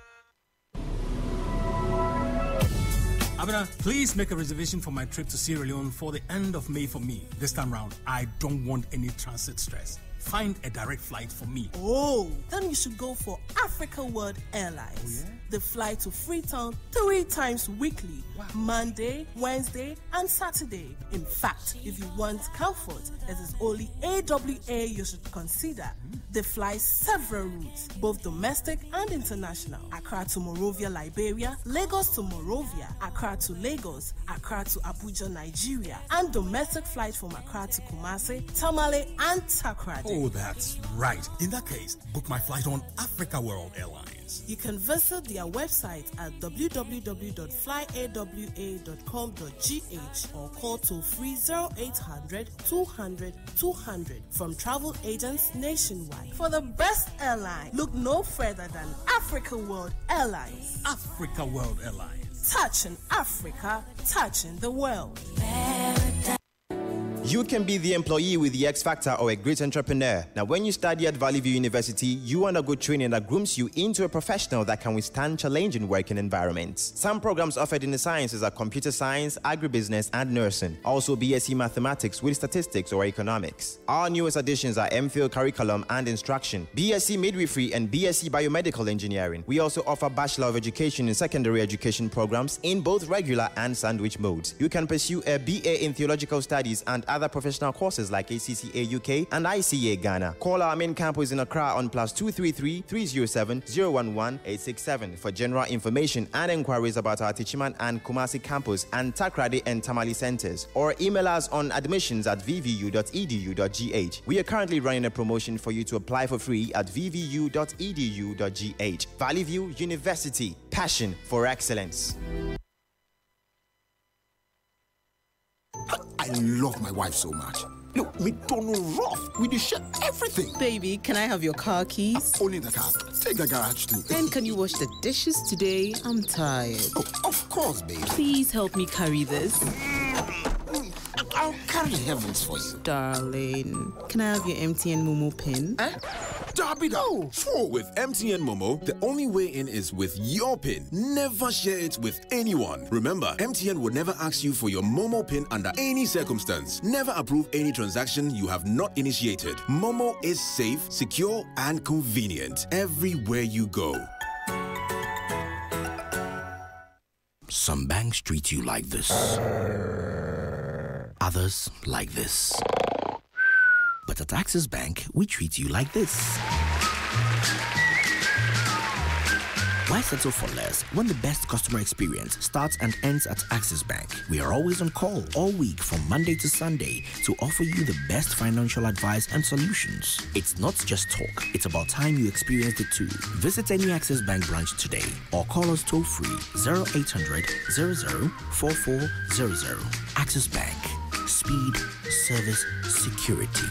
S2: Abena, please make a reservation for my trip to Sierra Leone for the end of May for me. This time round, I don't want any transit stress. Find a direct flight for me.
S5: Oh, then you should go for Africa World Airlines. Oh, yeah? They fly to Freetown 3 times weekly. Wow. Monday, Wednesday, and Saturday. In fact, if you want comfort, it is only AWA you should consider. They fly several routes, both domestic and international. Accra to Monrovia, Liberia, Lagos to Monrovia, Accra to Lagos, Accra to Abuja, Nigeria, and domestic flights from Accra to Kumasi, Tamale, and Takoradi.
S2: Oh, that's right. In that case, book my flight on Africa World Airlines.
S5: You can visit their website at www.flyawa.com.gh or call toll-free 0800 200 200 from travel agents nationwide. For the best airline, look no further than Africa World Airlines.
S2: Africa World Airlines.
S5: Touching Africa, touching the world.
S6: You can be the employee with the X Factor or a great entrepreneur. Now, when you study at Valley View University, you undergo training that grooms you into a professional that can withstand challenging working environments. Some programs offered in the sciences are computer science, agribusiness, and nursing. Also, BSc Mathematics with statistics or economics. Our newest additions are MPhil curriculum and instruction, BSc Midwifery, and BSc Biomedical Engineering. We also offer Bachelor of Education in Secondary Education programs in both regular and sandwich modes. You can pursue a BA in Theological Studies and other professional courses like ACCA UK and ICA Ghana. Call our main campus in Accra on +233 307 011 867 for general information and inquiries about our Techiman and Kumasi campus and Takoradi and Tamale centers, or email us on admissions@vvu.edu.gh. We are currently running a promotion for you to apply for free at vvu.edu.gh. Valley View University, passion for excellence.
S23: I love my wife so much. Look, McDonald rough. We share everything.
S18: Baby, can I have your car keys?
S23: Only the car. Take the garage too.
S18: And can you wash the dishes today? I'm tired.
S23: Oh, of course, babe.
S18: Please help me carry this.
S23: I'll carry heavens for you.
S18: Darling, can I have your MTN Momo pin?
S23: Huh?
S3: No. Sure. With MTN Momo, the only way in is with your PIN. Never share it with anyone. Remember, MTN will never ask you for your Momo PIN under any circumstance. Never approve any transaction you have not initiated. Momo is safe, secure, and convenient everywhere you go.
S16: Some banks treat you like this. Others like this. But at Access Bank, we treat you like this. Why settle for less when the best customer experience starts and ends at Access Bank? We are always on call all week from Monday to Sunday to offer you the best financial advice and solutions. It's not just talk, it's about time you experienced it too. Visit any Access Bank branch today or call us toll free 0800 00 4400. Access Bank. Speed, service, security.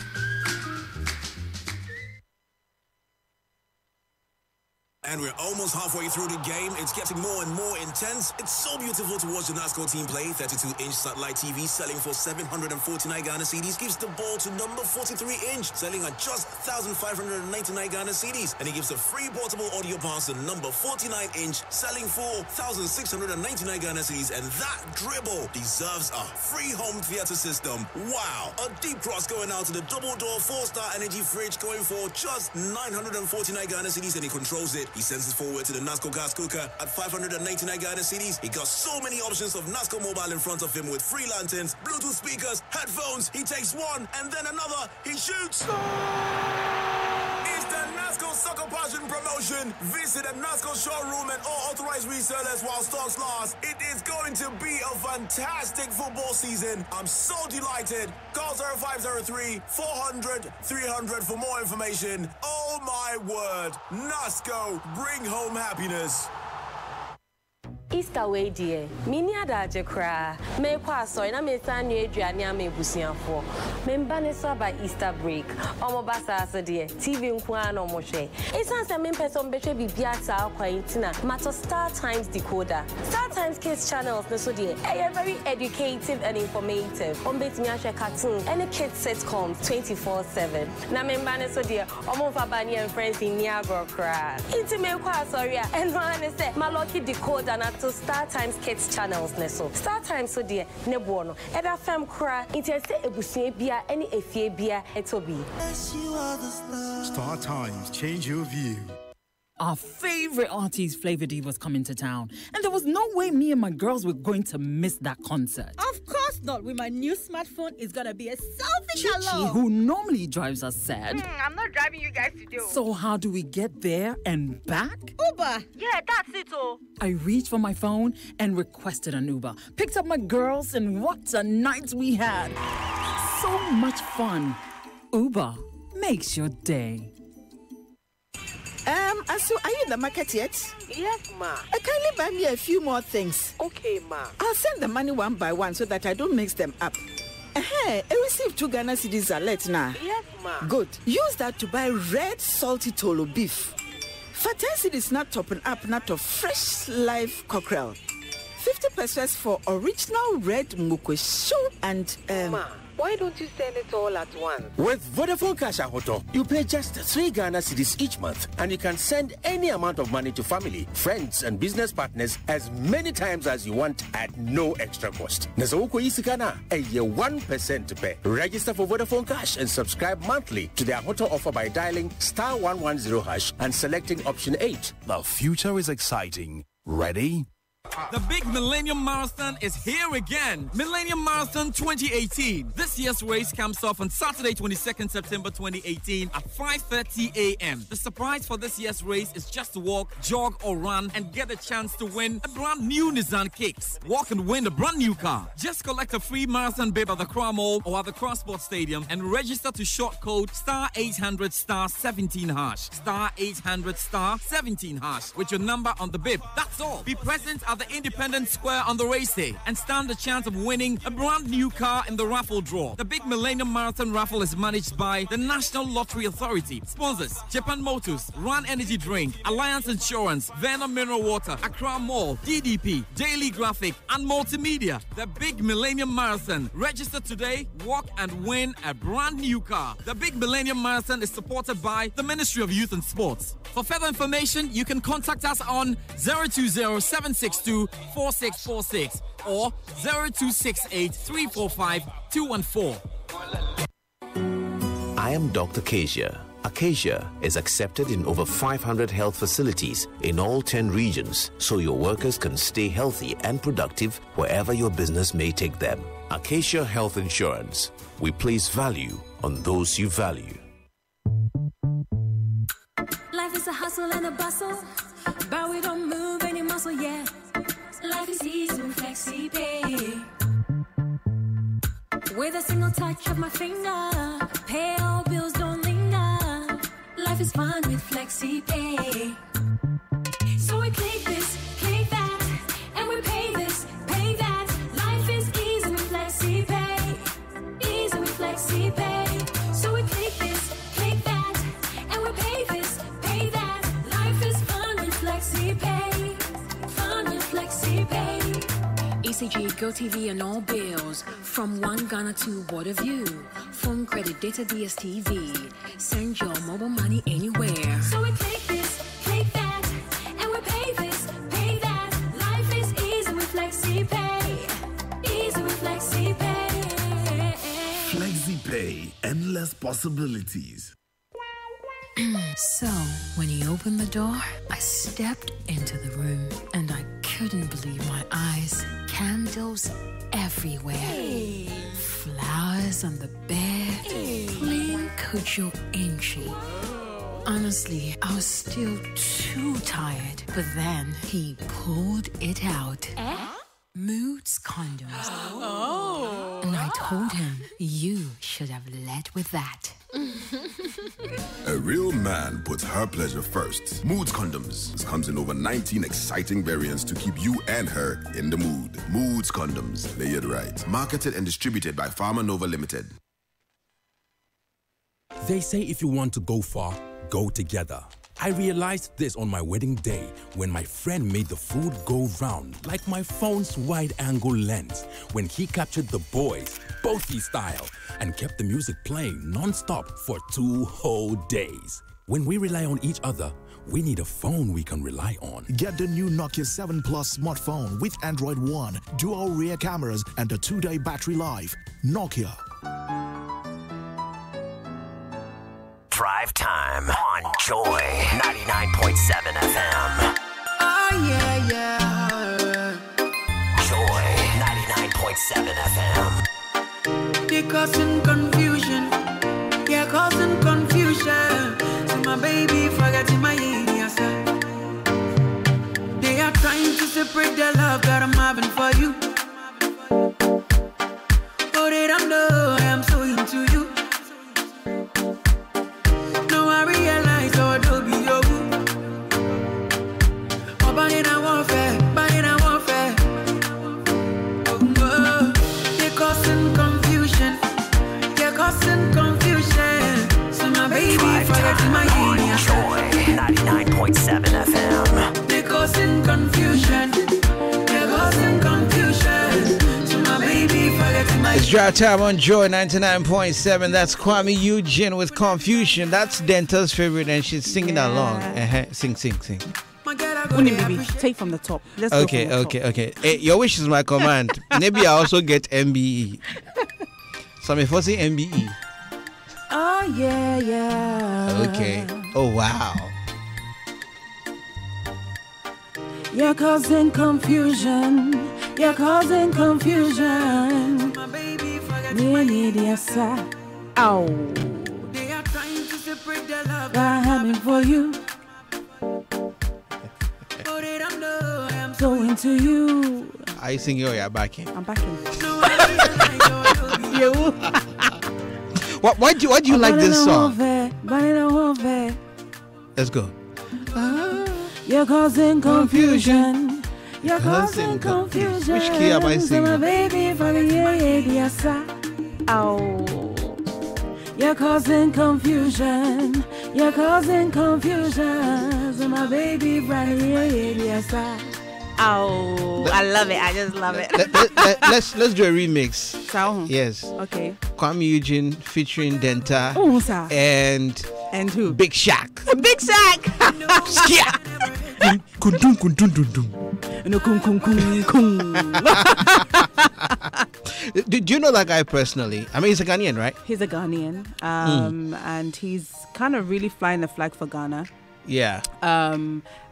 S9: And we're almost halfway through the game. It's getting more and more intense. It's so beautiful to watch the NASCO team play. 32-inch satellite TV selling for 749 Ghana cedis gives the ball to number 43-inch, selling at just 1,599 Ghana cedis. And he gives a free portable audio pass to number 49-inch, selling for 1,699 Ghana cedis. And that dribble deserves a free home theater system. Wow! A deep cross going out to the double-door 4-star energy fridge going for just 949 Ghana cedis, and he controls it. He sends it forward to the NASCO gas cooker at 599 Ghana cedis. He got so many options of NASCO mobile in front of him with free lanterns, Bluetooth speakers, headphones. He takes one and then another. He shoots. It's the NASCO Soccer Passion promotion. Visit a NASCO showroom and all authorized resellers while stocks last. It is going to be a fantastic football season. I'm so delighted. Call 0503 400 300 for more information. Oh my word. NASCO, bring home happiness.
S10: Easter way dear. Mini adaje kra. Me kwa so na me san new aduane am ebusuafo. Me mba ne so by Easter break. Omo basa so dear. TV nko an omo hwe. Esan se me person behwe bibia sa akwantina. Mato Star Times decoder. Star Times Kids channels ne so dear. Very educative and informative. Ombetimi ahwe cartoon and kids sitcoms 24/7. Na me mba ne so dear. Omo fa bani and friends in Niagara kra. Inti me kwa sorry and one ne say my lucky decoder na to Star Times Kids channels neso. Star Times so dear ne bono. Eda fam kra intese ebusue bia ene efie bia etobi.
S11: Star Times, change your view.
S12: Our favorite artist Flavor D was coming to town, and there was no way me and my girls were going to miss that concert.
S19: Of course not. With my new smartphone, it's gonna be a selfie
S12: Chichi,
S19: galore.
S12: who normally drives us sad.
S19: I'm not driving you guys to do.
S12: So how do we get there and back?
S19: Uber. Yeah, that's it. Oh.
S12: I reached for my phone and requested an Uber. Picked up my girls, and what a night we had! So much fun. Uber makes your day.
S27: So are you in the market yet?
S19: Yes, ma.
S27: Kindly buy me a few more things.
S19: Okay, ma.
S27: I'll send the money one by one so that I don't mix them up. I received 2 Ghana cedis alert now.
S19: Yes, ma.
S27: Good. Use that to buy red salty tolo beef. For 10 cedis not topping up, not of fresh live cockerel. 50 pesos for original red mukosho and
S19: Ma, why don't you send it all at once?
S28: With Vodafone Cash Ahoto, you pay just 3 Ghana cedis each month, and you can send any amount of money to family, friends, and business partners as many times as you want at no extra cost. Nasauko Isikana, a year 1% to pay. Register for Vodafone Cash and subscribe monthly to the Ahoto offer by dialing *110# and selecting option 8.
S25: The future is exciting. Ready?
S29: The big Millennium Marathon is here again. Millennium Marathon 2018. This year's race comes off on Saturday, 22nd September 2018 at 5:30 a.m. The surprise for this year's race is just to walk, jog, or run and get a chance to win a brand new Nissan Kicks. Walk and win a brand new car. Just collect a free marathon bib at the Crown Mall or at the Crossport Stadium and register to short code *800*17#. *800*17# with your number on the bib. That's all. Be present at at the Independence Square on the race day and stand the chance of winning a brand new car in the raffle draw. The big Millennium Marathon raffle is managed by the National Lottery Authority. Sponsors: Japan Motors, Run Energy Drink, Alliance Insurance, Venom Mineral Water, Accra Mall, DDP, Daily Graphic, and Multimedia. The big Millennium Marathon. Register today, walk and win a brand new car. The big Millennium Marathon is supported by the Ministry of Youth and Sports. For further information, you can contact us on 020-762-4646 or 0268-345-214.
S7: I am Dr. Acacia. Acacia is accepted in over 500 health facilities in all 10 regions, so your workers can stay healthy and productive wherever your business may take them. Acacia Health Insurance. We place value on those you value.
S8: Life is a hustle and a bustle, but we don't move any muscle yet. Life is easy with FlexiPay. With a single touch of my finger, pay all bills, don't linger. Life is fun with FlexiPay. So we click this, click that, and we pay this, pay that. Life is easy with FlexiPay. Easy with FlexiPay. So we click this, click that, and we pay this, pay that. Life is fun with FlexiPay. Fun with FlexiPay. ECG, GoTV, and all bills. From one Ghana to Waterview. Phone, credit, data, DSTV. Send your mobile money anywhere. So we click this, click that, and we pay this, pay that. Life is easy with FlexiPay. Easy with FlexiPay.
S13: FlexiPay, endless possibilities.
S8: So, when he opened the door, I stepped into the room and I couldn't believe my eyes. Candles everywhere. Hey. Flowers on the bed. Hey. Plain Cujo Inchi. Honestly, I was still too tired. But then he pulled it out. Moods condoms. Oh. And I told him, you should have led with that.
S3: A real man puts her pleasure first. Moods Condoms comes in over 19 exciting variants to keep you and her in the mood. Moods Condoms, layered right. Marketed and distributed by Pharma Nova Limited.
S21: They say if you want to go far, go together. I realized this on my wedding day when my friend made the food go round like my phone's wide-angle lens when he captured the boys, Bofi style, and kept the music playing non-stop for 2 whole days. When we rely on each other, we need a phone we can rely on.
S1: Get the new Nokia 7 Plus smartphone with Android One, dual rear cameras, and a 2-day battery life. Nokia.
S14: Drive time on Joy 99.7 FM.
S15: Oh, yeah, yeah.
S14: Joy 99.7 FM.
S15: They're causing confusion. Yeah, causing confusion. So my baby forgetting my yes. They are trying to separate the love that I'm having for you. Oh, they don't know I am so into you.
S14: Joy 99.7 FM.
S15: They're causing confusion. They're causing confusion. So my baby forgetting my.
S17: It's Drive Time on Joy 99.7. That's Kwame Eugene with Confusion. That's Denta's favorite, and she's singing along. Sing.
S20: Baby, take from the top. Let's
S17: okay. Hey, your wish is my command. Maybe I also get MBE. So I'm forcing MBE.
S20: Oh, yeah.
S17: Okay. Oh, wow.
S20: You're causing confusion. You're causing confusion. Ow.
S15: They are trying to separate the love
S20: what I'm having for you. I'm so into you.
S17: Are you singing or you're backing?
S20: I'm backing.
S17: Why do you like this song?
S20: Let's
S17: go.
S20: You're causing confusion.
S27: You're causing confusion.
S17: Which key am I singing?
S27: My baby for the yes. Oh. You're causing confusion. You're causing confusion. So my baby for the yes. Oh, I love it. I just love it.
S17: Let's do a remix.
S27: So,
S17: yes.
S27: Okay.
S17: Kwame Eugene featuring Denta.
S27: Oh, sir.
S17: And
S27: who?
S17: Big Shaq.
S27: Big Shaq.
S17: Do you know that guy personally? I mean, he's a Ghanaian, right?
S27: He's a Ghanaian. And he's kind of really flying the flag for Ghana.
S17: Yeah.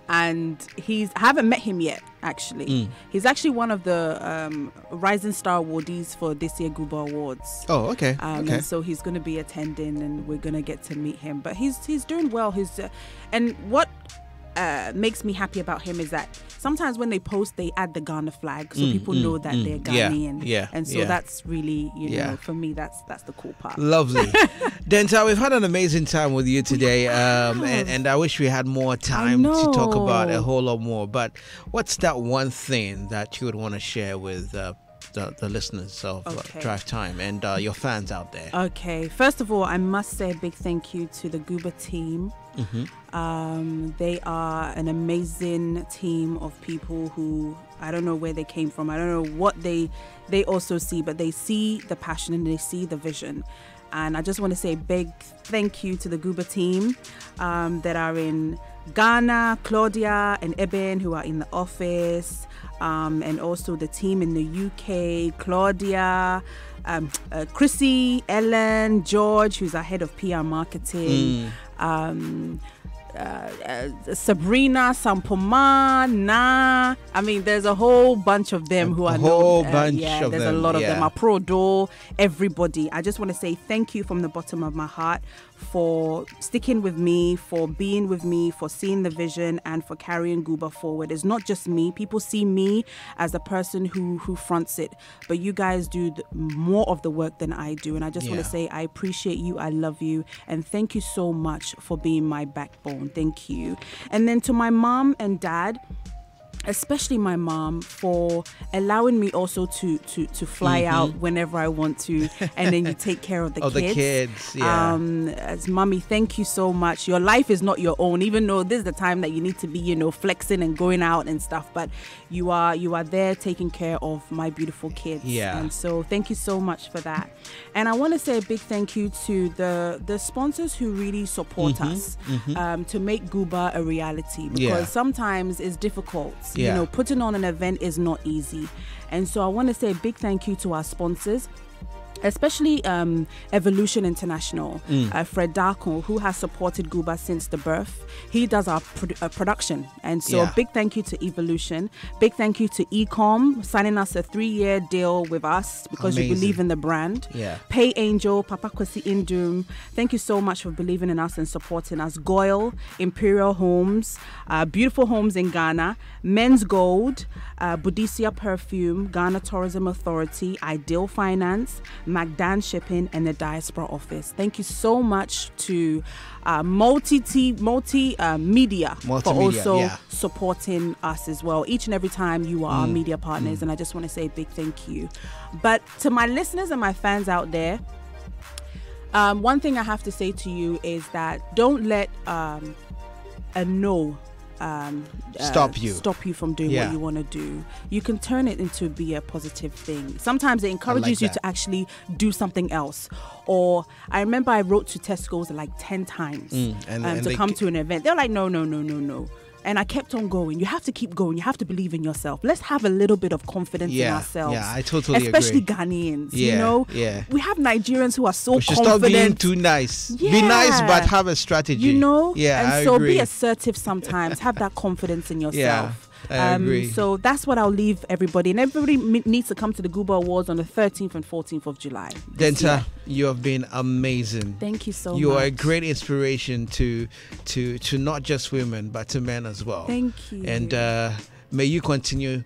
S27: And I haven't met him yet, actually. He's actually one of the Rising Star awardees for this year Guba Awards.
S17: Oh, okay.
S27: And so he's going to be attending, and we're going to get to meet him. But he's doing well. And what makes me happy about him is that sometimes when they post, they add the Ghana flag, so people know that they're Ghanaian.
S17: Yeah.
S27: And so that's really, you know, for me, that's the cool part.
S17: Lovely. Denta, we've had an amazing time with you today, and I wish we had more time to talk about a whole lot more. But what's that one thing that you would want to share with the listeners of Drive Time and your fans out there?
S27: Okay. First of all, I must say a big thank you to the Guba team. They are an amazing team of people who, I don't know where they came from. I don't know what they also see, but they see the passion and they see the vision. And I just want to say a big thank you to the Guba team that are in Ghana, Claudia and Eben, who are in the office, and also the team in the UK, Claudia, Chrissy, Ellen, George, who's our head of PR marketing, Sabrina, Sampoma, Na. I mean, there's a whole bunch of them who are known. There's a lot of them. Aprodo, everybody. I just want to say thank you from the bottom of my heart for sticking with me, for being with me, for seeing the vision, and for carrying Guba forward. It's not just me. People see me as the person who fronts it, but you guys do more of the work than I do. And I just want to say I appreciate you. I love you. And thank you so much for being my backbone. Thank you. And then to my mom and dad, especially my mom, for allowing me also to fly out whenever I want to, and then you take care of the kids.
S17: The kids,
S27: as mommy, thank you so much. Your life is not your own, even though this is the time that you need to be, flexing and going out and stuff, but you are there taking care of my beautiful kids. And so thank you so much for that. And I want to say a big thank you to the sponsors who really support us to make Guba a reality, because sometimes it's difficult. Putting on an event is not easy. And so I want to say a big thank you to our sponsors, especially Evolution International, Fred Darko, who has supported Guba since the birth. He does our production. And so a big thank you to Evolution. Big thank you to Ecom, signing us a 3-year deal with us because you believe in the brand. Pay Angel, Papa Kwesi Indum, thank you so much for believing in us and supporting us. Goyle, Imperial Homes, Beautiful Homes in Ghana, Men's Gold, Budisia Perfume, Ghana Tourism Authority, Ideal Finance, Magdan Shipping, and the Diaspora Office. Thank you so much to Media for also supporting us as well. Each and every time you are our media partners, and I just want to say a big thank you. But to my listeners and my fans out there, one thing I have to say to you is that don't let a no stop you from doing what you want to do. You can turn it into be a positive thing. Sometimes it encourages you to actually do something else. Or I remember I wrote to Tesco's like 10 times to come to an event. They're like, no. And I kept on going. You have to keep going. You have to believe in yourself. Let's have a little bit of confidence in ourselves.
S17: Yeah, I totally agree.
S27: Especially Ghanaians, you know?
S17: Yeah.
S27: We have Nigerians who are so
S17: we should
S27: confident.
S17: Stop being too nice. Yeah. Be nice, but have a strategy.
S27: You know?
S17: Yeah,
S27: and so be assertive sometimes. Have that confidence in yourself.
S17: I agree.
S27: So that's what I'll leave everybody. And everybody needs to come to the Guba Awards on the 13th and 14th of July.
S17: Denta, you have been amazing.
S27: Thank you so much.
S17: You are a great inspiration to not just women, but to men as well.
S27: Thank you.
S17: And may you continue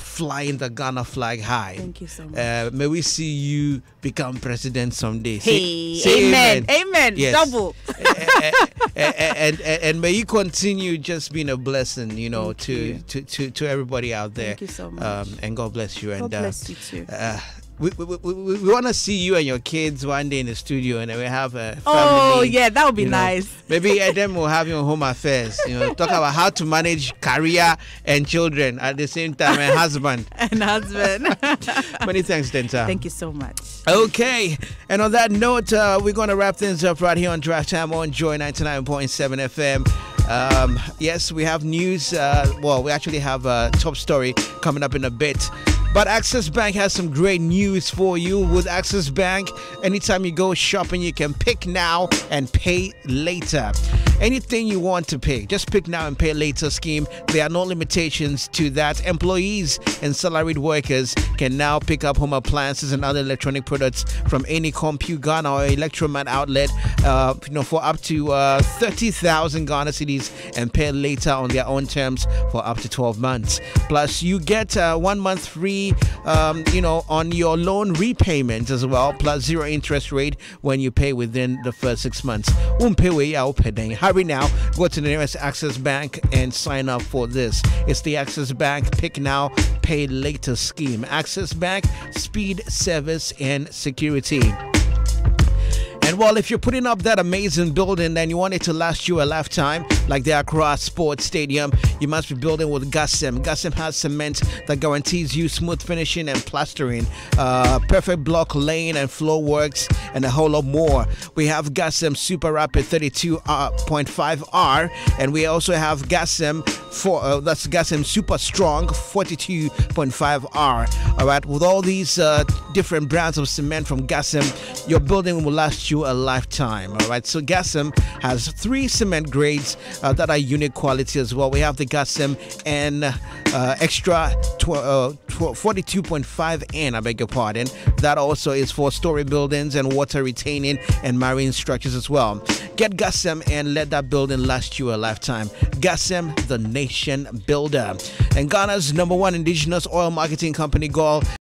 S17: flying the Ghana flag high.
S20: Thank you so much.
S17: May we see you become president someday.
S20: Say amen. Amen.
S17: Yes.
S20: Double.
S17: and may you continue just being a blessing, to everybody out there.
S20: Thank you so much.
S17: And God bless you.
S20: God bless you too.
S17: We want to see you and your kids one day in the studio, and then we have a family.
S20: Oh yeah, that would be nice.
S17: Maybe then we'll have you on Home Affairs. Talk about how to manage career and children at the same time, and husband. Many thanks, Denta.
S20: Thank you so much.
S17: Okay, and on that note, we're gonna wrap things up right here on Drive Time on Joy 99.7 FM. Yes, we have news. We actually have a top story coming up in a bit. But Access Bank has some great news for you. With Access Bank, anytime you go shopping, you can pick now and pay later. Anything you want to pay, just pick now and pay later scheme. There are no limitations to that. Employees and salaried workers can now pick up home appliances and other electronic products from any Compute Ghana or Electromat outlet, for up to 30,000 Ghana cedis and pay later on their own terms for up to 12 months. Plus, you get 1 month free on your loan repayment as well, plus 0 interest rate when you pay within the first 6 months. Hurry now, go to the nearest Access Bank and sign up for this. It's the Access Bank Pick Now, Pay Later scheme. Access Bank, speed, service, and security. And if you're putting up that amazing building and you want it to last you a lifetime, like the Accra Sports Stadium, you must be building with Gassem. Gassem has cement that guarantees you smooth finishing and plastering, perfect block laying and floor works, and a whole lot more. We have Gassem Super Rapid 32.5R, and we also have Gassem that's Gassem Super Strong 42.5R. All right, with all these different brands of cement from Gassem, your building will last you a lifetime. All right, so Gassem has 3 cement grades that are unique quality as well. We have the Gassem and extra 42.5N, I beg your pardon. That also is for story buildings and water retaining and marine structures as well. Get Gassem and let that building last you a lifetime. Gassem, the nation builder. And Ghana's #1 indigenous oil marketing company, GOIL,